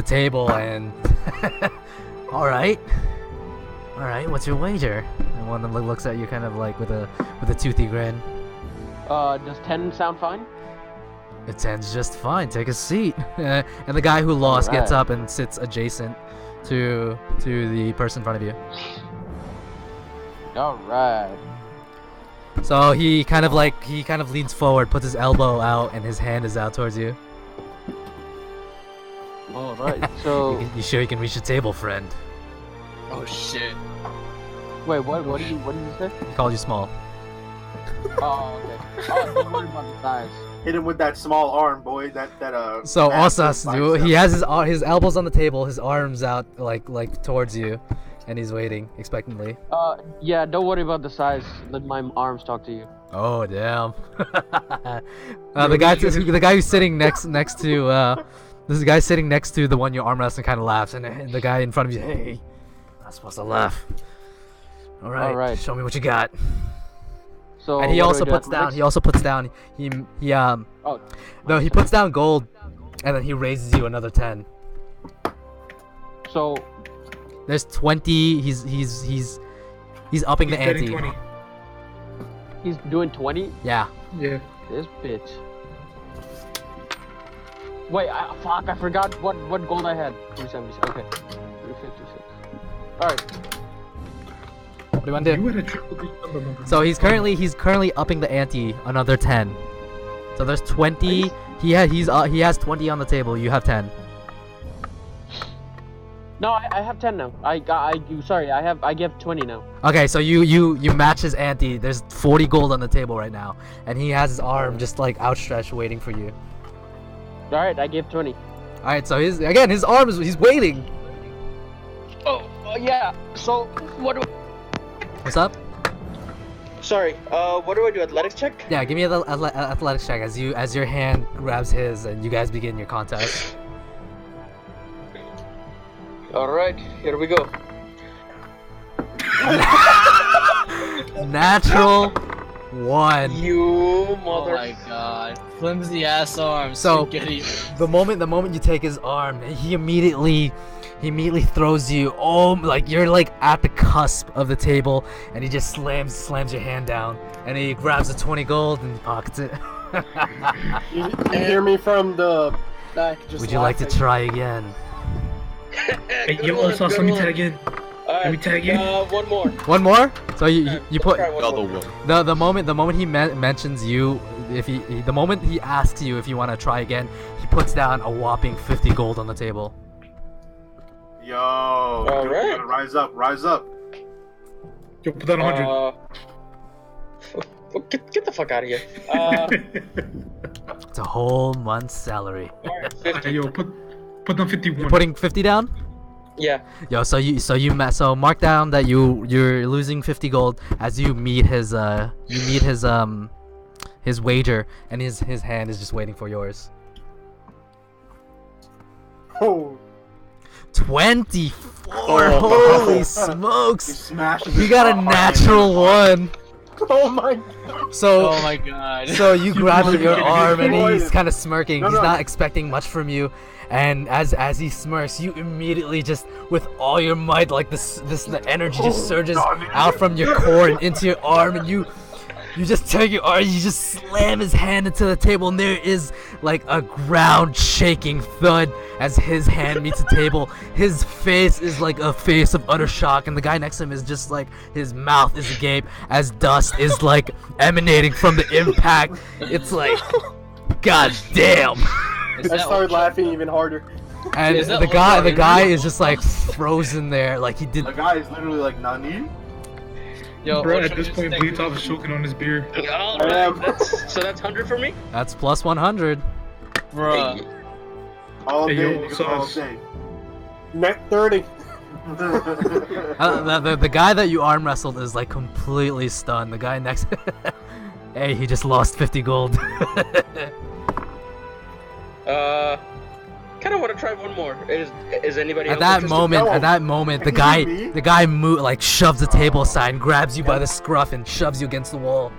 table, and all right, what's your wager? And one of them looks at you kind of like with a toothy grin. Does 10 sound fine? It sounds just fine. Take a seat. And the guy who lost gets up and sits adjacent to the person in front of you. All right. So he kind of leans forward, puts his elbow out, and his hand is out towards you. All right. So you sure you can reach the table, friend? Oh shit. Wait, what did you say? He called you small. Oh, okay. Oh, don't worry about the size. Hit him with that small arm, boy. So Osas, dude, he has his elbows on the table, his arms out like towards you, and he's waiting expectantly. Yeah, don't worry about the size. Let my arms talk to you. Oh damn. The guy who's sitting next to this guy sitting next to the one you're arm wrestling kind of laughs, and the guy in front of you, hey, not supposed to laugh. All right, show me what you got. So and he also puts down. He also puts down. He puts down gold, and then he raises you another 10. So there's 20. He's upping the ante. 20. He's doing 20. Yeah. Yeah. This bitch. Wait, fuck! I forgot what gold I had. 376. Okay. 356. All right. What do you want to do? So he's currently upping the ante another 10. So there's 20. He has 20 on the table. You have 10. No, I have 10 now. I give 20 now. Okay, so you match his ante. There's 40 gold on the table right now, and he has his arm just like outstretched, waiting for you. All right, I give 20. All right, so his arm is he's waiting. Oh, yeah. So what do? What's up? Sorry. What do I do? Athletics check? Yeah, give me an athletics check as your hand grabs his and you guys begin your contest. All right, here we go. Natural 1. You mother. Oh my god. Flimsy ass arms. So Spaghetti. the moment you take his arm, he immediately throws you. Oh, like you're like at the cusp of the table, and he just slams your hand down, and he grabs the 20 gold and pockets it. You hear me from the back. Just Would you like to try again? Hey, yo, let me tag in. Let me tag in. One more. One more? So you put One. the moment he mentions you, the moment he asks you if you want to try again, he puts down a whopping 50 gold on the table. Yo, right. Rise up. Yo, put down 100. Get the fuck out of here. It's a whole month's salary. Yo, put down 51. You're putting 50 down? Yeah. Yo, so mark down that you're losing 50 gold as you meet his wager, and his hand is just waiting for yours. Oh. 24! Holy smokes! You You got a natural 1. Oh my god. Oh my god. So you grab your arm and he's Destroyed. kind of smirking. He's not expecting much from you, and as he smirks, you immediately just, with all your might, like the energy just surges out from your core and into your arm, and you just take your arm, you just slam his hand into the table, and there is like a ground shaking thud as his hand meets the table. His face is like a face of utter shock, and the guy next to him is just like, his mouth is agape as dust is like emanating from the impact. It's like, god damn. I started laughing even harder. And the guy is just like frozen there, like he did. The guy is literally like Nani. Yo, Bro, at this point, Bleetop is choking on his beer. Alright, so that's 100 for me? That's plus 100. Bruh. All Hey, day, yo, niggas, so all it's- day. Net 30. The guy that you arm wrestled is like completely stunned. The guy next, hey, he just lost 50 gold. Kind of want to try one more. Is anybody At else that moment, the guy like shoves the table aside and grabs you by the scruff and shoves you against the wall.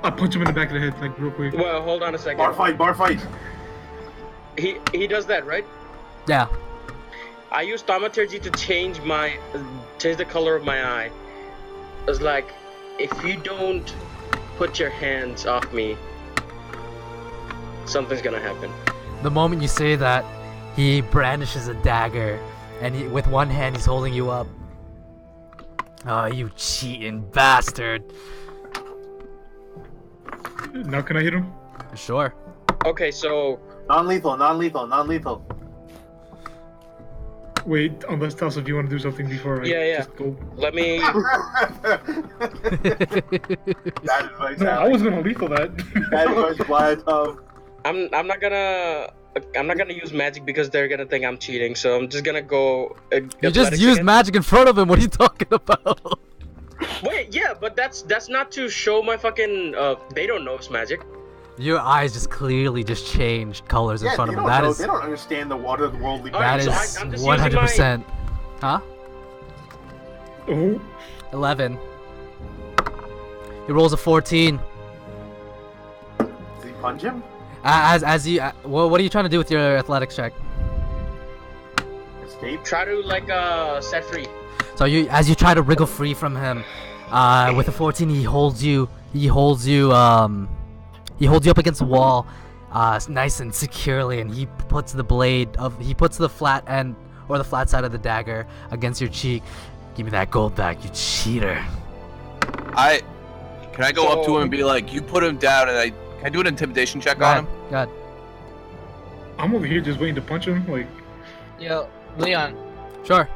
I punch him in the back of the head, like real quick. Well, hold on a second. Bar fight. He does that, right? Yeah. I use thaumaturgy to change the color of my eye. It's like, if you don't put your hands off me, something's gonna happen. The moment you say that, he brandishes a dagger, and with one hand he's holding you up. Oh, you cheating bastard! Now can I hit him? Sure. Okay, so non-lethal. Wait, unless Taos, if you want to do something before I just go. Let me. That advice. No, I was gonna lethal that. That advice, Blind. I'm not gonna use magic because they're gonna think I'm cheating. So I'm just gonna go. You just used magic in front of him. What are you talking about? Wait, yeah, but that's not to show my fucking. They don't know it's magic. Your eyes just clearly just changed colors in front of him. They don't understand the water of the worldly. That is 100%. Huh? Oh. 11. He rolls a 14. Does he punch him? As you, what are you trying to do with your athletics check? Escape. Try to set free. So as you try to wriggle free from him, with a 14, he holds you up against the wall, nice and securely, and he puts the flat end or the flat side of the dagger against your cheek. Give me that gold back, you cheater. Can I go up to him and be like, you put him down, and can I do an intimidation check on him? God. I'm over here just waiting to punch him, Yo, Leon. Sure.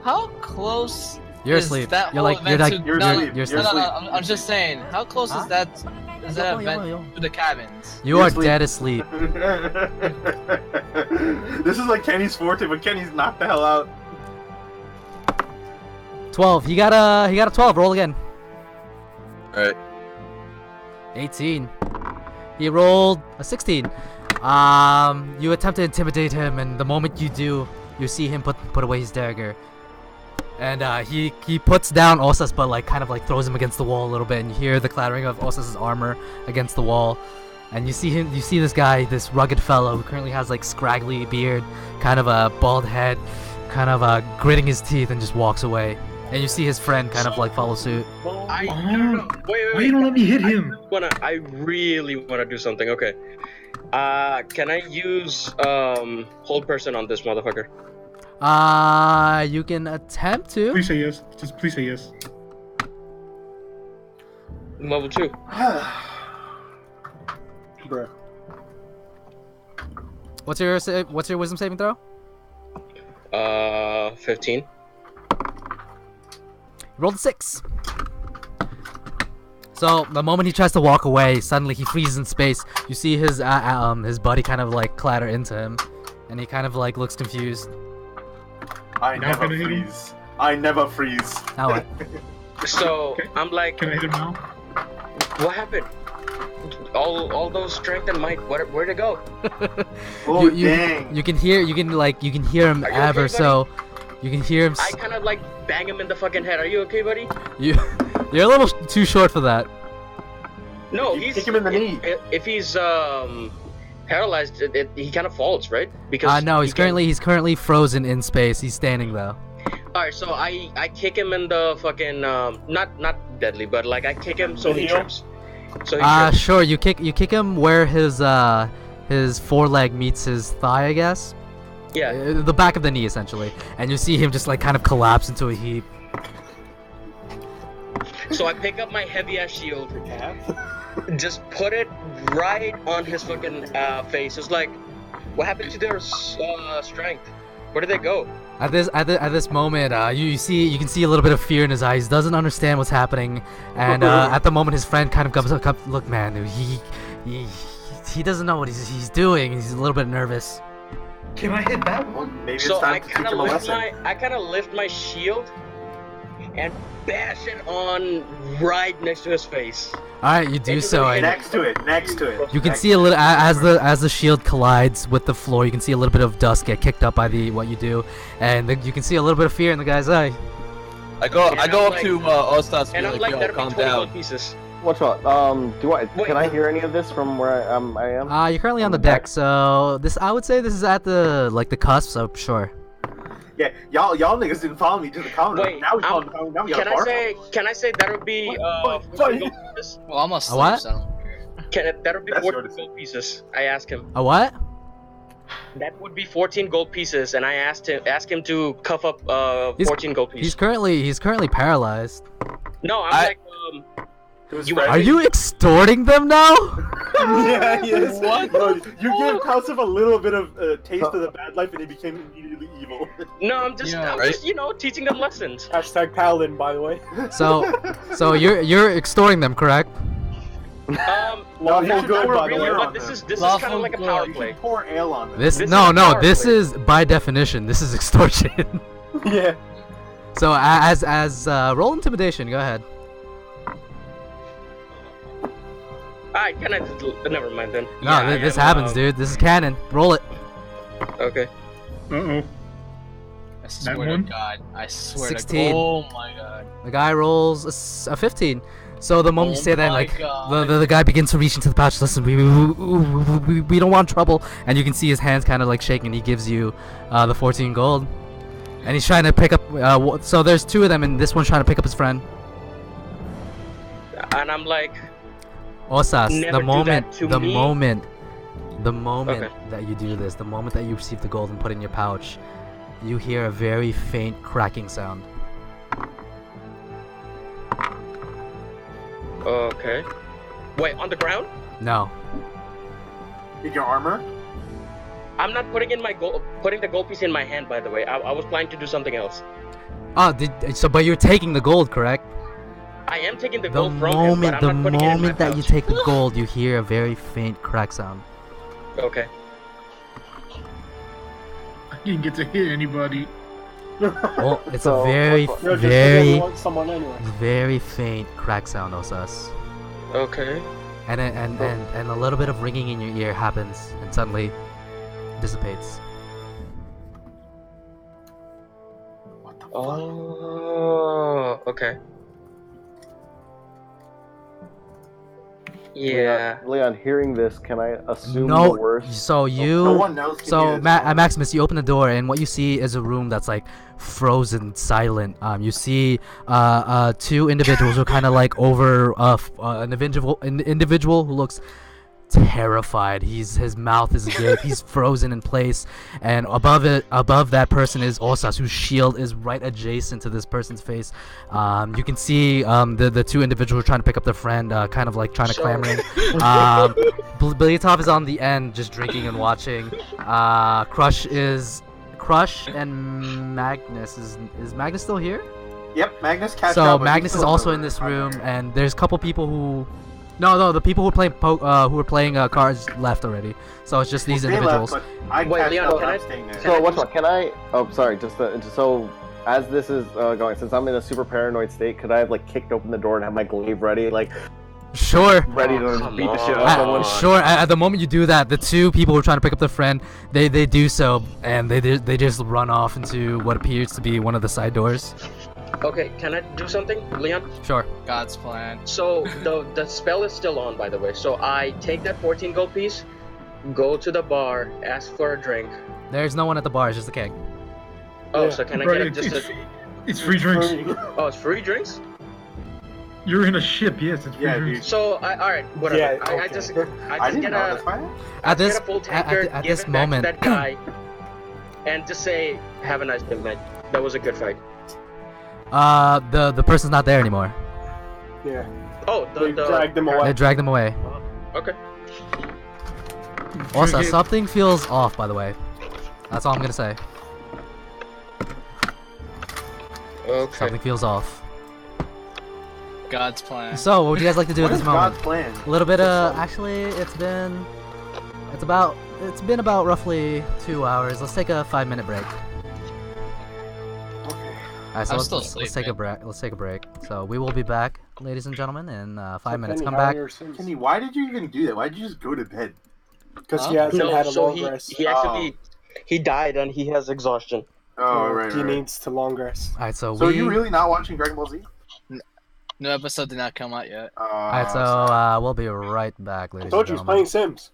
How close You're is asleep. that You're whole like you're event like to- You're no, asleep. you're You're no, no, asleep. no, I'm just saying, how close is that event to the cabins? You You're are asleep. dead asleep. This is like Kenny's forte, but Kenny's knocked the hell out. 12. He got a 12. Roll again. All right. 18. He rolled a 16. You attempt to intimidate him, and the moment you do, you see him put away his dagger. And he puts down Osas, but like kind of like throws him against the wall a little bit, and you hear the clattering of Osas's armor against the wall. And you see this guy, this rugged fellow who currently has like scraggly beard, kind of a bald head, kind of gritting his teeth, and just walks away. And you see his friend kind of like follow suit. No. Wait. Why you don't let me hit him? I really wanna do something. Okay. Can I use hold person on this motherfucker? You can attempt to. Please say yes. Just please say yes. Level 2. Bruh. What's your wisdom saving throw? 15. Rolled a 6. So the moment he tries to walk away, suddenly he freezes in space. You see his buddy kind of like clatter into him, and he kind of like looks confused. I never freeze. I never freeze. Now what? So I'm like, Can I hit him now? what happened? All those strength and might, where'd it go? Oh you, dang! You can hear him Are you ever okay, so. You can hear him. I kind of like bang him in the fucking head. Are you okay, buddy? You're a little too short for that. No, You he's kick him in the knee. If he's paralyzed, he kind of falls, right? Because No, he's currently frozen in space. He's standing though. All right, so I kick him in the fucking not deadly, but like I kick him so he trips. So he trips. Sure. You kick him where his foreleg meets his thigh, I guess. Yeah. The back of the knee, essentially, and you see him just like kind of collapse into a heap. So I pick up my heavy ass shield, just put it right on his fucking face. It's like, what happened to their strength? Where did they go? At this moment, you can see a little bit of fear in his eyes. He doesn't understand what's happening, and at the moment, his friend kind of comes up. Look, man, he doesn't know what he's doing. He's a little bit nervous. Can I hit that one? Maybe So it's time I to teach kind him a lesson. of lift my shield and bash it on right next to his face. All right, you do so. And Next to it. you can see a little as the shield collides with the floor. You can see a little bit of dust get kicked up by what you do, and you can see a little bit of fear in the guy's eye. I go up to Ostas And and I'm be like, like, yo, that'll be calm 20 down. gold pieces. What's what? Can I hear any of this from where I am? You're currently on the deck, so I would say this is at the cusp. So sure. Yeah, y'all niggas didn't follow me to the counter. Wait, now we follow the counter. Now we got Can a I bar. say that would be 40 gold pieces? Well, I'm asleep, what? so I don't care. That would be That's 14 yours. gold pieces. I asked him. A what? That would be 14 gold pieces, and I ask him to cuff up 14 gold pieces. He's currently paralyzed. No, I'm I- like Are you extorting them now? Yeah, yes. What? Bro, you gave Kausif a little bit of taste of the bad life, and he became immediately evil. No, I'm just teaching them lessons. Hashtag Paladin, by the way. So you're extorting them, correct? No, you Lawful should good, pour by the beer way. on But this them. is kind Lawful of like a good. power You play. should pour ale on them. This This no is no power this play. is by definition this is extortion. Yeah. So as roll intimidation, go ahead. Alright, can I just never mind then. No, Yeah, this I am, happens, dude. This is canon. Roll it. Okay. Uh-oh. I swear one? to God. I swear 16. to God. Oh my God. The guy rolls a 15. So the moment you Oh say that, my like God. the guy begins to reach into the pouch. Listen, we don't want trouble, and you can see his hands kind of like shaking. He gives you the 14 gold, and he's trying to pick up. So there's two of them, and this one's trying to pick up his friend. And I'm like, Osas, Never do that to the me. moment Okay. that you do this, the moment that you receive the gold and put it in your pouch, you hear a very faint cracking sound. okay. Wait, on the ground? No. In your armor? I'm not putting the gold piece in my hand, by the way. I was planning to do something else. Oh, but you're taking the gold, correct? I am taking the The gold from him, but I'm the not putting it in my moment that you pouch. take the gold, you hear a very faint crack sound. Okay. I didn't get to hit anybody. Well, it's So, a very, what's- You're just very, hitting someone anyway. very faint crack sound, Osas. Okay. And a little bit of ringing in your ear happens, and suddenly dissipates. Oh, okay. Yeah. Leon, hearing this, can I assume the No, worst? so you, No one else can so hear this. Maximus, you open the door, and what you see is a room that's like frozen, silent. You see two individuals who are kind of like over an individual who looks terrified. His mouth is agape. He's frozen in place, and above that person is Osas, whose shield is right adjacent to this person's face. You can see the two individuals trying to pick up their friend, kind of like trying to clamoring. Bliatov is on the end, just drinking and watching. Crush and Magnus is Magnus still here? Yep, Magnus cashed So out. But Magnus he's is still also in this room, and there's a couple people who. No, the people who were playing cards left already. So it's just these They individuals. left, but I Wait, cashed Leon, out. can I- I'm staying there. So, what's can I? Oh, sorry. Just so as this is going, since I'm in a super paranoid state, could I have like kicked open the door and have my glaive ready, like Sure. ready to come beat the shit out of someone? Sure. At the moment you do that, the two people who are trying to pick up their friend, they do so, and they just run off into what appears to be one of the side doors. Okay, can I do something, Leon? Sure. God's plan. So the spell is still on, by the way. So I take that 14 gold piece, go to the bar, ask for a drink. There's no one at the bar. It's just a keg. Oh, Yeah. so can I Bro, get just a? It's free drinks. Oh, it's free drinks. You're in a ship, yes, it's free Yeah, drinks. dude. So all right, whatever. Yeah, I okay. just I didn't get know. a That's fine. At this get a full tankard, at give this it back moment, to that guy, and just say, "Have a nice day, man. That was a good fight." the person's not there anymore. Yeah. Oh, They dragged them They away. dragged them away. Okay. Also, Drink it. something feels off, by the way. That's all I'm gonna say. Okay. Something feels off. God's plan. So, what would you guys like to do What at is this moment? God's plan? A little bit actually it's been about roughly 2 hours. Let's take a 5-minute break. Alright, so I'm let's still take a sleeping. break. Let's take a break. So we will be back, ladies and gentlemen, in 5 minutes. Penny, Come how are back. your sins? Kenny, why did you even do that? Why did you just go to bed? Because Huh? he hasn't No, had a so long rest. he actually he died and he has exhaustion. Oh, right, He right. needs to long rest. Alright, so So we. are you really not watching Dragon Ball Z? New episode did not come out yet. Alright, so we'll be right back, I ladies told and you he's gentlemen. playing Sims.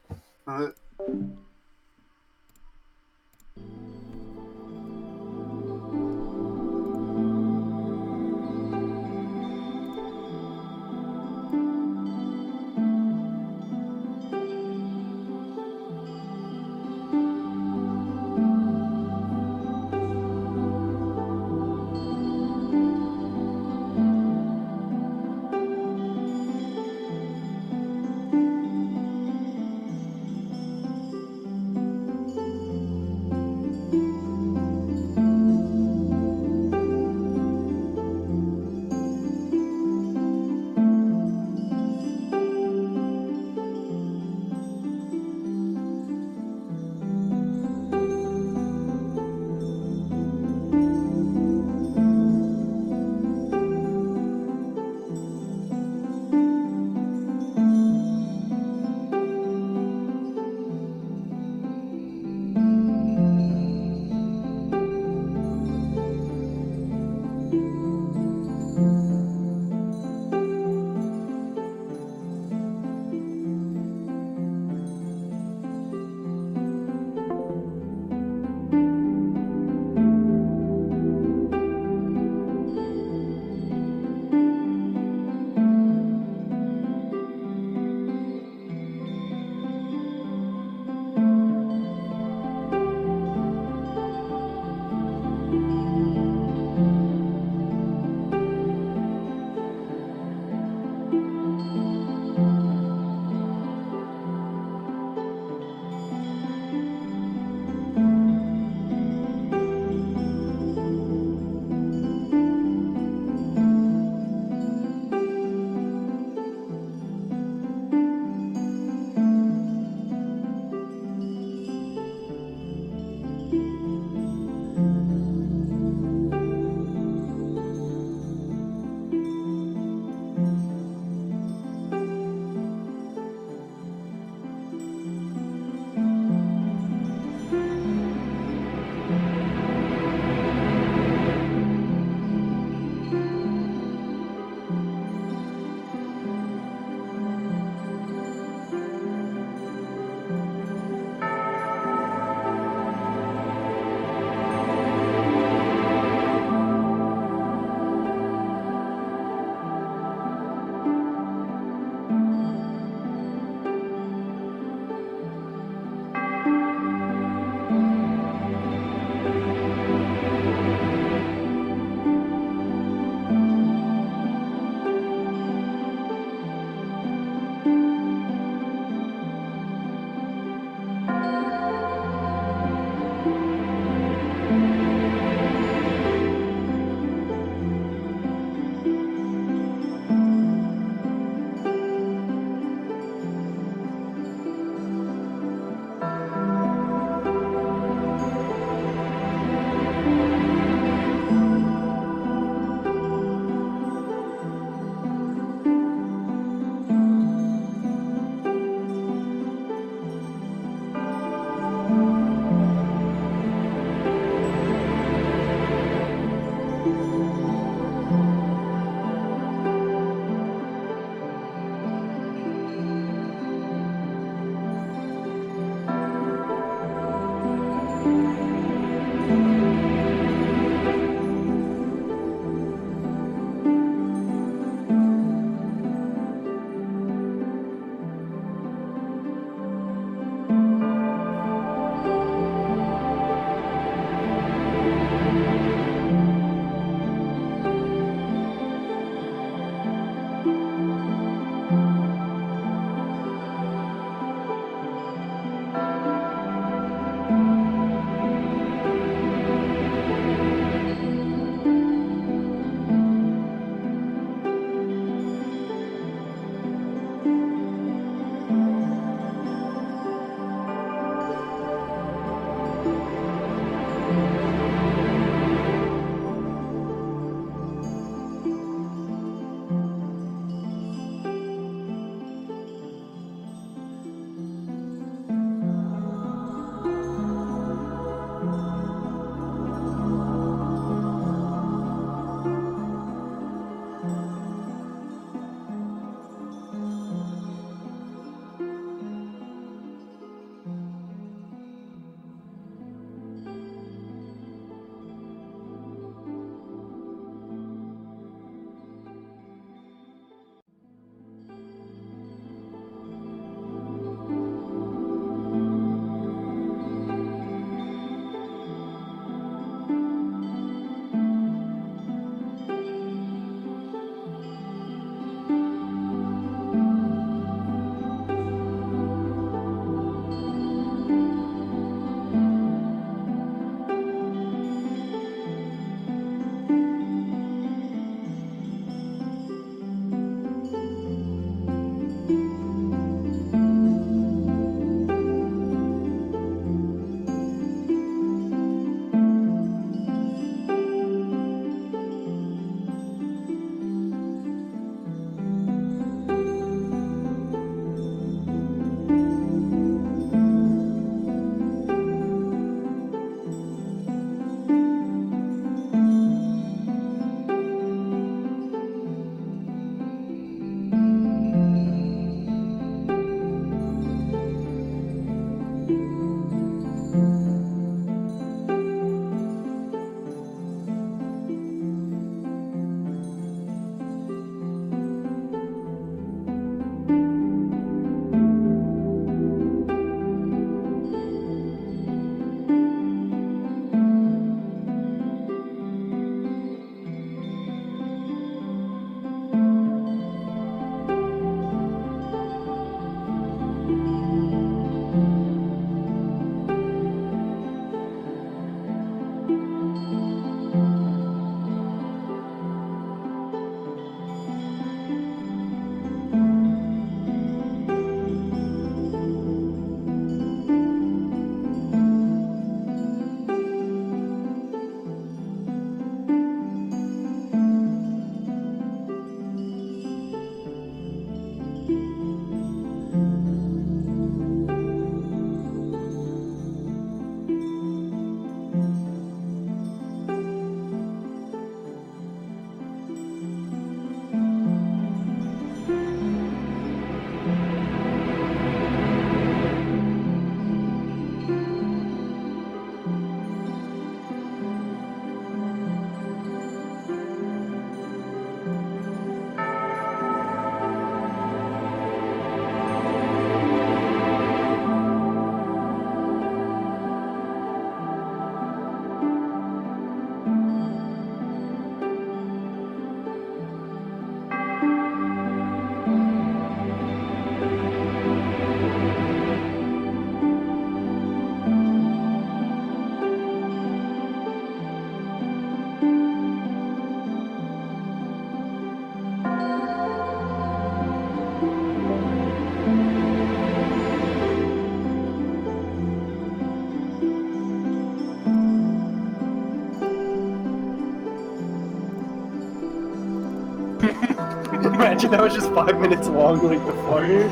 Imagine that was just 5 minutes long, like the fire.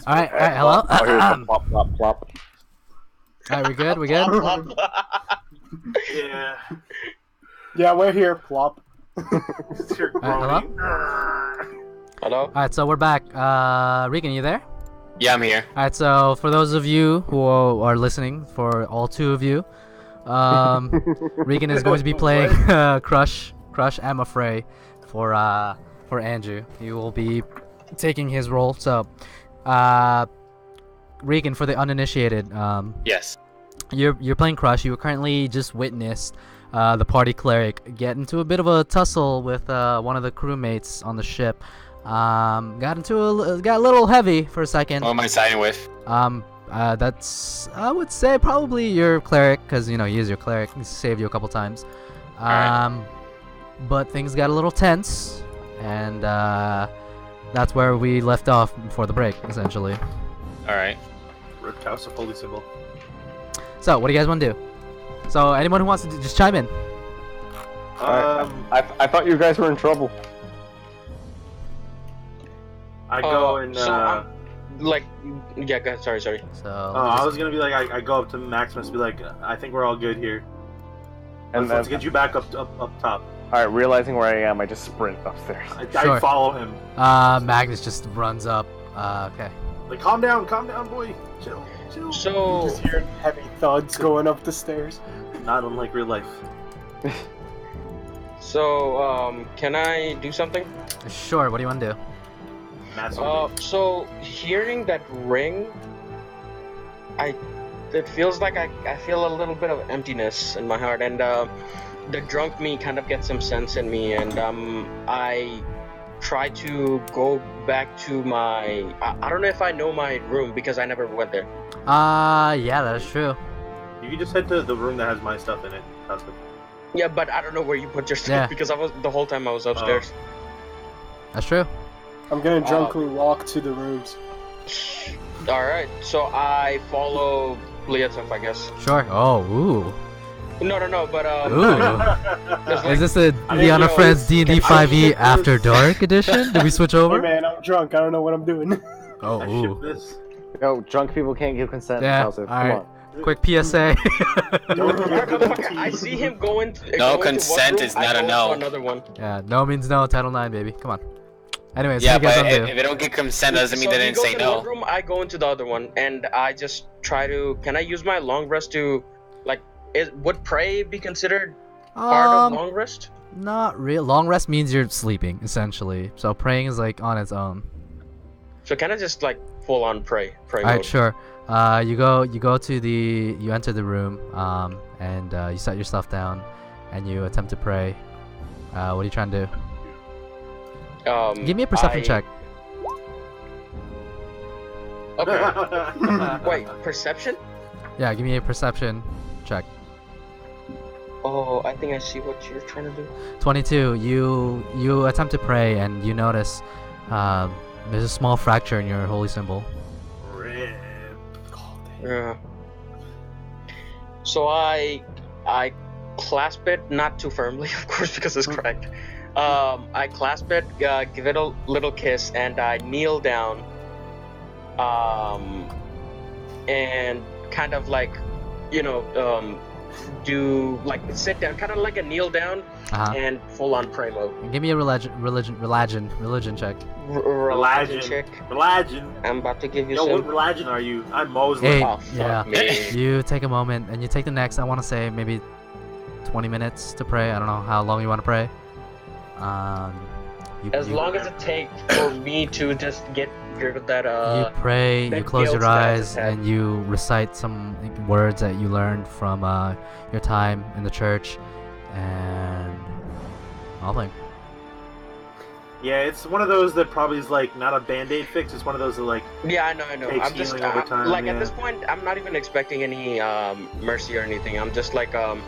Alright, hello? Oh, here's the plop, plop, plop. Alright, we good? We good? Yeah. Yeah, we're here. Plop. Hello? Hello? Alright, so we're back. Regan, you there? Yeah, I'm here. Alright, so for those of you who are listening, for all two of you, Regan is going to be playing Crush I'm Afraid for Andrew. He will be taking his role. So, Regan, for the uninitiated, Yes. you're playing Crush. You currently just witnessed the party cleric get into a bit of a tussle with one of the crewmates on the ship. Got a little heavy for a second. What am I siding with? That's, I would say, probably your cleric, because you know he is your cleric. He saved you a couple times. But things got a little tense, and that's where we left off before the break, essentially. All right. Ripped House of Holy Symbol. So, what do you guys want to do? So, anyone who wants to just chime in. I thought you guys were in trouble. I go and yeah, go ahead. Sorry. So I was gonna be like, I go up to Maximus, be like, I think we're all good here. And let's get you back up top. All right, realizing where I am, I just sprint upstairs. Sure. I follow him. Magnus just runs up. Okay. Like, calm down, boy. Chill. So You just hear heavy thuds going up the stairs. Not unlike real life. So, can I do something? Sure. What do you want to do? So hearing that ring, it feels like I feel a little bit of emptiness in my heart, and the drunk me kind of gets some sense in me, and I try to go back to my. I don't know if I know my room because I never went there. Yeah, that is true. You can just head to the room that has my stuff in it. That's it. Yeah, but I don't know where you put your stuff because the whole time I was upstairs. That's true. I'm gonna drunkenly walk to the rooms. Alright, so I follow Leotov, I guess. Sure. Oh, ooh. No, but Ooh. Is this a Liana Friends D&D 5e After Dark edition? Did we switch over? Hey man, I'm drunk. I don't know what I'm doing. Oh, ooh. Yo, drunk people can't give consent. Yeah, Come alright. on. Quick PSA. I see him going to No consent is not a no. Another one. Yeah, no means no. Title 9, baby. Come on. Anyways, Yeah, what do you guys but want to do? if they don't get consent, doesn't mean they didn't say no. One room, I go into the other one, and I just try to. Can I use my long rest to, like, would pray be considered part of long rest? Not real. Long rest means you're sleeping, essentially. So praying is like on its own. So can I just like full on pray? Alright, sure. You enter the room, and you set your stuff down, and you attempt to pray. What are you trying to do? Give me a perception check. Okay. Wait, perception? Yeah, give me a perception check. Oh, I think I see what you're trying to do. 22. You attempt to pray, and you notice there's a small fracture in your holy symbol. Yeah. So I clasp it, not too firmly, of course, because it's cracked. I clasp it, give it a little kiss, and I kneel down. And kind of like, do like sit down, kind of like a kneel down, and full on pray mode. And give me a religion check. Religion check. Religion. I'm about to give you some. Yo, what religion are you? I'm Muslim. Hey, oh, yeah. Me. You take a moment, and you take the next, I want to say, maybe 20 minutes to pray. I don't know how long you want to pray. As long as it takes for me to just get rid of that. You pray, you close your eyes, and you recite some words that you learned from your time in the church, and nothing. Yeah, it's one of those that probably is like not a band-aid fix. It's one of those that like. Yeah, I know. Takes I'm just over time, at this point, I'm not even expecting any mercy or anything. I'm just like kind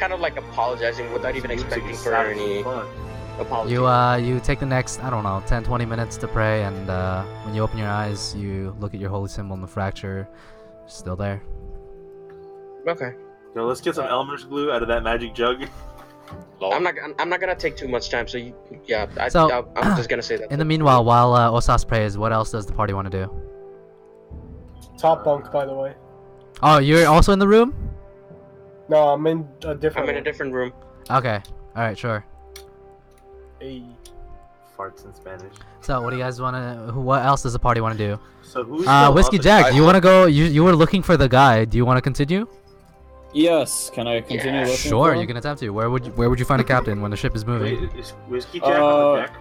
of like apologizing without even expecting for any apology. You take the next, I don't know, 10-20 minutes to pray, and when you open your eyes, you look at your holy symbol, and the fracture is still there. Okay. Yo, let's get some Elmer's glue out of that magic jug. I'm not gonna take too much time. So I'm just gonna say that. In the meanwhile, while Osas prays, what else does the party want to do? Top bunk, by the way. Oh, you're also in the room? No, I'm in a different. I'm in a different room. Okay. All right. Sure. Hey. Farts in Spanish. So, what do you guys want to? What else does the party want to do? So who's Whiskey Jack? Do you want to go? You were looking for the guy. Do you want to continue? Yes. Can I continue looking? Sure, for him? you can attempt to. Where would you find a captain when the ship is moving? Wait, is Whiskey Jack on the deck?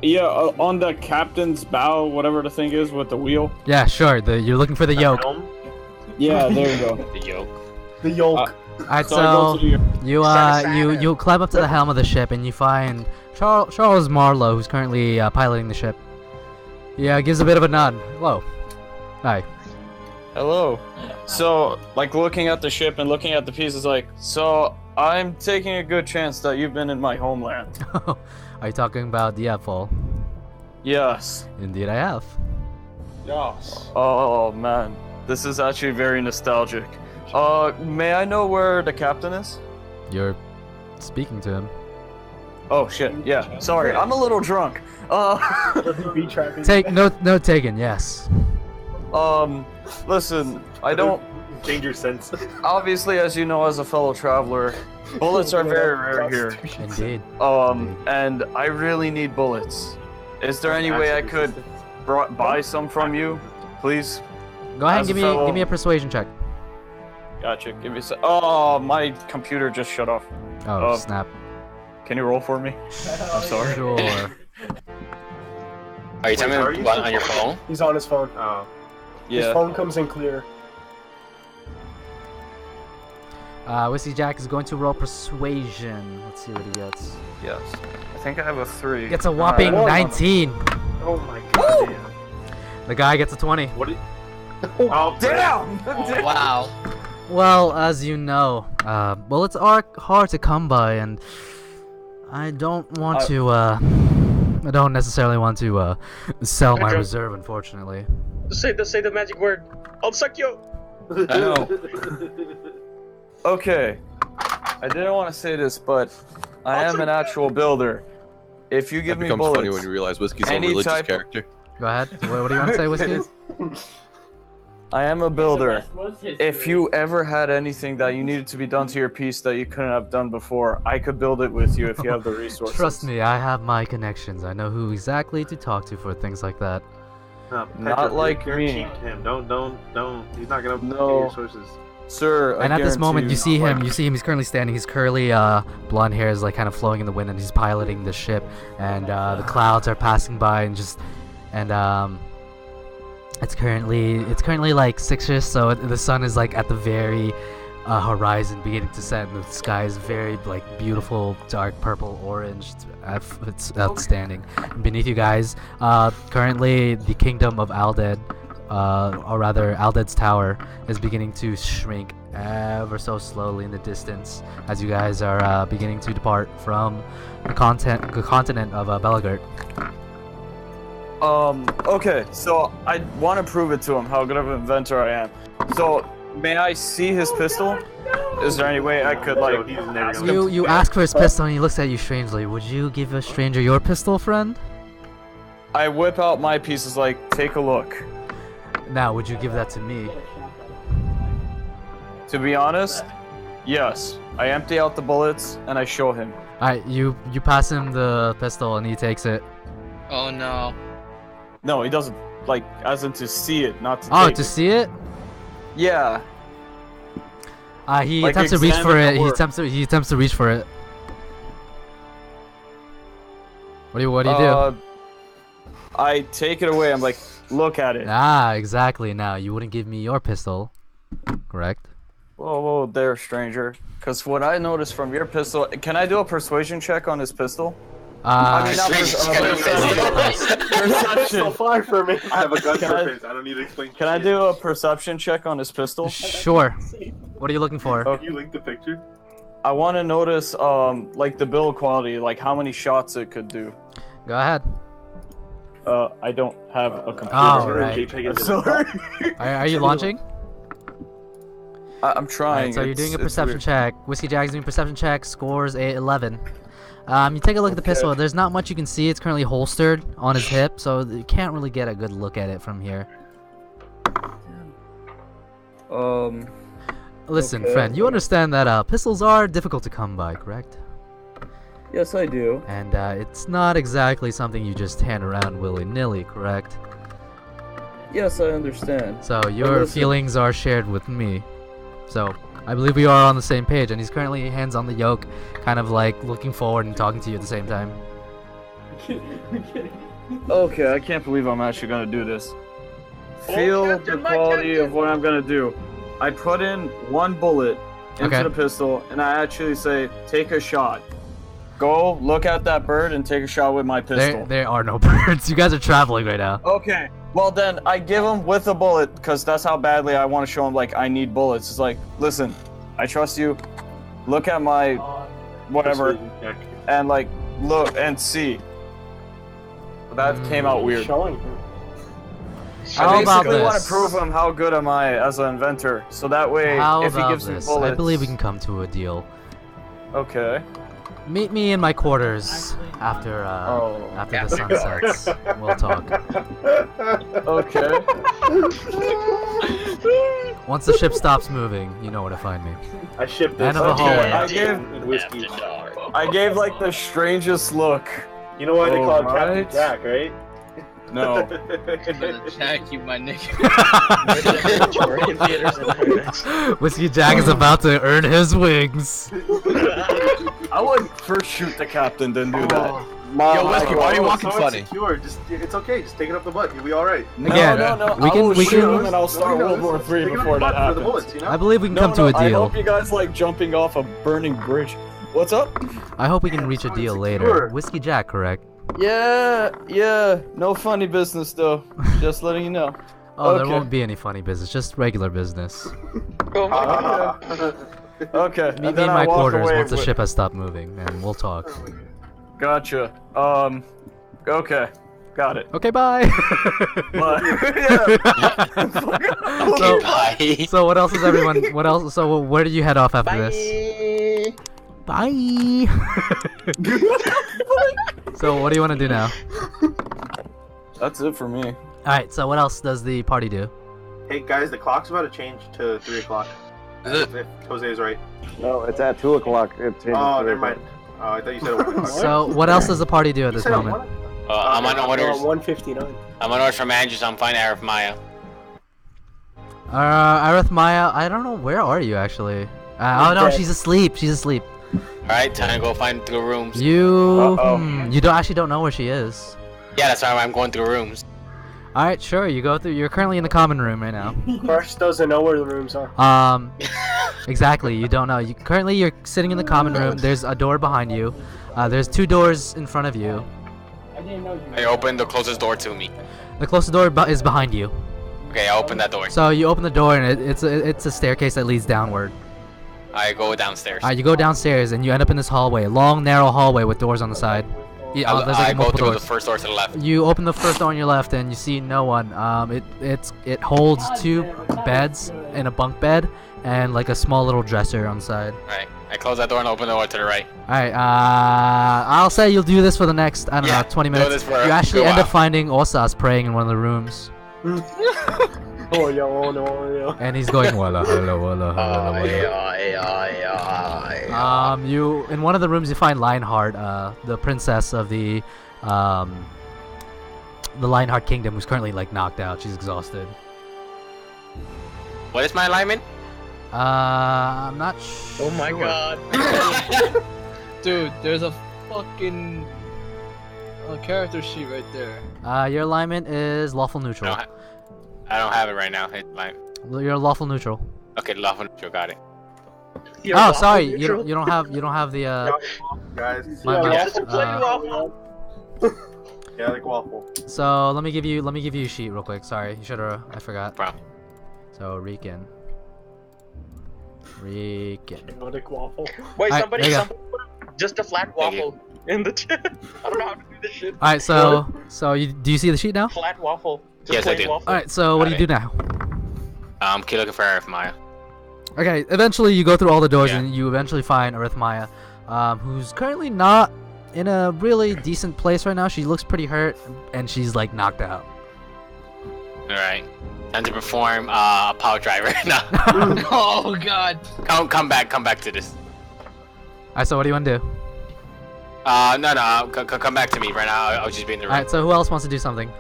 Yeah, on the captain's bow, whatever the thing is with the wheel. Yeah, sure. You're looking for the yoke. Yeah, there you go. The yoke. The yoke. Alright, so you climb up to the helm of the ship and you find Charles Marlowe, who's currently piloting the ship. Yeah, gives a bit of a nod. Hello. Hi. Hello. So, like, looking at the ship and looking at the pieces, like, so I'm taking a good chance that you've been in my homeland. Are you talking about the Fall? Yes. Indeed, I have. Yes. Oh man, this is actually very nostalgic. May I know where the captain is? You're speaking to him. Oh shit, yeah. Sorry, I'm a little drunk. Take note taken, yes. Listen, I don't change your sense. Obviously, as you know, as a fellow traveler, bullets are very rare here. Indeed. And I really need bullets. Is there any way I could buy some from you, please? Go ahead and give me a persuasion check. Gotcha. Give me some. Oh, my computer just shut off. Oh, snap. Can you roll for me? I'm sorry. Sure. Are you telling me on your phone? He's on his phone. Oh. Yeah. His phone comes in clear. Whiskey Jack is going to roll persuasion. Let's see what he gets. Yes. I think I have a 3. Gets a whopping 19. Oh my god. The guy gets a 20. What? Oh, damn! Wow. Well, as you know, bullets are hard to come by, and I don't want to. I don't necessarily want to sell my reserve, unfortunately. Say the magic word. I'll suck you. I know. Okay. I didn't want to say this, but I am an actual builder. If you give me bullets, funny when you realize Whiskey's a religious character. Go ahead. What do you want to say, Whiskey? I am a builder. If you ever had anything that you needed to be done to your piece that you couldn't have done before, I could build it with you if you have the resources. Trust me, I have my connections. I know who exactly to talk to for things like that. Not like you're me. cheap to him. Don't. He's not gonna get your sources. Sir, and at this moment, you see him. He's currently standing. His curly, blonde hair is like kind of flowing in the wind, and he's piloting the ship. And the clouds are passing by, and it's currently like 6ish, so the sun is like at the very horizon, beginning to set, and the sky is very like beautiful, dark purple, orange. It's outstanding. And beneath you guys, currently the kingdom of Alded. Or rather, Alded's tower is beginning to shrink ever so slowly in the distance as you guys are beginning to depart from the continent of Belagurt. Okay, so I want to prove it to him how good of an inventor I am. So, may I see his pistol? Is there any way I could, like, ask him? You ask for his pistol and he looks at you strangely. Would you give a stranger your pistol, friend? I whip out my pieces, like, take a look. Now, would you give that to me? To be honest, yes. I empty out the bullets and I show him. Alright, you pass him the pistol and he takes it. Oh no. No, he doesn't. Like, as in to see it, not to Oh, take to it. see it? Yeah. He Like, attempts to reach for it. examine the He attempts to reach for it. What do you do? I take it away. I'm like, look at it. Ah, exactly. Now, you wouldn't give me your pistol, correct? Whoa, there, stranger. Because what I noticed from your pistol... Can I do a persuasion check on his pistol? I mean, not perception. So far for me. I have a gun purpose. I don't need to explain. Can I do a perception check on his pistol? Sure. What are you looking for? Can you link the picture? I want to notice, like, the build quality, like, how many shots it could do. Go ahead. I don't have a computer. Oh, right. Sorry. Are you launching? I'm trying. Right, so you're doing a perception check. Whiskey Jack's doing perception check. Scores 11. You take a look at the pistol. There's not much you can see. It's currently holstered on his hip, so you can't really get a good look at it from here. Listen, friend, you understand that pistols are difficult to come by, correct? Yes, I do. And it's not exactly something you just hand around willy-nilly, correct? Yes, I understand. So your feelings are shared with me. So I believe we are on the same page, and he's currently hands on the yoke, kind of like looking forward and talking to you at the same time. Okay, I can't believe I'm actually gonna do this. Feel the quality of what I'm gonna do. I put in 1 bullet into the pistol, and I actually say, take a shot. Go look at that bird and take a shot with my pistol. There are no birds. You guys are traveling right now. Okay, well then I give him with a bullet, because that's how badly I want to show him, like, I need bullets. It's like, listen, I trust you. Look at my whatever, and like, look and see. That came out weird. I basically want to prove him how good am I as an inventor, so that way if he gives me bullets... I believe we can come to a deal. Okay. Meet me in my quarters after the sun sets. We'll talk. Okay. Once the ship stops moving, you know where to find me. I shipped this. End of the hallway. I gave like the strangest look. You know why they call him Captain Jack, right? No. Jack, you my nigga. Whiskey Jack is about to earn his wings. I would first shoot the captain, then do that. Yo, Whiskey, why are you walking funny? It's okay. Just take it up the butt. You'll be all right. Again, no. we can shoot him, and I'll start World War III before that happens. Bullets, you know? I believe we can come to a deal. I hope you guys like jumping off a burning bridge. What's up? I hope we can reach a deal later. Whiskey Jack, correct? Yeah. No funny business though. Just letting you know. Oh, there won't be any funny business. Just regular business. Okay. Meet me in my quarters once the ship has stopped moving, and we'll talk. Gotcha. Okay. Got it. Okay, bye. Bye. Bye. So what else is everyone? What else? So where do you head off after this? Bye. So what do you want to do now? That's it for me. All right. So what else does the party do? Hey guys, the clock's about to change to 3 o'clock. If Jose is right. No, it's at 2 o'clock. It changes. Oh, never mind. Oh, I thought you said it was 1 o'clock. So what else does the party do at this moment? I'm on orders. 1:59. I'm on orders from Andrews. I'm finding Arithmaya. Arithmaya, I don't know. Where are you actually? Oh no, she's asleep. She's asleep. Alright, time to go find through rooms. You don't know where she is. Yeah, that's why I'm going through rooms. Alright, sure, you go through. You're currently in the common room right now. Crush doesn't know where the rooms are. Exactly, you don't know. Currently you're sitting in the common room. There's a door behind you. There's 2 doors in front of you. I open the closest door to me. The closest door is behind you. Okay, I open that door. So you open the door and it's a staircase that leads downward. I go downstairs. Alright, you go downstairs and you end up in this hallway. Long, narrow hallway with doors on the side. I go through the first door to the left. You open the first door on your left and you see no one. It holds 2 beds and a bunk bed and like a small little dresser on the side. Right. I close that door and open the door to the right. Alright, I'll say you'll do this for the next, 20 minutes. You actually end up finding Osas praying in one of the rooms. And he's going walla. You in one of the rooms you find Lionhardt, the princess of the Lionhardt kingdom, who's currently like knocked out. She's exhausted. What is my alignment? I'm not sure. Oh my god. Dude, there's a fucking character sheet right there. Your alignment is lawful neutral. I don't have it right now. You're lawful neutral. Okay, lawful neutral, got it. Oh, sorry, you don't have the guys. Yeah, like waffle. So let me give you a sheet real quick. Sorry, you should have. I forgot. Problem. So Rican. Like waffle. Wait, somebody just a flat waffle in the chat. I don't know how to do this shit. All right, so do you see the sheet now? Flat waffle. Yes, I do. All right, so what do you do now? Keep looking for Arithmaya. Okay, eventually you go through all the doors and you eventually find Arithmia, who's currently not in a really decent place right now. She looks pretty hurt, and she's like knocked out. Alright. Time to perform a power driver now. Oh god. Come back to this. Alright, so what do you want to do? No, come back to me right now. I'll just be in the room. Alright, so who else wants to do something?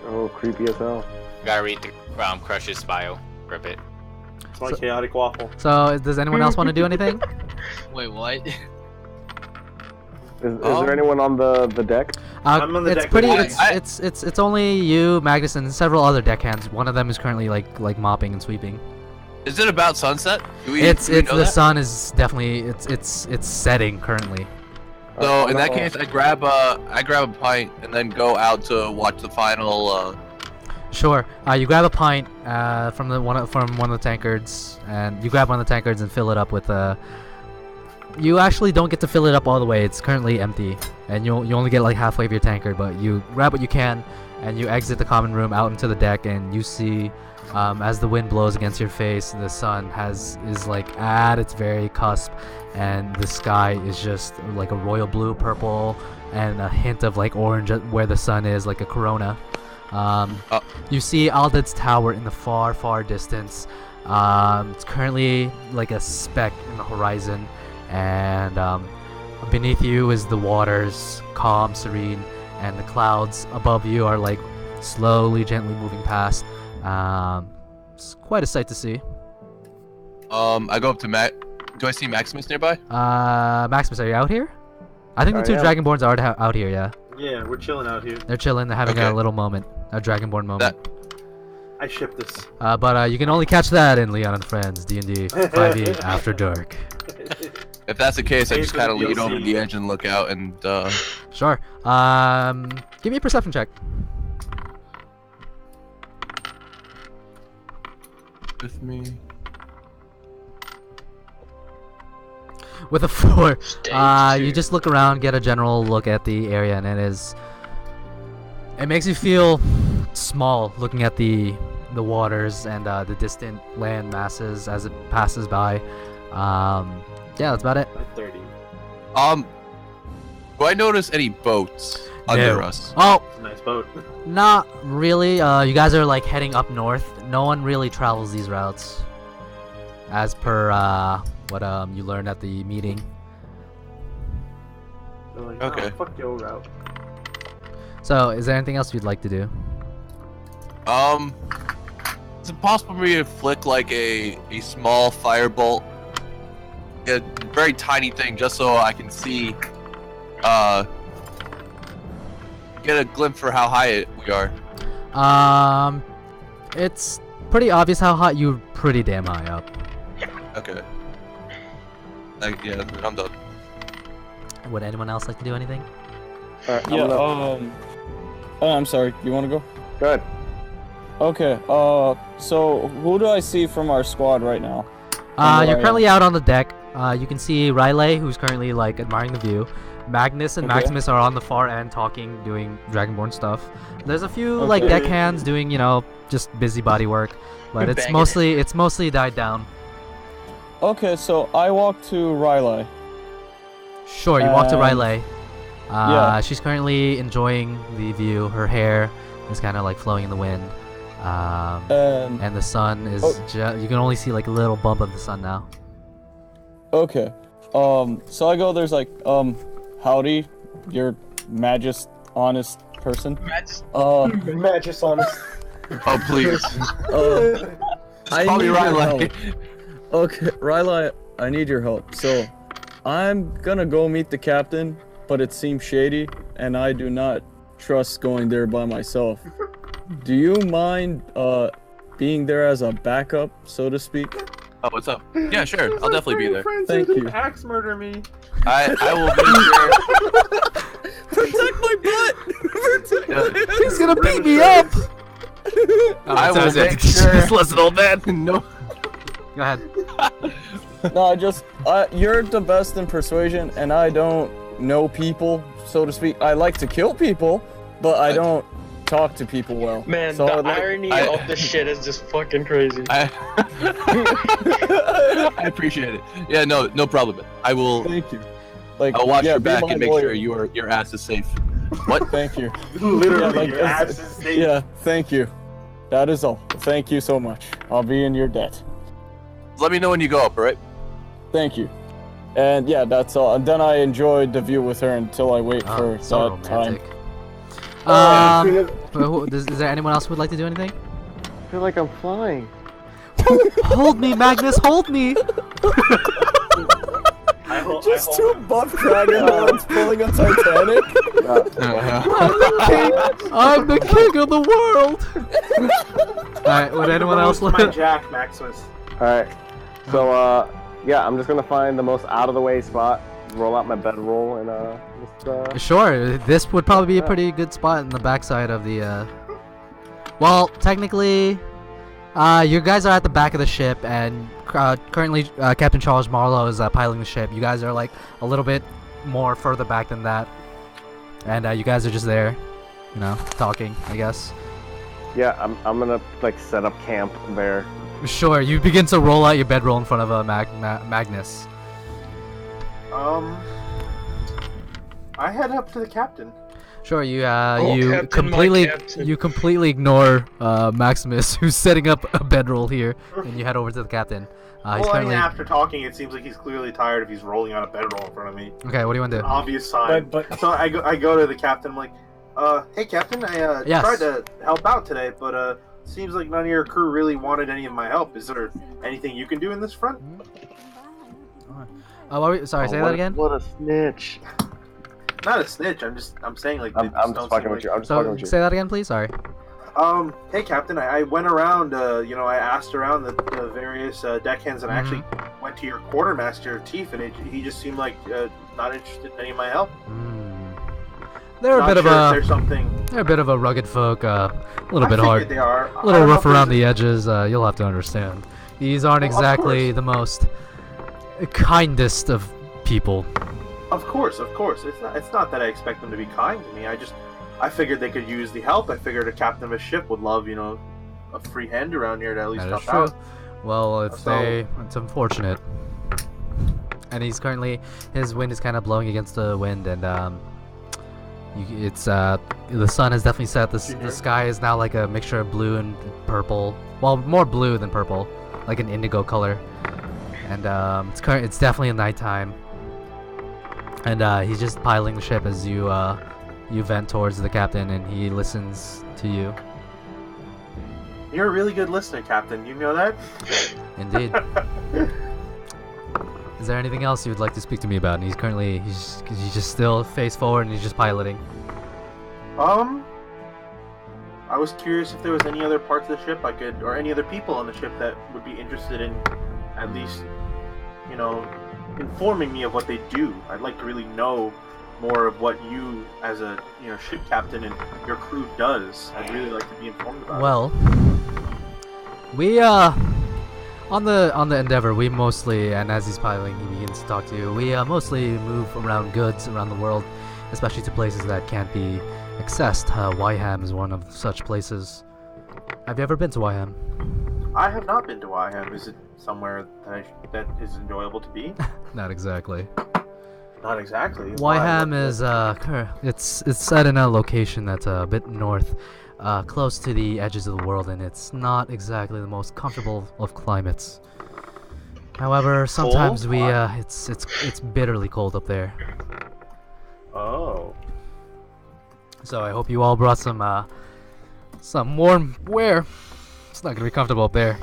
Oh, creepy as hell. Gotta read the Crush's bio for a bit. It's like chaotic waffle. So, does anyone else want to do anything? Wait, what? Is there anyone on the deck? I'm on the it's deck pretty. with It's only you, Magnus, and several other deckhands. One of them is currently like mopping and sweeping. Is it about sunset? Do we It's know the that? sun is definitely it's setting currently. So in that case, I grab a pint and then go out to watch the final. Sure. You grab a pint from one of the tankards, and you grab one of the tankards and fill it up with You actually don't get to fill it up all the way. It's currently empty, and you only get like halfway of your tankard. But you grab what you can, and you exit the common room out into the deck, and you see, as the wind blows against your face, the sun is like at its very cusp, and the sky is just like a royal blue, purple, and a hint of like orange where the sun is, like a corona. You see Alded's tower in the far distance. It's currently like a speck in the horizon. And beneath you is the waters, calm, serene, and the clouds above you are like slowly, gently moving past. It's quite a sight to see. I go up to Matt. Do I see Maximus nearby? Maximus, are you out here? I think the two Dragonborns are out here, yeah. Yeah, we're chilling out here. They're chilling, they're having a little moment, a Dragonborn moment. I ship this. But you can only catch that in Leon and Friends, D&D 5e After Dark. If that's the case, I just kind of lean over the edge and look out and. Sure. Give me a perception check. With me. With a 4, you just look around, get a general look at the area, and it makes you feel small looking at the waters and the distant land masses as it passes by. Yeah, that's about it. 30. Do I notice any boats under us? Oh, nice boat. Not really. You guys are like heading up north. No one really travels these routes, as per what you learned at the meeting. Like, okay. Oh, fuck your route. So, is there anything else you'd like to do? Is it possible for me to flick like a small firebolt? A very tiny thing, just so I can see, get a glimpse for how high we are. It's pretty obvious how hot you're pretty damn high up. Okay. Yeah, I'm done. Would anyone else like to do anything? Yeah, oh, I'm sorry. You want to go? Go ahead. Okay, so who do I see from our squad right now? You're currently out on the deck. You can see Riley, who's currently like admiring the view. Magnus and Maximus are on the far end talking, doing Dragonborn stuff. There's a few like deckhands doing, just busybody work, but it's mostly died down. Okay, so I walk to Riley. Sure, you walk to Riley. Yeah. She's currently enjoying the view. Her hair is kind of like flowing in the wind. And the sun is you can only see like a little bump of the sun now. Okay. So I go, there's like, howdy, you're Magus honest person. Magus honest. Oh, please. I Probably need your Riley. help. Okay, Riley, I need your help. So, I'm gonna go meet the captain, but it seems shady, and I do not trust going there by myself. Do you mind, being there as a backup, so to speak? Oh, what's up? Yeah, sure. I'll definitely be there. Thank you. Axe murder me. I will be Protect my butt! He's gonna beat me up! I will make sure. Just listen, old man. No. Go ahead. No, you're the best in persuasion, and I don't know people, so to speak. I like to kill people, but I don't talk to people well. Man, so the irony of this shit is just fucking crazy. I appreciate it. Yeah, no problem. I will. Thank you. Like, I'll watch your be back my and make lawyer. sure your ass is safe. What? Thank you. Literally, Yeah, your ass is safe. Yeah, thank you. That is all. Thank you so much. I'll be in your debt. Let me know when you go up, alright? Thank you. And yeah, that's all. And then I enjoyed the view with her until I wait for so that romantic. time. Is there anyone else who would like to do anything? I feel like I'm flying. Hold me, Magnus, hold me! Just two buff dragon lords pulling a Titanic. I'm the king of the world! Alright, would anyone else my like Jack, Maximus. Alright. So, yeah, I'm just gonna find the most out-of-the-way spot, roll out my bedroll, and, just, Sure, this would probably be a pretty good spot in the backside of the, Well, technically, you guys are at the back of the ship, and currently Captain Charles Marlowe is piloting the ship. You guys are like a little bit more further back than that, and you guys are just there, you know, talking, I guess. Yeah, I'm gonna like set up camp there. Sure, you begin to roll out your bedroll in front of Magnus. I head up to the captain. Sure, you Captain, you completely ignore Maximus, who's setting up a bedroll here, and you head over to the captain. He's I mean, after talking, it seems like he's clearly tired if he's rolling out a bedroll in front of me. Okay, what do you want to do? Obvious sign. So I go to the captain. I'm like, hey captain, I Yes. tried to help out today, but seems like none of your crew really wanted any of my help. Is there anything you can do in this front? Sorry, say that again. What a snitch. Not a snitch. I'm saying like. I'm just fucking with you. I'm just fucking with you. Say that again, please. Sorry. Hey captain, I went around. You know, I asked around the various deckhands, and I actually went to your quartermaster, Teef, and he just seemed like not interested in any of my help. They're a bit of If there's something. They're a bit of a rugged folk, a little bit hard, They are. a little rough around the edges. You'll have to understand. These aren't exactly the most kindest of people. Of course. It's not that I expect them to be kind to me. I figured they could use the help. I figured a captain of a ship would love, you know, a free hand around here to at least That is help true. out. Well, it's unfortunate. And his wind is kind of blowing against the wind, and the sun has definitely set. The sky is now like a mixture of blue and purple. Well, more blue than purple, like an indigo color. And it's definitely nighttime. And he's just piloting the ship as you vent towards the captain, and he listens to you. You're a really good listener, Captain. You know that? Indeed. Is there anything else you would like to speak to me about? And he's just still face forward, and he's just piloting. I was curious if there was any other parts of the ship or any other people on the ship that would be interested in, at least, you know, informing me of what they do. I'd like to really know more of what you, as a ship captain and your crew, does. I'd really like to be informed about. Well, we on the Endeavor, we mostly, and as he's piloting, he begins to talk to you. We mostly move around goods around the world, especially to places that can't be accessed. Wyham is one of such places. Have you ever been to Wyham? I have not been to Wyham. Is it somewhere that is enjoyable to be? Not exactly. Not exactly. Wyham is it's set in a location that's a bit north, close to the edges of the world, and it's not exactly the most comfortable of climates. However, sometimes it's bitterly cold up there. Oh. So I hope you all brought some warm wear. It's not gonna be comfortable up there.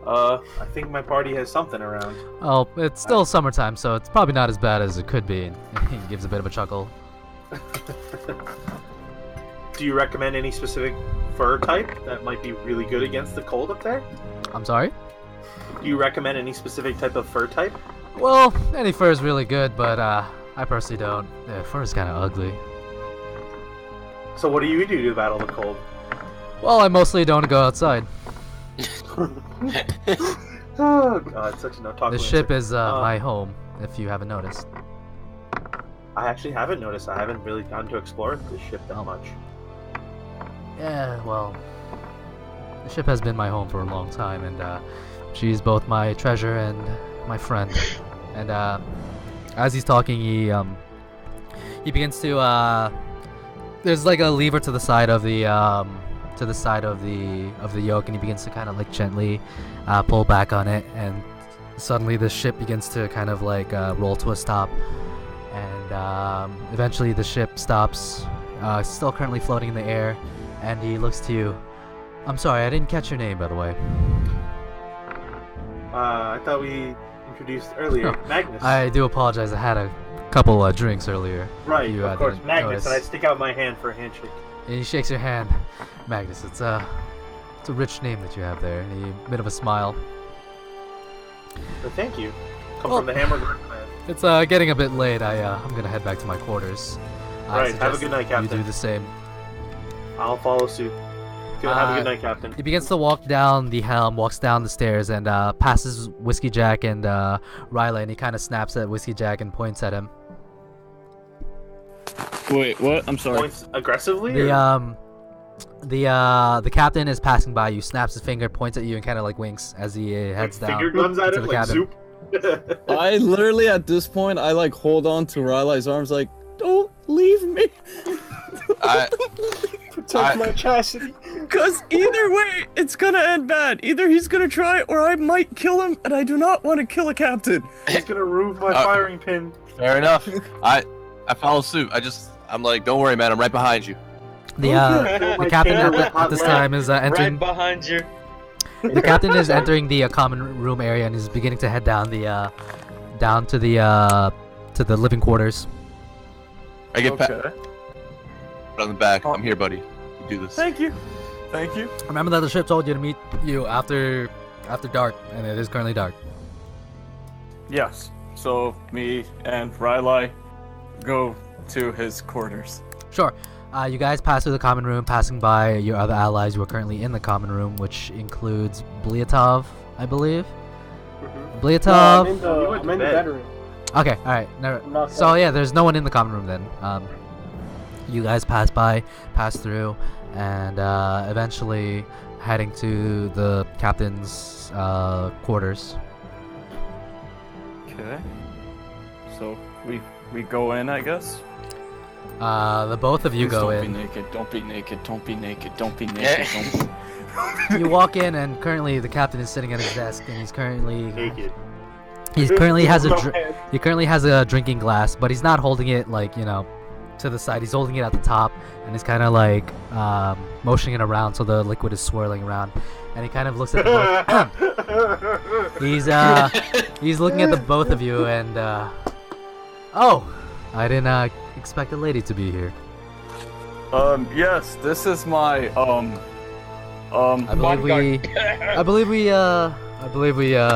I think my party has something around. Oh, it's still summertime, so it's probably not as bad as it could be. And he gives a bit of a chuckle. Do you recommend any specific fur type that might be really good against the cold up there? I'm sorry? Do you recommend any specific type of fur type? Well, any fur is really good, but I personally don't. Yeah, fur is kind of ugly. So what do you do to battle the cold? Well, I mostly don't go outside. Oh god, such a no-talk. The ship is my home, if you haven't noticed. I actually haven't noticed. I haven't really gotten to explore this ship that much. Yeah, well, the ship has been my home for a long time, and she's both my treasure and my friend. And as he's talking, he begins to there's like a lever to the side of the yoke, and he begins to kind of like gently pull back on it, and suddenly the ship begins to kind of like roll to a stop, and eventually the ship stops, still currently floating in the air, and he looks to you. I'm sorry, I didn't catch your name, by the way. I thought we introduced earlier. Magnus. I do apologize. I had a couple drinks earlier. Right, you, of course. Magnus, notice. and I stick out my hand for a handshake. And he shakes your hand. Magnus, it's a rich name that you have there. And he bit of a smile. Well, thank you. Come from the Hamburger clan. It's getting a bit late. I'm gonna head back to my quarters. Right, have a good night, Captain. You do the same. I'll follow suit. Have a good night, Captain. He begins to walk down the helm, walks down the stairs, and passes Whiskey Jack and Riley, and he kind of snaps at Whiskey Jack and points at him. Wait, what? I'm sorry. Points aggressively? The captain is passing by you, snaps his finger, points at you, and kind of like winks as he heads down. Finger guns at him like soup. I literally at this point I like hold on to Riley's arms like, don't leave me. Protect my chastity. Cause either way it's gonna end bad. Either he's gonna try or I might kill him, and I do not want to kill a captain. He's gonna remove my firing pin. Fair enough. I follow suit. I'm like, don't worry, man. I'm right behind you. The captain at this time is entering. Right behind you. The captain is entering the common room area and is beginning to head down to the living quarters. I get pat on the back. I'm here, buddy. You do this. Thank you. Thank you. Remember that the ship told you to meet you after dark, and it is currently dark. Yes. So me and Riley go to his quarters. Sure. You guys pass through the common room, passing by your other allies who are currently in the common room, which includes Bliatov, I believe. Bliatov. No, I'm in the bedroom. Okay, alright. So yeah, there's no one in the common room then. You guys pass through, and eventually heading to the captain's quarters. Okay. So we go in, I guess. The both of you go in. Don't be naked. Don't be naked. Don't be naked. Don't be... You walk in, and currently the captain is sitting at his desk, and he's currently naked. He currently has a drinking glass, but he's not holding it like, you know, to the side. He's holding it at the top, and he's kind of like motioning it around so the liquid is swirling around. And he kind of looks at the both. He's looking at the both of you, and oh, I didn't expect a lady to be here. Yes, this is my I believe we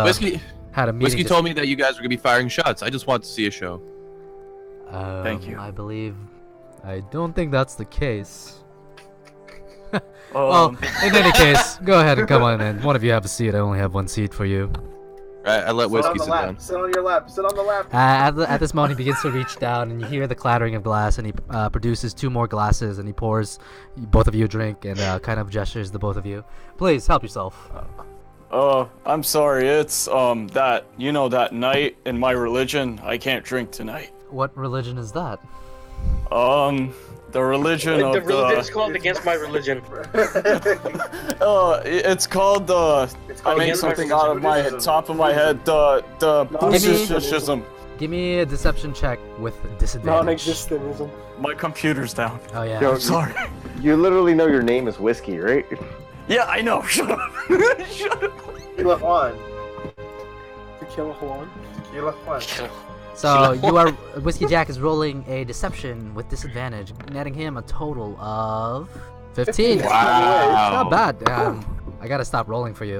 Whiskey had a meeting. Whiskey told me that you guys were gonna be firing shots. I just want to see a show. Thank you. I don't think that's the case. Well, in any case, go ahead and come on in. One of you have a seat. I only have one seat for you. Right, I let Whiskey sit down. Sit on your lap. Sit on the lap. At this moment, he begins to reach down, and you hear the clattering of glass, and he produces 2 more glasses, and he pours both of you a drink, and kind of gestures the both of you. Please, help yourself. I'm sorry. It's that that night in my religion, I can't drink tonight. What religion is that? The religion of the religion is called against my religion. It's called I made something out of my top of my head. The Buddhism. Give me a deception check with disadvantage. Non-existentism. My computer's down. Oh yeah. Yo, I'm sorry. You literally know your name is Whiskey, right? Yeah, I know. Shut up. Shut up. Tequila Juan. Tequila Juan. Tequila Juan. So Whiskey Jack is rolling a deception with disadvantage, netting him a total of 15. Wow. Not bad. I gotta stop rolling for you.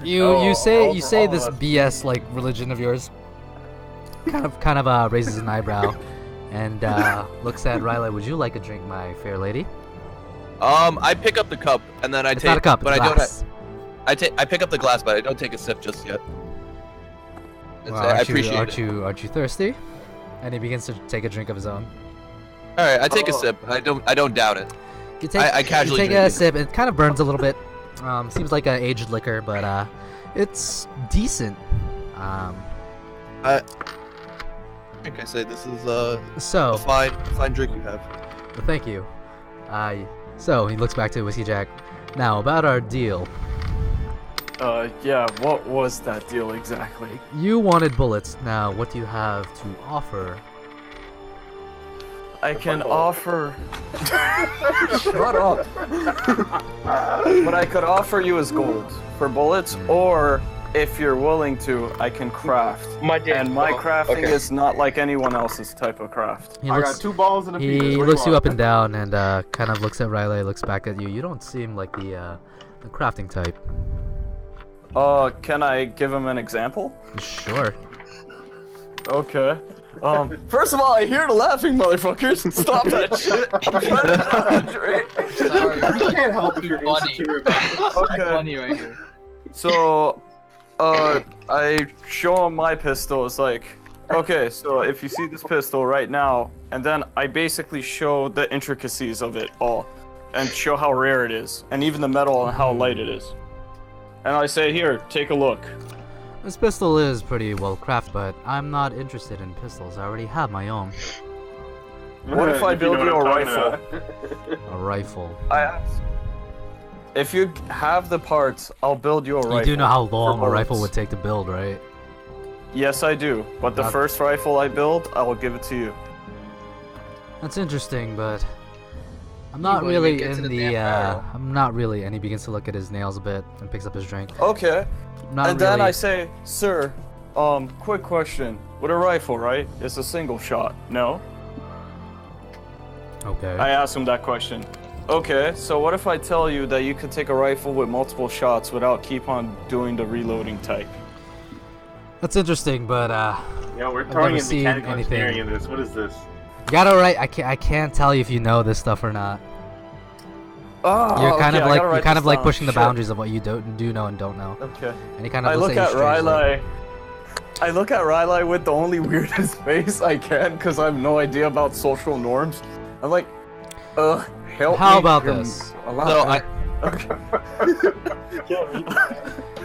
You say this BS like religion of yours. Kind of raises an eyebrow, and looks at Riley. Would you like a drink, my fair lady? I pick up the cup and then I It's take. not a cup. But It's I glass. don't. I pick up the glass, but I don't take a sip just yet. Well, I appreciate it. Aren't you thirsty? And he begins to take a drink of his own. All right, I take a sip. I don't doubt it. You take, I casually you take drink a it. sip. It kind of burns a little bit. Seems like an aged liquor, but it's decent. Like I said, this is a fine drink you have. Well, thank you. So he looks back to Whiskey Jack. Now about our deal. Yeah, what was that deal exactly? You wanted bullets. Now, what do you have to offer? I can offer. Shut up. What I could offer you is gold for bullets, or if you're willing to, I can craft. And my crafting is not like anyone else's type of craft. I got 2 balls and a penis. He looks you up and down and kind of looks at Riley, looks back at you. You don't seem like the crafting type. Can I give him an example? Sure. Okay. First of all, I hear the laughing, motherfuckers. Stop that shit. I'm trying to concentrate. You can't help if you're insecure about it. Okay. Funny right here. So, I show him my pistol. It's like, okay, so if you see this pistol right now, and then I basically show the intricacies of it all, and show how rare it is, and even the metal and how light it is. And I say, here, take a look. This pistol is pretty well crafted, but I'm not interested in pistols. I already have my own. What if I build you a rifle? A rifle. If you have the parts, I'll build you a rifle. You do know how long a rifle would take to build, right? Yes, I do. But the first rifle I build, I will give it to you. That's interesting, but I'm not really in the. I'm not really. And he begins to look at his nails a bit and picks up his drink. Okay. Not and then really. I say, sir, quick question. With a rifle, right? It's a single shot, no? Okay. I asked him that question. Okay, so what if I tell you that you could take a rifle with multiple shots without keep on doing the reloading type? That's interesting, but Yeah, we're I've throwing never in seen mechanical anything. engineering in this. What is this? Got it right. I can't tell you if you know this stuff or not. Oh, You're kind okay, of like I gotta write this like down. pushing the Shit. boundaries of what you do know and don't know. Okay. And he kind of I looks look at at you strangely. Riley. I look at Riley with the only weirdest face I can because I have no idea about social norms. I'm like, help me. How about You're this? How about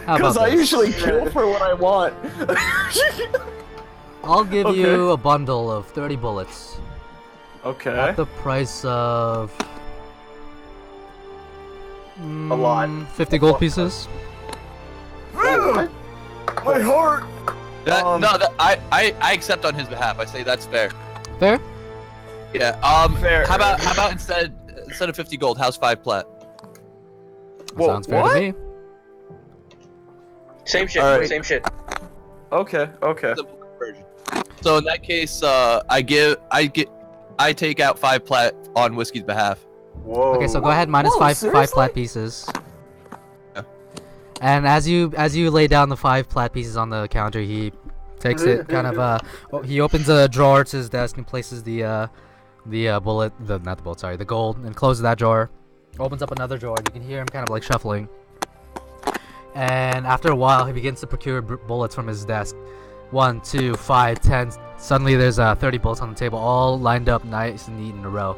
Because I this? usually kill for what I want. I'll give you a bundle of 30 bullets. Okay. At the price of A lot. 50 gold pieces. My heart. I accept on his behalf. I say that's fair. Fair? Yeah. Fair. How about instead of 50 gold, how's 5 plat? Sounds fair to me. Same shit. Alright. Same shit. Okay. So in that case, I take out 5 plat on Whiskey's behalf. Whoa. Okay, so go ahead, minus Whoa, five seriously? plat pieces. Yeah. And as you lay down the 5 plat pieces on the counter, he takes it he opens a drawer to his desk and places the gold, and closes that drawer. Opens up another drawer. You can hear him kind of like shuffling. And after a while, he begins to procure bullets from his desk. 1, 2, 5, 10. Suddenly, there's 30 bullets on the table, all lined up nice and neat in a row.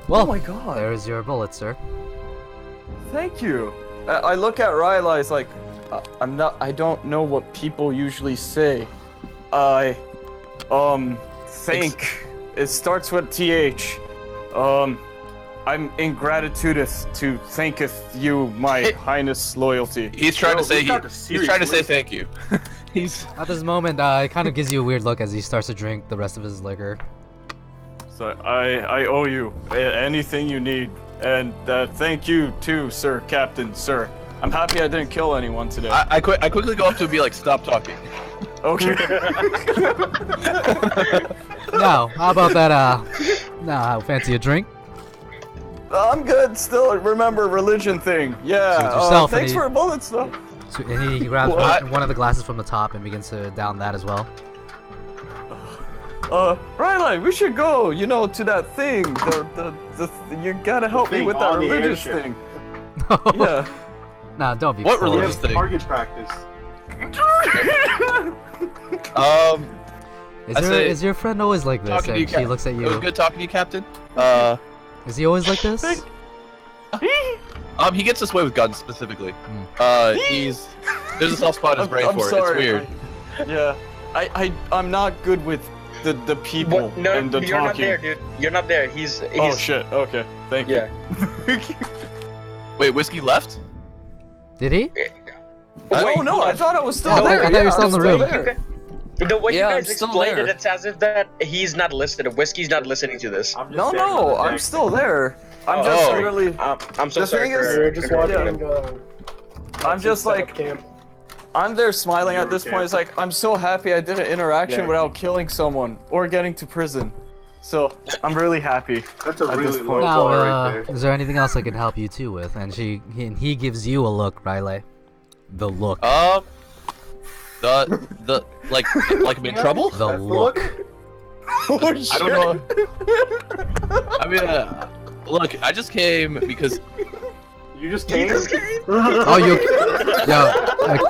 Well, Oh my god. there's your bullets, sir. Thank you. I look at Riley. It's like, I don't know what people usually say. Think. It starts with TH. I'm ingratitudeth to thanketh you, my highness loyalty. He's trying to say he's got the he's trying to say serious thank you. He's At this moment, it kind of gives you a weird look as he starts to drink the rest of his liquor. So I owe you anything you need, and thank you too, sir, Captain, sir. I'm happy I didn't kill anyone today. I quickly go up to him and be like, stop talking. Okay. Now, how about that? Now, fancy a drink? I'm good. Still, remember religion thing. Yeah. Suit yourself, thanks and for bullets, though. So, and he grabs What? one of the glasses from the top and begins to down that as well. Riley, we should go. You know, to that thing. You gotta help me thing with that on the religious airship. thing. Yeah. Nah, don't be. What foolish. religious thing? Target practice. Is your friend always like this? And she looks at you. It was good talking to you, Captain. Is he always like this? He gets this way with guns specifically. There's a soft spot in his brain for it. It's weird. Yeah, I'm not good with the people and the you're talking. not there, dude. You're not there. He's Oh shit. Okay. Thank you. Wait, Whiskey left? Did he? Oh no, I thought I was still there. I thought you were still in the room. The way you guys I'm still explained there. it, it's as if that he's not listening. Whiskey's not listening to this. No, I'm still there. I'm just really. I'm so the sorry. thing is, We're just watching. I'm just like. I'm there smiling at this point. It's like I'm so happy I did an interaction without killing someone or getting to prison. So I'm really happy. That's a really low Now, bar right there. is there anything else I can help you too with? And he gives you a look, Riley. The look. The like I'm in trouble? The look. Oh, shit. I don't know. I mean, look, I just came because. You just came? Oh,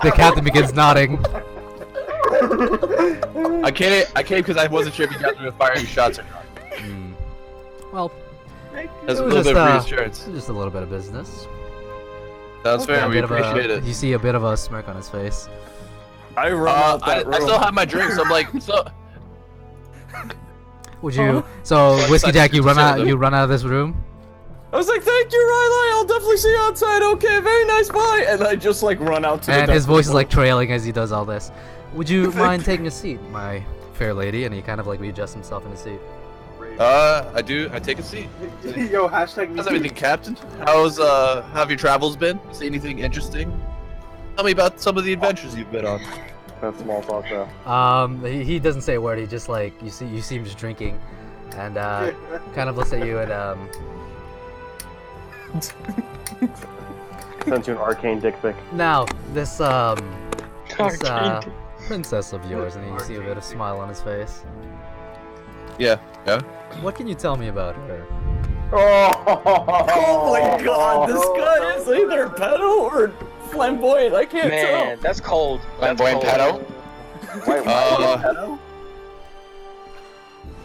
the captain begins nodding. I came because I wasn't sure if you guys were firing shots or not. Well, that's a it was little bit of just, reassurance. just a little bit of business. That's fair. We appreciate it. You see a bit of a smirk on his face. I run out that room. I still have my drinks. I'm like, so. Would you? So, Whiskey Jack, you run out of this room. I was like, thank you, Riley. I'll definitely see you outside. Okay, very nice. Bye. And I just like run out to the. And his voice is like trailing as he does all this. Would you mind taking a seat, my fair lady? And he kind of like readjusts himself in his seat. I do. I take a seat. Yo, hashtag. How's everything, Captain? How have your travels been? See anything interesting? Tell me about some of the adventures you've been on. That's small talk, though. He doesn't say a word. He just like you see him just drinking, and kind of looks at you and Sent you an arcane dick pic. Now this princess of yours, and you see a bit of smile on his face. Yeah. What can you tell me about her? Oh my god, this guy is either pedo or flamboyant. I can't tell. Man, that's cold. Flamboyant pedo?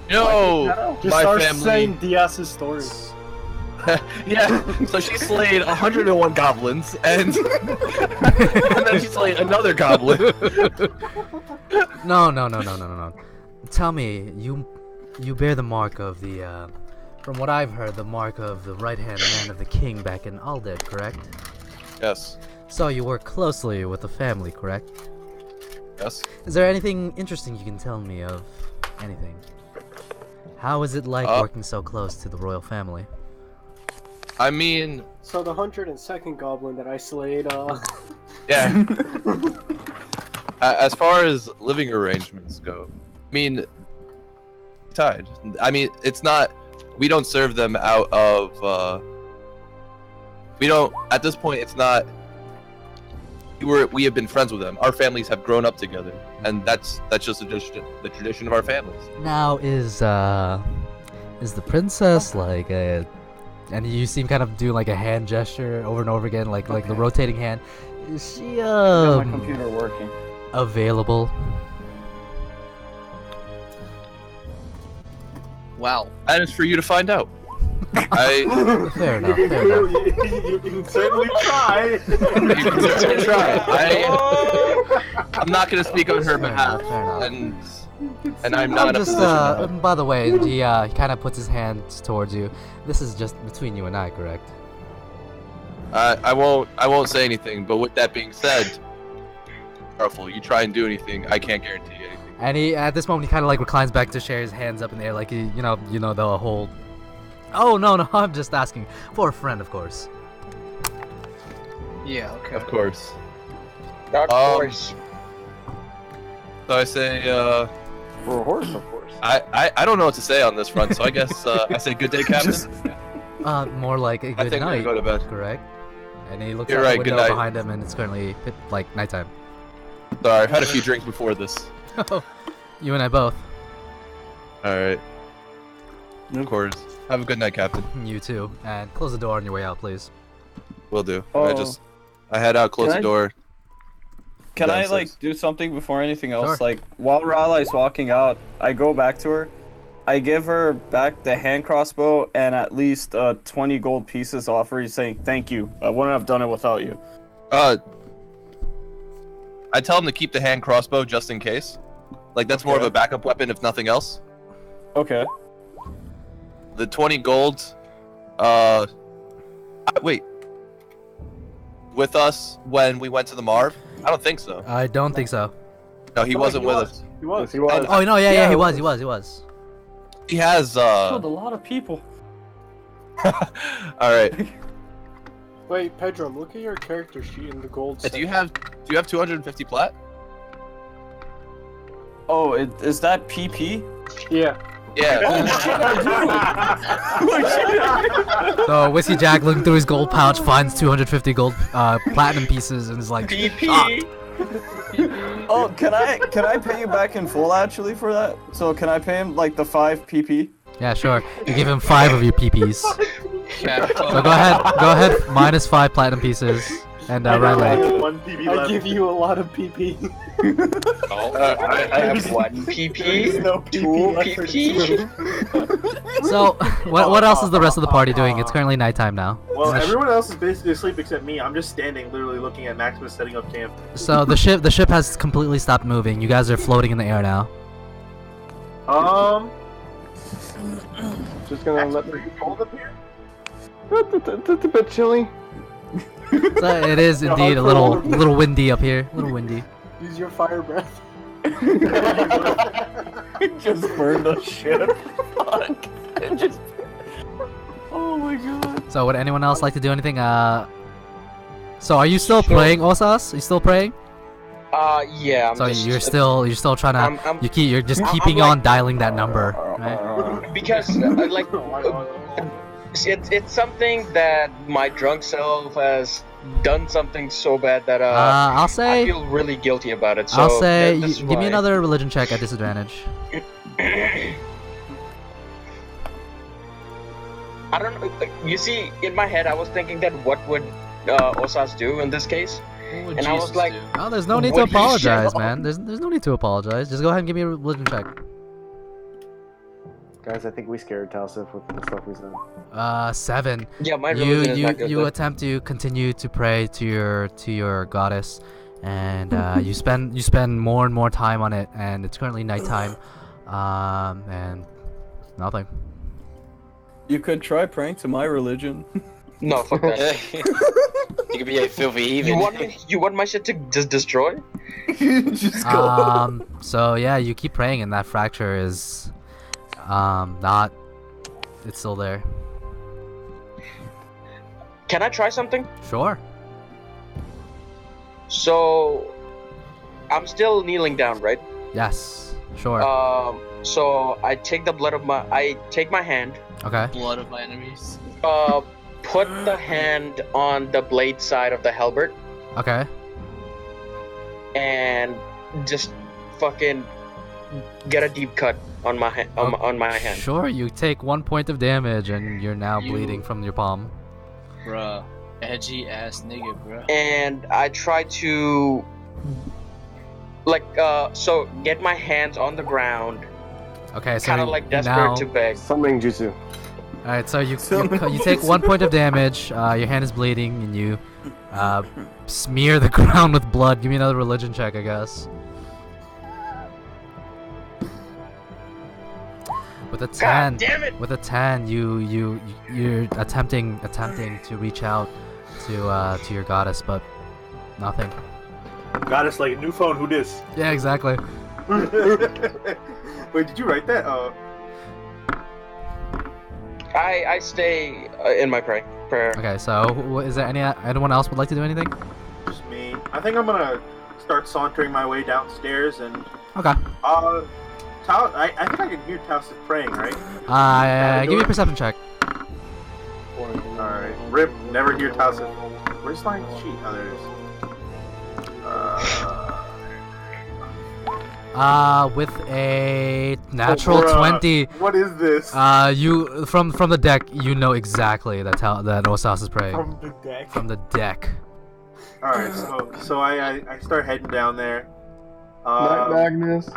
No, Just my start family. saying Diaz's stories. Yeah, so she slayed 101 goblins, and then she slayed another goblin. No. Tell me, you bear the mark of the, from what I've heard, the mark of the right-hand man of the king back in Alded, correct? Yes. So you work closely with the family, correct? Yes. Is there anything interesting you can tell me of anything? How is it like working so close to the royal family? I mean... So the 102nd goblin that I slayed, Yeah. As far as living arrangements go, I mean... Tied. I mean, it's not... We don't serve them out of, We don't... At this point, it's not... We have been friends with them. Our families have grown up together, and that's just the tradition of our families. Now, is the princess like a... And you see him kind of do like a hand gesture over and over again, like the rotating hand. Is she my computer working? Available? Wow. That is for you to find out. Fair enough. You can certainly try. You can certainly try. I'm not going to speak on her behalf, and I'm not in a position. By the way, he kind of puts his hands towards you. This is just between you and I, correct? I won't say anything. But with that being said, careful. You try and do anything, I can't guarantee anything. And he, at this moment, he kind of like reclines back to share his hands up in the air, like you know the whole. Oh no, I'm just asking for a friend, of course. Yeah, okay. Of course. Of course. So I say, For a horse, of course. I don't know what to say on this front, so I guess I say good day, Captain. More like a I good think I'm night. gonna go to bed. Correct. And he looks You're out right, the good window night. behind him, and it's currently like nighttime. Sorry, I've had a few drinks before this. You and I both. Alright. Of course. Have a good night, Captain. You too. And close the door on your way out, please. Will do. Oh. I head out, close Can the door. Can I like do something before anything else? Like while Raleigh walking out, I go back to her. I give her back the hand crossbow and at least 20 gold pieces off her, saying thank you. I wouldn't have done it without you. I tell him to keep the hand crossbow just in case. Like that's more of a backup weapon if nothing else. Okay. The 20 gold. Wait. With us when we went to the Marv? I don't think so. I don't think so. No, he wasn't with us. He was. He was. Oh no, yeah, he was. He has Killed a lot of people. All right. Wait, Pedro, look at your character sheet in the gold. Do you have 250 plat? Oh, is that PP? Yeah. Yeah. So Whiskey Jack looking through his gold pouch finds 250 gold platinum pieces and is like, PP. Oh, can I pay you back in full actually for that? So can I pay him like the 5 PP? yeah, sure. You give him 5 of your PPs. Yeah. So go ahead, minus 5 platinum pieces, and Riley. One PB I left. give you a lot of PP. I have 1 PP, No 2 PP. So what else is the rest of the party doing? It's currently nighttime now. Well, everyone else is basically asleep except me. I'm just standing, literally looking at Maximus setting up camp. So the ship has completely stopped moving. You guys are floating in the air now. Just gonna let Maximus, are you cold up here? It's a bit chilly. So it is indeed a little windy up here. A little windy. Use your fire breath. It just burned the ship. Fuck. It just. Oh my god. So would anyone else like to do anything? So are you still playing, Osas? You still praying? Yeah. So you're still trying to you're just keeping on dialing that number, right? Because it's something that my drunk self has done something so bad that I'll say I feel really guilty about it. So I'll say this is give me why. another religion check at disadvantage. I don't know. You see, in my head, I was thinking that what would Osas do in this case, and I was like, Oh, there's no need to apologize, man. There's no need to apologize. Just go ahead and give me a religion check. Guys, I think we scared Tausif with the stuff we said. 7. Yeah, my religion is not good, you but- attempt to continue to pray to your goddess, and you spend more and more time on it, and it's currently nighttime, and nothing. You could try praying to my religion. No, fuck that. You could be a filthy heathen. You want my shit to just destroy? Just go. So yeah, you keep praying, and that fracture is not. It's still there. Can I try something? Sure. So, I'm still kneeling down, right? Yes. Sure. So I take the blood of I take my hand. Okay. Blood of my enemies. Put the hand on the blade side of the halberd. Okay. And just fucking get a deep cut on my hand. On my hand. Sure. You take 1 point of damage, and you're now bleeding from your palm. Bruh. Edgy ass nigga, bruh. And I try to so get my hands on the ground. Okay, so kind of like desperate now... to beg. Summoning jutsu. Alright, so you take 1 point of damage, your hand is bleeding, and you smear the ground with blood. Give me another religion check, I guess. With a 10, God damn it! With a 10, you're attempting to reach out to your goddess, but nothing. Goddess, like a new phone. Who dis? Yeah, exactly. Wait, did you write that? I stay in my prayer. Okay, so is there anyone else would like to do anything? Just me. I think I'm gonna start sauntering my way downstairs and. Okay. I think I can hear Tausif praying, right? Give me a perception check. Alright. Rip, never hear Tausif. Where's my sheet? Oh, there it is. With a natural 20. What is this? You from the deck, you know exactly that Osas is praying. From the deck. From the deck. All right, so I start heading down there. Night, Magnus.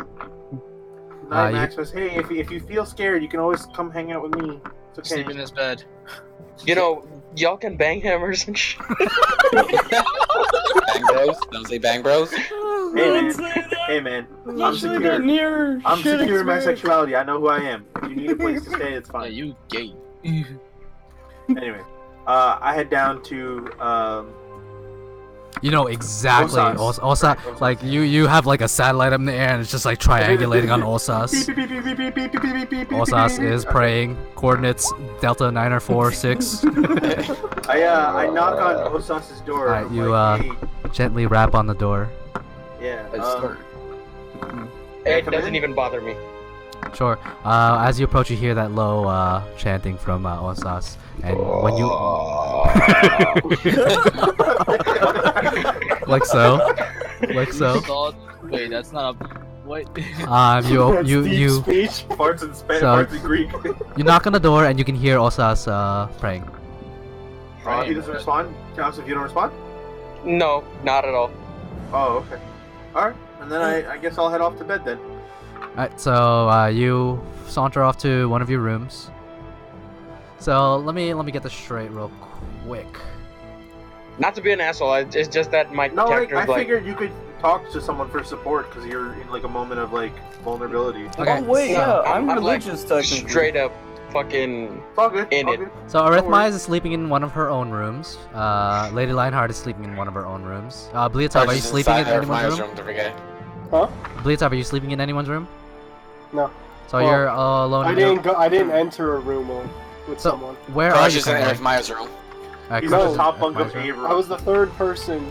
Night, Maximus. Hey, if you feel scared, you can always come hang out with me. It's okay. Sleep in his bed. You know, y'all can bang hammers and shit. Bang bros? Don't say bang bros. Hey man, I'm secure. I'm secure in my sexuality. I know who I am. If you need a place to stay, it's fine. Yeah, you gay. Anyway, I head down to You know exactly. Osas, like you have like a satellite up in the air and it's just like triangulating on Osas. Osas is praying. Coordinates Delta 946. I knock on Osas's door. Alright, you gently rap on the door. Yeah. It doesn't even bother me. Sure. As you approach, you hear that low chanting from Osas, and when you like so. Wait, that's not a what? You speech parts in Spanish, so, parts in Greek. You knock on the door and you can hear Osas praying. He doesn't respond. Counts if you don't respond. No, not at all. Oh, okay. All right, and then I guess I'll head off to bed then. Alright, so you saunter off to one of your rooms. So let me get this straight real quick. Not to be an asshole, it's just that my character I figured you could talk to someone for support because you're in like a moment of like vulnerability. Okay. Oh wait, yeah, I'm religious like, technically. Straight up, fucking in it. So Arithmia is sleeping in one of her own rooms. Lady Lionhardt is sleeping in one of her own rooms. Bleatov, are you sleeping in anyone's room? Huh? Bleatov, are you sleeping in anyone's room? No. So you're alone. I didn't enter a room with someone. Where are you? In Arithmia's room. He's on the top bunk of a room. I was the third person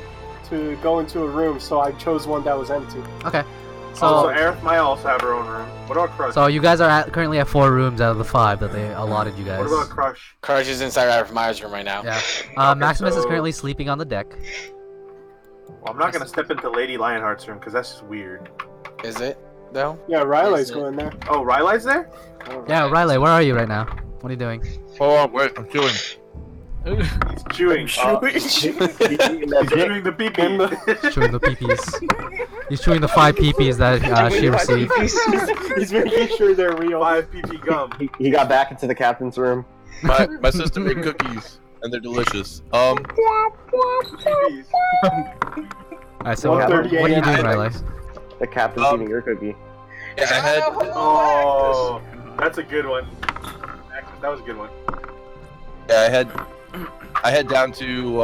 to go into a room, so I chose one that was empty. Okay. So Arithmia also have her own room. What about Crush? So you guys are currently at 4 rooms out of the 5 that they allotted you guys. What about Crush? Crush is inside Arithmia's room right now. Yeah. Maximus is currently sleeping on the deck. Well, I'm not gonna step into Lady Lionhardt's room because that's just weird. Is it though? Yeah, Riley's going there. Oh, Riley's there? Yeah, Riley, where are you right now? What are you doing? Oh, wait, I'm chewing. He's chewing. He's chewing the pee-pee. He's chewing the pee-pees. He's chewing the 5 pee-pees that she received. He's making sure they're real. 5 pee-pee gum. He got back into the captain's room. My sister made cookies, and they're delicious. Alright, so what are you doing, Riley? The captain's eating your cookie. Yeah, I had. Oh, that's a good one. That was a good one. Yeah, I head down to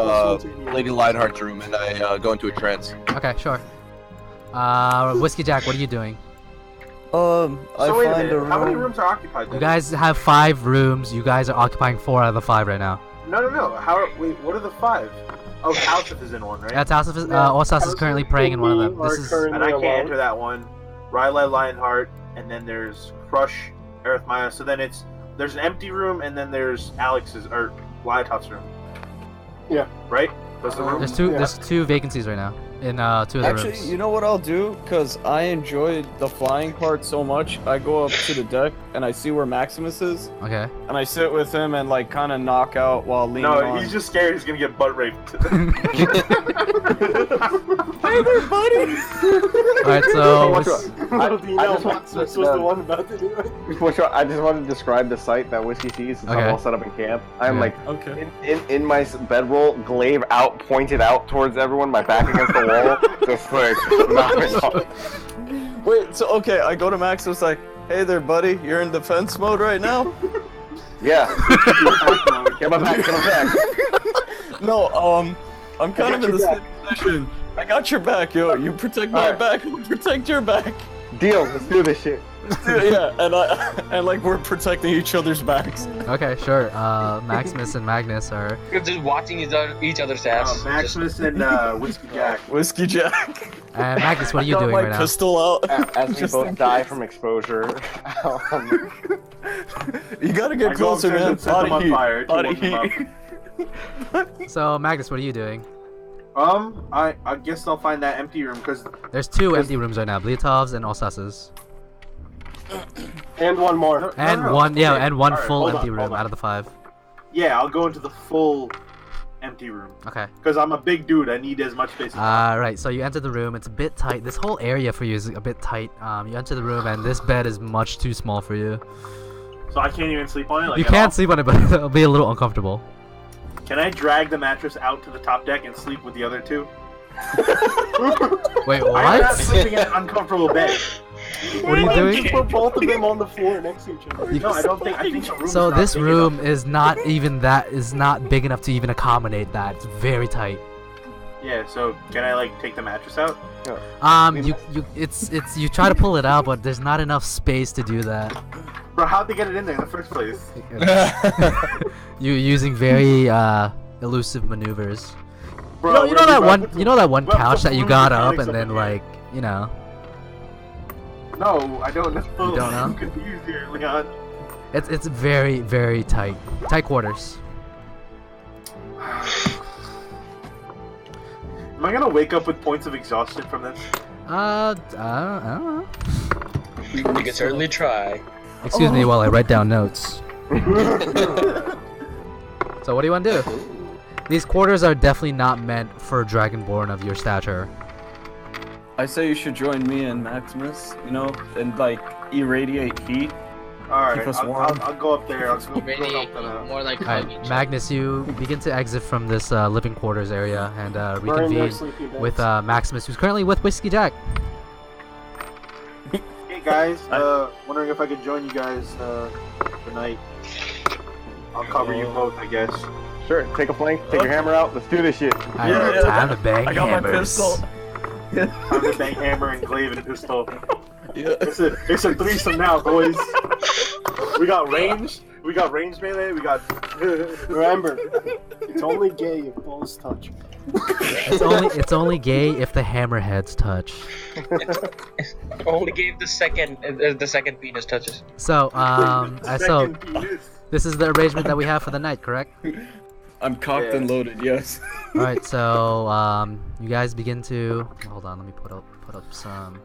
Lady Lionhardt's room and I go into a trance. Okay, sure. Whiskey Jack, what are you doing? So wait a minute, how many rooms are occupied? You guys have 5 rooms. You guys are occupying 4 out of the 5 right now. No. Wait, what are the 5? Oh, Tausif is in one, right? Yeah, Tausif is. Osas is currently praying in one of them. This is. And I can't enter that one. Riley Lionhardt, and then there's Crush, Arithmia. So then there's an empty room, and then there's Alex's or Liotov's room. Yeah. Right? That's the room. There's 2 vacancies right now in 2 of the rooms. Actually, you know what I'll do? Because I enjoyed the flying part so much, I go up to the deck and I see where Maximus is. Okay. And I sit with him and like kind of knock out while leaning on. No, he's just scared he's gonna get butt raped. Hey there, buddy! Alright, so... I just wanted to describe the site that Whiskey sees since I'm all set up in camp. I'm in my bedroll, glaive out, pointed out towards everyone, my back against the wall, just like knocking off. Wait, so okay, I go to Maximus like, hey there, buddy, you're in defense mode right now? Yeah. Get my back. No, I'm kind of in the same position. I got your back, yo. You protect my back, I'll protect your back. Deal. Let's do this shit. Yeah, and like we're protecting each other's backs. Okay, sure. Maximus and Magnus are just watching each other's ass. Maximus and Whiskey Jack. Whiskey Jack. Magnus, what are you doing right now? Pistol out. As we both die from exposure. You gotta get closer, man. Body heat. So Magnus, what are you doing? I guess I'll find that empty room because there's 2 empty rooms right now, Bleatov's and Osas's. And one more. And one full empty room out of the 5. Yeah, I'll go into the full empty room. Okay. Because I'm a big dude, I need as much space as possible. Right, so you enter the room. It's a bit tight. This whole area for you is a bit tight. You enter the room, and this bed is much too small for you. So I can't even sleep on it? Like, you can't sleep on it, but it'll be a little uncomfortable. Can I drag the mattress out to the top deck and sleep with the other two? Wait, what? I'm not sleeping in an uncomfortable bed. What are you doing? Just put both of them on the floor next to each other. No, I don't think. I think the room. So is not this big room enough. is not even that is not big enough to even accommodate that. It's very tight. Yeah. So can I like take the mattress out? You try to pull it out, but there's not enough space to do that. Bro, how'd they get it in there in the first place? You're using very elusive maneuvers. Bro, you know that one what's the couch that you fluid got up mechanics and then over here? like, you know. No, I don't know. You don't know? I'm confused here, Leon. It's very, very tight. Tight quarters. Am I gonna wake up with points of exhaustion from this? I don't know. You can certainly try. Excuse me while I write down notes. So what do you want to do? These quarters are definitely not meant for a Dragonborn of your stature. I say you should join me and Maximus, you know, and like irradiate heat. Alright, Keep us I'll warm. go up there. I'll go Radiate help them out. more like Alright, hug each other. Magnus, you begin to exit from this living quarters area and We're in their reconvene sleeping beds. with Maximus, who's currently with Whiskey Jack. Hey guys, wondering if I could join you guys tonight. I'll cover you both, I guess. Sure, take a flank, take your hammer out, let's do this shit. Alright, time to bang I got hammers. my pistol. I'm the bang hammer and glaive and pistol. Yeah. It's a threesome now, boys. We got range melee, we got. Remember, it's only gay if balls touch. It's only gay if the hammerheads touch. Only gave the second penis touches. So Second penis. this is the arrangement that we have for the night, correct? I'm cocked and loaded, yes. All right, so you guys begin to hold on. Let me put up some.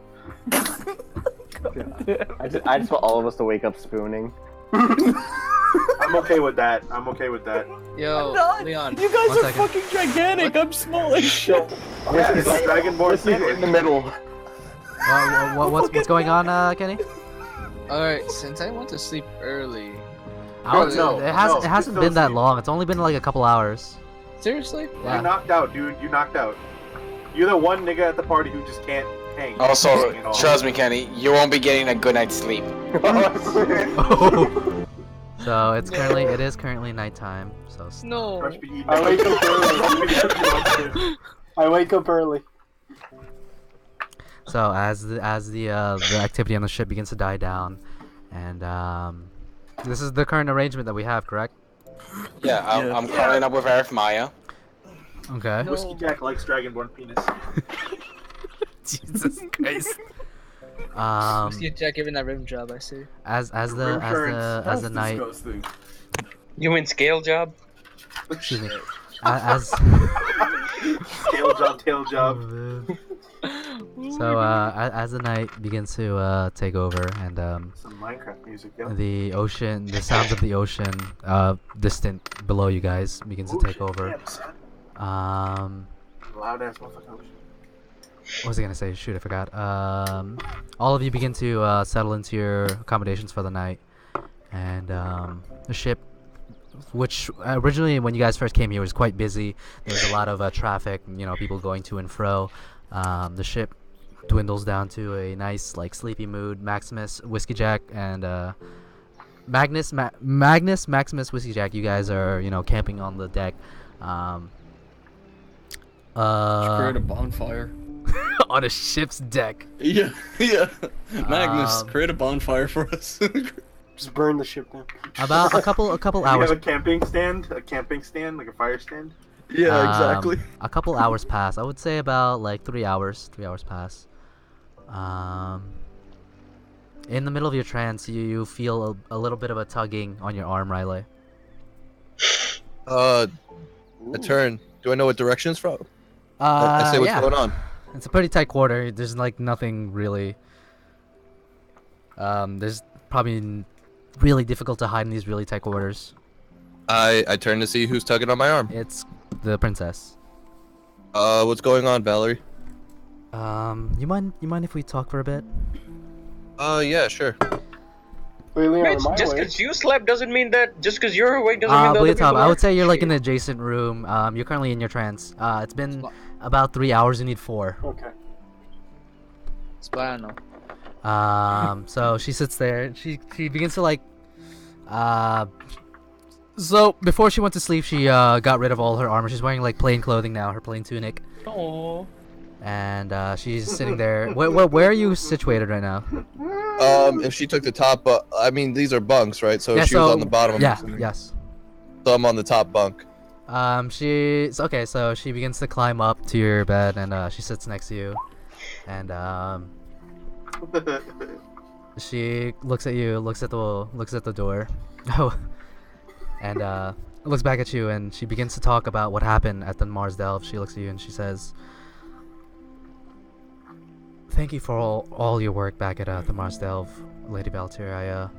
I just want all of us to wake up spooning. I'm okay with that. Yo, Leon. You guys One are second. fucking gigantic. I'm small as shit. Yeah, it's like Dragonborn This is in the middle. What's going on, Kenny? Alright, since I went to sleep early. It hasn't been that long. It's only been like a couple hours. Seriously? Yeah. You knocked out, dude. You knocked out. You're the one nigga at the party who just can't hang. Also, trust me, Kenny, you won't be getting a good night's sleep. So it is currently nighttime. So No. I wake up early. So as the activity on the ship begins to die down, and this is the current arrangement that we have, correct? Yeah, I'm calling up with Arif Maya. Okay. Whiskey Jack likes Dragonborn penis. Jesus Christ. See Jack giving that rim job, I see. As the night. Disgusting. You mean scale job? Excuse me. As tail job. So as the night begins to take over and Some Minecraft music, yo. the sounds of the ocean distant below you guys begins to take over. Damn, son. Loud ass motherfucker. What was I gonna say? Shoot, I forgot. All of you begin to settle into your accommodations for the night, and the ship, which originally when you guys first came here was quite busy. There was a lot of traffic, people going to and fro. The ship dwindles down to a nice, sleepy mood. Maximus, Whiskey Jack, and Maximus, Whiskey Jack. You guys are, camping on the deck. Create a bonfire. On a ship's deck. Yeah. Magnus, create a bonfire for us. Just burn the ship down. About a couple You hours. have a camping stand, like a fire stand. Yeah, exactly. A couple hours pass. I would say about 3 hours. 3 hours pass. In the middle of your trance, you feel a little bit of a tugging on your arm, Riley. A turn. Do I know what direction it's from? I say what's going on. It's a pretty tight quarter. There's nothing really. There's probably really difficult to hide in these really tight quarters. I turn to see who's tugging on my arm. It's the princess. What's going on, Valerie? You mind if we talk for a bit? Yeah, sure. Mitch, just because you slept doesn't mean that. Just because you're awake doesn't mean that other people I are. would say you're like in the adjacent room. You're currently in your trance. It's been about 3 hours. You need 4. Okay. Splano. So she sits there. And she begins to like. So before she went to sleep, she got rid of all her armor. She's wearing like plain clothing now, her plain tunic. Oh. And she's sitting there. Where are you situated right now? If she took the top, I mean these are bunks, right? So Yeah, if she was on the bottom. Yeah. Yes. So I'm on the top bunk. She's okay. So she begins to climb up to your bed, and she sits next to you, and she looks at you, looks at the door, and looks back at you, and she begins to talk about what happened at the Mars Delve. She looks at you and she says, "Thank you for all your work back at the Mars Delve, Lady Baltier.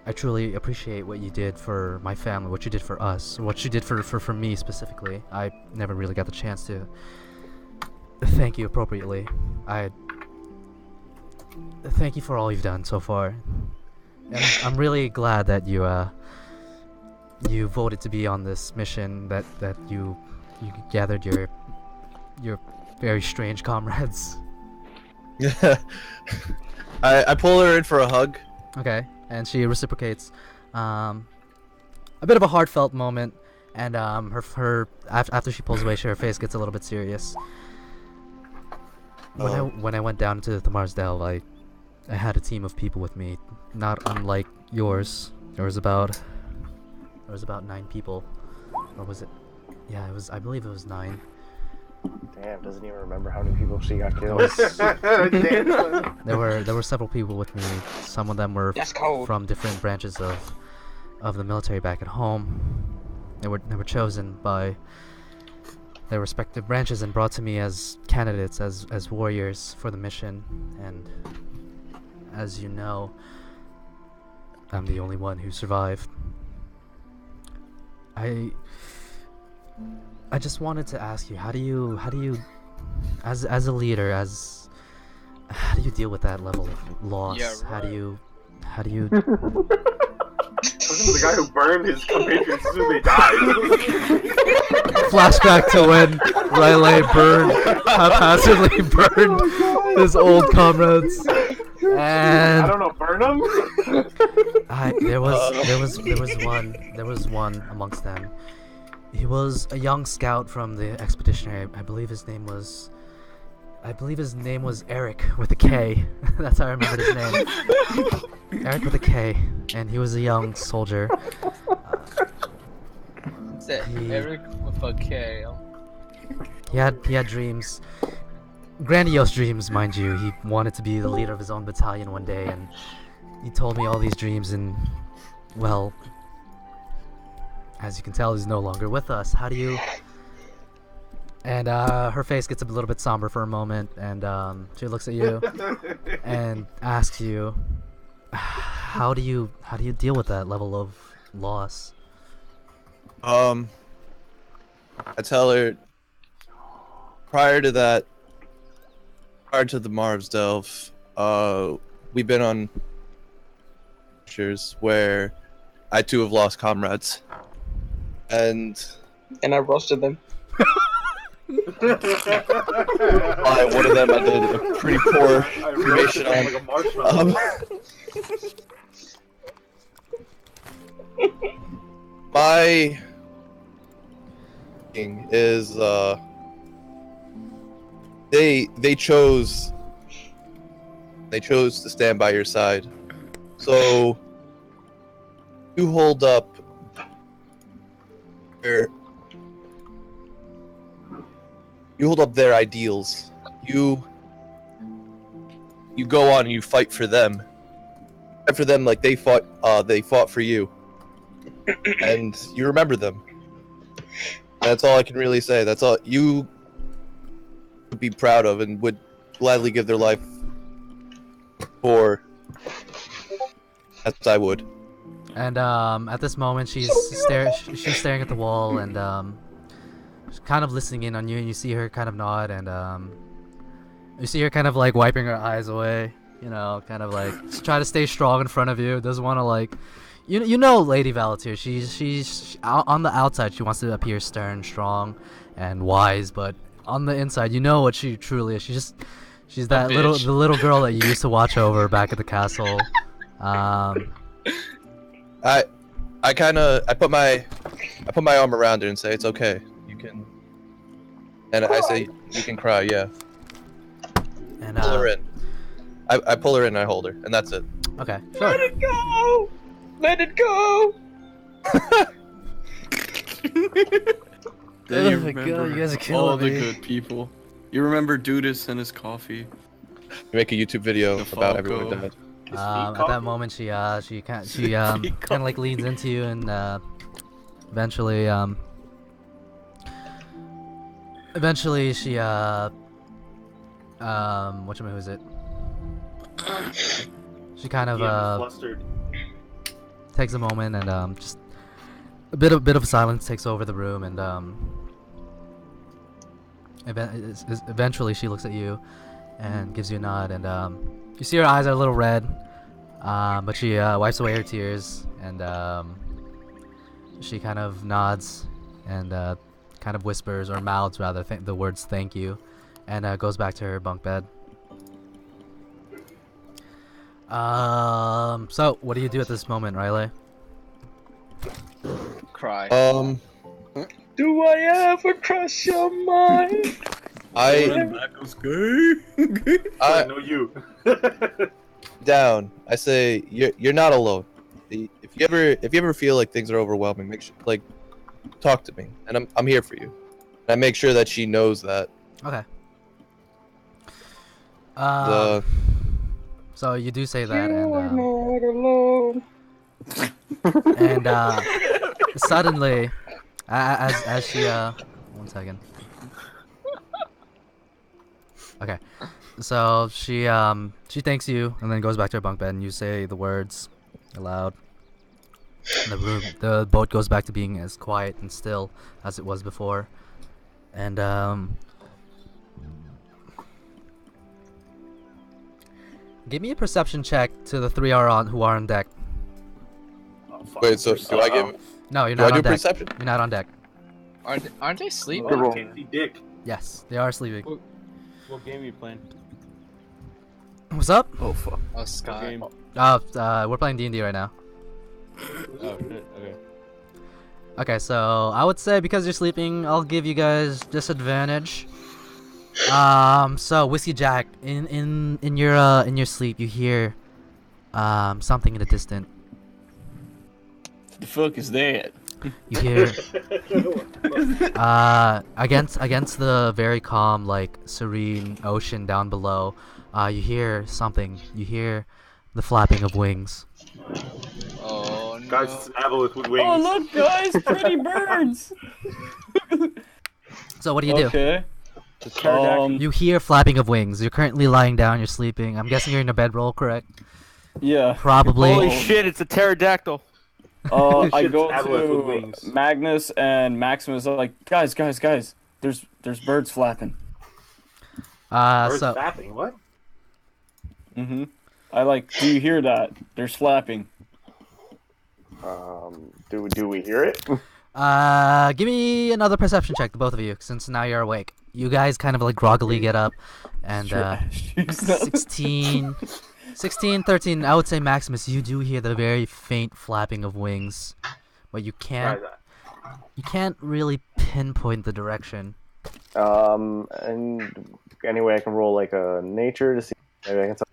I truly appreciate what you did for my family, what you did for us, what you did for me specifically. I never really got the chance to thank you appropriately. I thank you for all you've done so far. And I'm really glad that you voted to be on this mission, that you gathered your very strange comrades." Yeah. I pull her in for a hug. Okay, and she reciprocates. A bit of a heartfelt moment, and after she pulls away, her face gets a little bit serious. When I went down to the Mars Delve, I had a team of people with me, not unlike yours. There was about 9 people, or was it? Yeah, I believe it was 9. Damn, doesn't even remember how many people she got killed. There were several people with me. Some of them were from different branches of the military back at home. They were chosen by their respective branches and brought to me as candidates, as warriors for the mission. And as you know, I'm the only one who survived. I just wanted to ask you, how do you, as a leader, how do you deal with that level of loss? Yeah, right. How do you? Wasn't the guy who burned his compatriots as soon as they died? Flashback to when Riley haphazardly burned his old comrades. And I don't know, burn them? there was one amongst them. He was a young scout from the expeditionary. I believe his name was Eric with a K. That's how I remembered his name. Eric with a K, and he was a young soldier. Eric with a K. He had dreams, grandiose dreams, mind you. He wanted to be the leader of his own battalion one day, and he told me all these dreams. And well, as you can tell, he's no longer with us. How do you? And her face gets a little bit somber for a moment, and she looks at you and asks you, how do you deal with that level of loss? I tell her, prior to the Mars Delve, we've been on adventures where I too have lost comrades, and I roasted them. One of them I did a pretty poor cremation on. My thing is they chose to stand by your side, so you hold up their ideals. You go on and you fight for them. Fight for them like they fought for you. And you remember them. That's all I can really say. That's all you would be proud of and would gladly give their life for, as I would. And at this moment she's staring at the wall, and she's kind of listening in on you, and you see her kind of nod, and you see her kind of like wiping her eyes away. You know, kind of like just try to stay strong in front of you. Doesn't want to like, you know, Lady Valatir. She's on the outside. She wants to appear stern, strong, and wise, but on the inside, you know what she truly is. She's that the little girl that you used to watch over back at the castle. I put my arm around her and say, "It's okay. You can." And I say, "You can cry, yeah." And pull her in. I pull her in and I hold her, and that's it. Okay. Sure. Let it go. Let it go. Then you Oh my remember God, you guys are killing all the me. good people. You remember Dudas and his coffee. You make a YouTube video about everyone who died. At that moment, she kind of like leans into you, and eventually she who is it? She kind of flustered. takes a moment, and just a bit of silence takes over the room, and eventually she looks at you and gives you a nod, and you see her eyes are a little red, but she wipes away her tears, and she kind of nods and kind of whispers, or mouths rather, the words "thank you," and goes back to her bunk bed. So what do you do at this moment, Riley? Cry. Do I ever cross your mind? I know you. Down. I say you're not alone. If you ever feel like things are overwhelming, make sure talk to me, and I'm here for you. And I make sure that she knows that. Okay. So you do say that, and suddenly, as she 1 second. Okay, so she thanks you and then goes back to her bunk bed, and you say the words aloud. And the boat goes back to being as quiet and still as it was before, and give me a perception check to the three who are on deck. Wait, so do I give? No, you're not on deck. Perception? You're not on deck. Aren't they sleeping? Oh, I can't see dick. Yes, they are sleeping. What game are you playing? What's up? Oh fuck. Oh, Sky. We're playing D&D right now. Oh shit. Okay. Okay, so I would say because you're sleeping, I'll give you guys disadvantage. So Whiskey Jack, in your sleep, you hear something in the distance. The fuck is that? You hear against the very calm, like serene ocean down below. You hear something. You hear the flapping of wings. Oh no. Guys, it's an aboleth with wings. Oh look, guys, pretty birds. So what do you do? Okay. You hear flapping of wings. You're currently lying down. You're sleeping. I'm guessing you're in a bedroll, correct? Yeah. Probably. Holy shit! It's a pterodactyl. I go tablet with to wings. Magnus and Maximus. Are like, guys. There's birds flapping. Birds So flapping? What? Mm-hmm. I like. Do you hear that? There's flapping. Do we hear it? give me another perception check, the both of you, since now you're awake. You guys kind of like groggily get up, and 16, 13. I would say Maximus, you do hear the very faint flapping of wings, but you can't really pinpoint the direction. And anyway, I can roll like a nature to see. Maybe I can tell.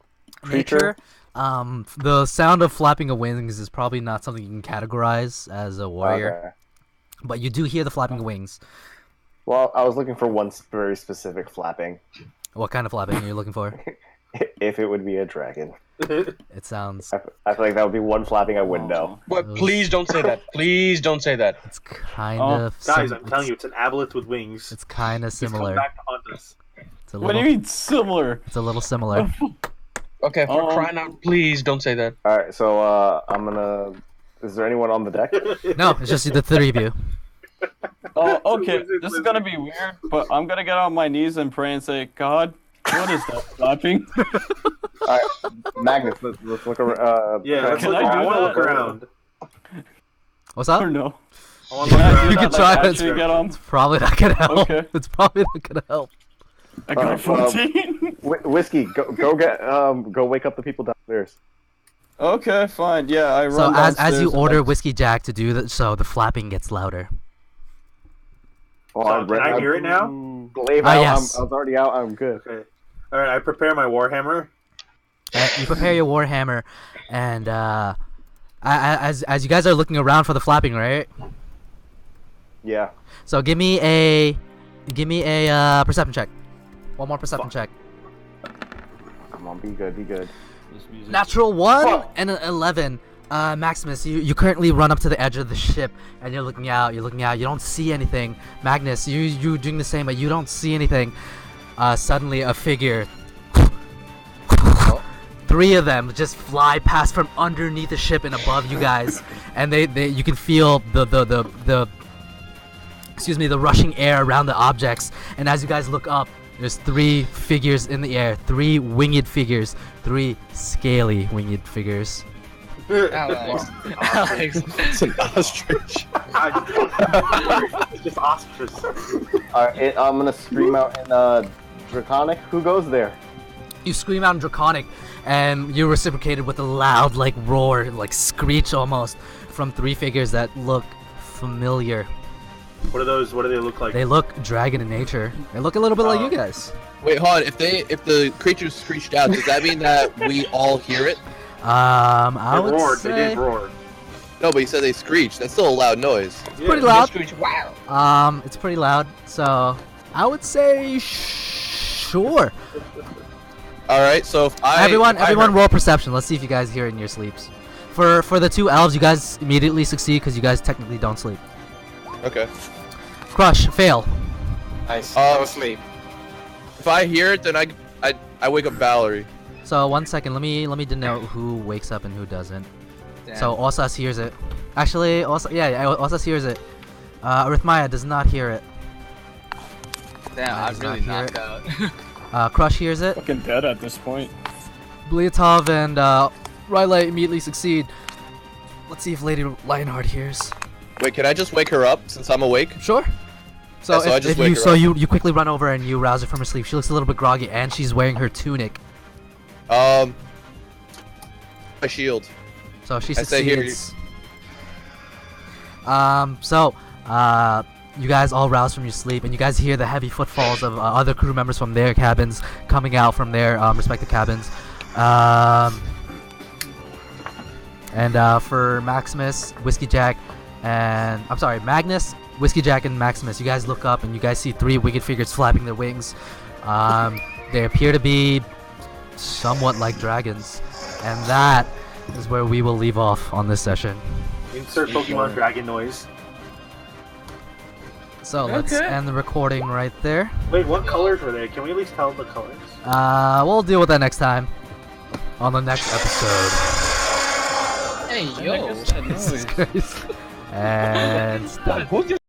Nature. The sound of flapping of wings is probably not something you can categorize as a warrior, Okay. but you do hear the flapping of wings. Well, I was looking for one very specific flapping. What kind of flapping are you looking for? If it would be a dragon. It sounds. I feel like that would be one flapping I wouldn't know. But please don't say that. Please don't say that. It's kind of. Guys, I'm telling you, it's an aboleth with wings. It's kind of He's come similar. back to haunt us. It's a What do little, you mean similar? It's a little similar. Okay, for crying out, please don't say that. All right, so I'm gonna. Is there anyone on the deck? No, it's just the three of you. Oh, okay. This is gonna be weird, but I'm gonna get on my knees and pray and say, God, what is that flapping? Alright, Magnus, let's look around. Yeah, let's Can look, I I do want to that? look around. What's up? Or no? I want to look Can I around. do You that, can like, try it. actually get on? It's probably not gonna help. Okay. It's probably not gonna help. I got 14. Whiskey, go wake up the people downstairs. Okay, fine. Yeah, I So run as downstairs you and order I- Whiskey Jack to do that, so the flapping gets louder. Oh, Can I hear it now? Glaive out. Yes. I was already out. I'm good. Okay. All right. I prepare my warhammer. You prepare your warhammer, and as you guys are looking around for the flapping, right? Yeah. So give me a perception check. One more perception check. Come on, be good, be good. Natural 1 and an 11. Maximus, you currently run up to the edge of the ship and you're looking out. You don't see anything. Magnus, you doing the same, but you don't see anything. Suddenly a figure. 3 of them just fly past from underneath the ship and above you guys, and you can feel the rushing air around the objects. And as you guys look up, there's 3 figures in the air, 3 winged figures, 3 scaly winged figures. Alex. Alex. It's an ostrich. It's just ostrich. Alright, I'm gonna scream out in Draconic. Who goes there? You scream out in Draconic, and you're reciprocated with a loud, like, roar, like, screech almost, from 3 figures that look familiar. What are those? What do they look like? They look dragon in nature. They look a little bit like you guys. Wait, hold on. If the creatures screeched out, does that mean that we all hear it? I would roared. say... They did roar. No, but you said they screeched. That's still a loud noise. It's pretty loud. It's pretty loud, so I would say sure. All right, so if everyone roll perception. Let's see if you guys hear it in your sleeps. For the 2 elves, you guys immediately succeed because you guys technically don't sleep. Okay. Crush, fail. Nice. No sleep. If I hear it, then I wake up Valerie. So 1 second, let me denote who wakes up and who doesn't. Damn. So Osas hears it. Actually, Osas hears it. Arithmia does not hear it. Damn, I'm really knocked out. Crush hears it. Fucking dead at this point. Bliatov and Riley immediately succeed. Let's see if Lady Lionhardt hears. Wait, can I just wake her up since I'm awake? Sure. So, Yeah, if you quickly run over and you rouse her from her sleep. She looks a little bit groggy, and she's wearing her tunic. My shield. So she I say here. succeeds. You guys all rouse from your sleep, and you guys hear the heavy footfalls of other crew members from their cabins coming out from their respective cabins. And for Maximus, Whiskey Jack, and Magnus, Whiskey Jack, and Maximus, you guys look up and you guys see 3 winged figures flapping their wings. They appear to be somewhat like dragons, and that is where we will leave off on this session. Insert Pokemon dragon noise. So let's end the recording right there. Wait, what colors were they? Can we at least tell the colors? We'll deal with that next time on the next episode. Hey, yo. Jesus Christ. And stop.